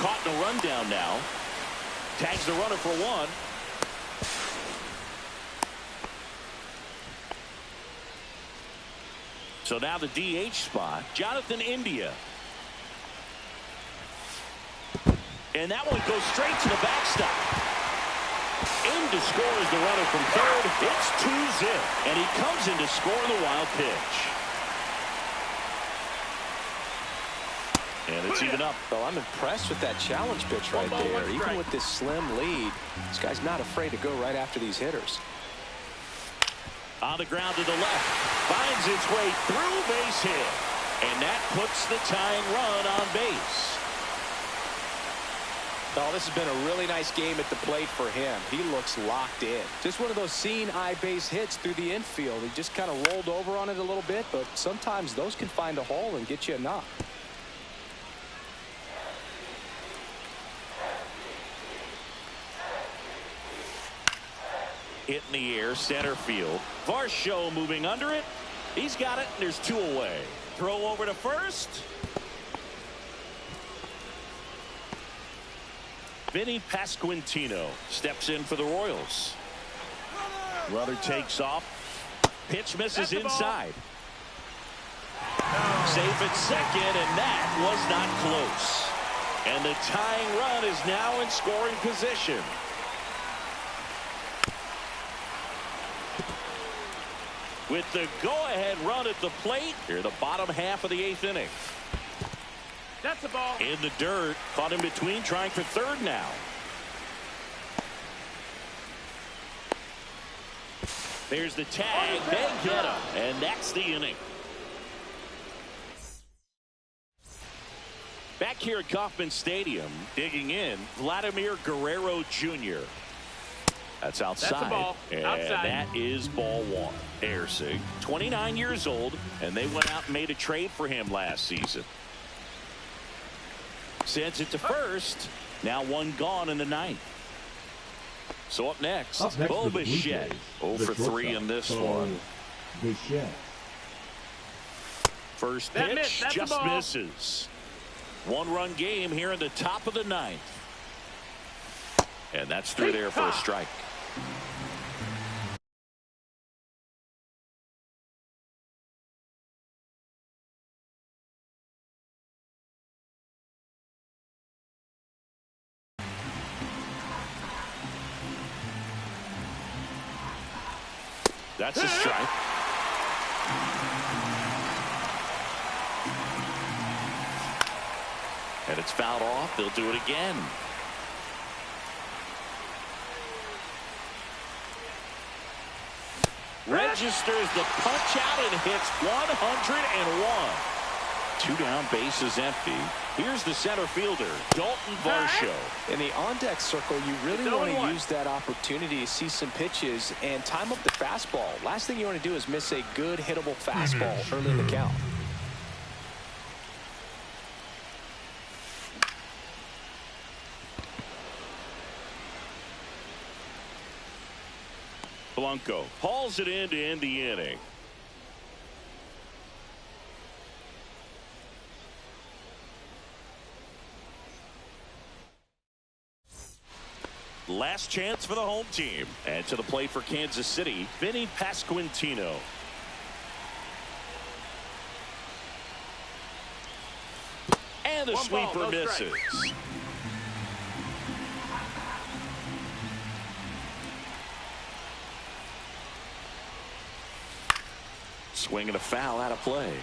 Caught in a rundown now. Tags the runner for one. So now the DH spot, Jonathan India. And that one goes straight to the backstop. India scores the runner from third. It's 2-0. And he comes in to score the wild pitch. And it's even up. Well, I'm impressed with that challenge pitch right there. Even with this slim lead, this guy's not afraid to go right after these hitters. On the ground to the left. Finds its way through, base hit. And that puts the tying run on base. Oh, this has been a really nice game at the plate for him. He looks locked in. Just one of those seeing eye base hits through the infield. He just kind of rolled over on it a little bit, but sometimes those can find a hole and get you a knock. Hit in the air, center field. Varsho moving under it. He's got it, and there's two away. Throw over to first. Vinny Pasquantino steps in for the Royals. Runner takes off. Pitch misses inside. Safe at second, and that was not close. And the tying run is now in scoring position. With the go-ahead run at the plate, here the bottom half of the 8th inning. That's the ball. In the dirt, caught in between, trying for third now. There's the tag, they get him, and that's the inning. Back here at Kauffman Stadium, digging in, Vladimir Guerrero Jr. That's outside. That's a ball. And Outside. that is ball one. Ersig, 29 years old, and they went out and made a trade for him last season. Sends it to first. Now one gone in the ninth. So up next Mlbtheshow. 0 for 3 in this one. First pitch just misses. One-run game here in the top of the ninth. And that's through there for a strike. That's a strike. And it's fouled off. They'll do it again. Registers the punch out and hits 101. 2 down, bases empty. Here's the center fielder, Mlbtheshow. In the on-deck circle, you really want to use that opportunity to see some pitches and time up the fastball. Last thing you want to do is miss a good hittable fastball early in the count. Blanco hauls it in to end the inning. Last chance for the home team. And to the plate for Kansas City, Vinny Pasquantino. And the sweeper misses. Swing and a foul out of play.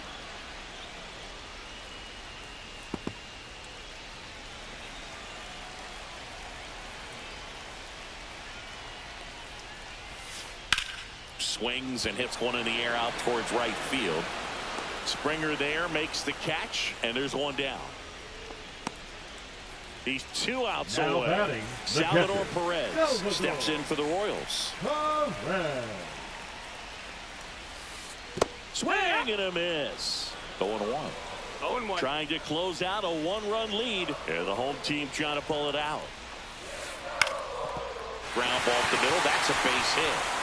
Swings and hits one in the air out towards right field. Springer there makes the catch, and there's one down. He's 2 outs now away. Batting, Salvador Perez steps in for the Royals. Swing and a miss. 0-1. 0-1. Trying to close out a 1-run lead. And the home team trying to pull it out. Ground ball up the middle. That's a base hit.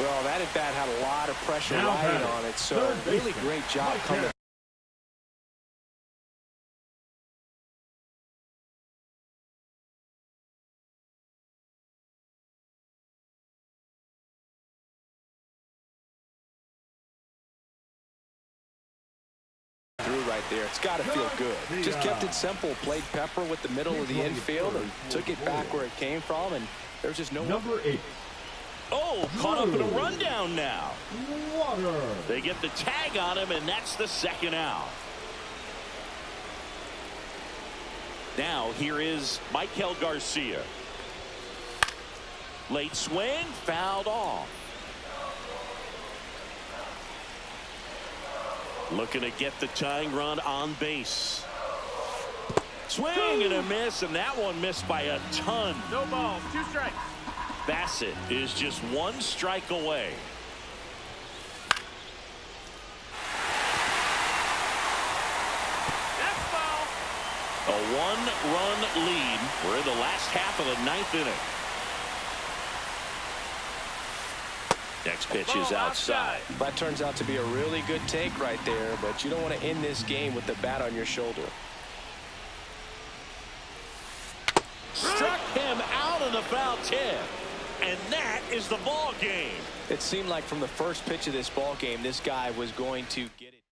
Well, that at bat had a lot of pressure riding on it, so really great job coming. Through right there. It's got to feel good. Just kept it simple. Played pepper with the middle of the infield and took it back where it came from, and there's just no number 8. Oh, caught up in a rundown now. They get the tag on him, and that's the second out. Now here is Michael Garcia. Late swing, fouled off. Looking to get the tying run on base. Swing and a miss, and that one missed by a ton. No balls, 2 strikes. Bassett is just 1 strike away. That's foul. A 1-run lead. We're in the last half of the 9th inning. Next pitch is outside. That turns out to be a really good take right there, but you don't want to end this game with the bat on your shoulder. Struck him out of the foul tip. And that is the ball game. It seemed like from the first pitch of this ball game, this guy was going to get it.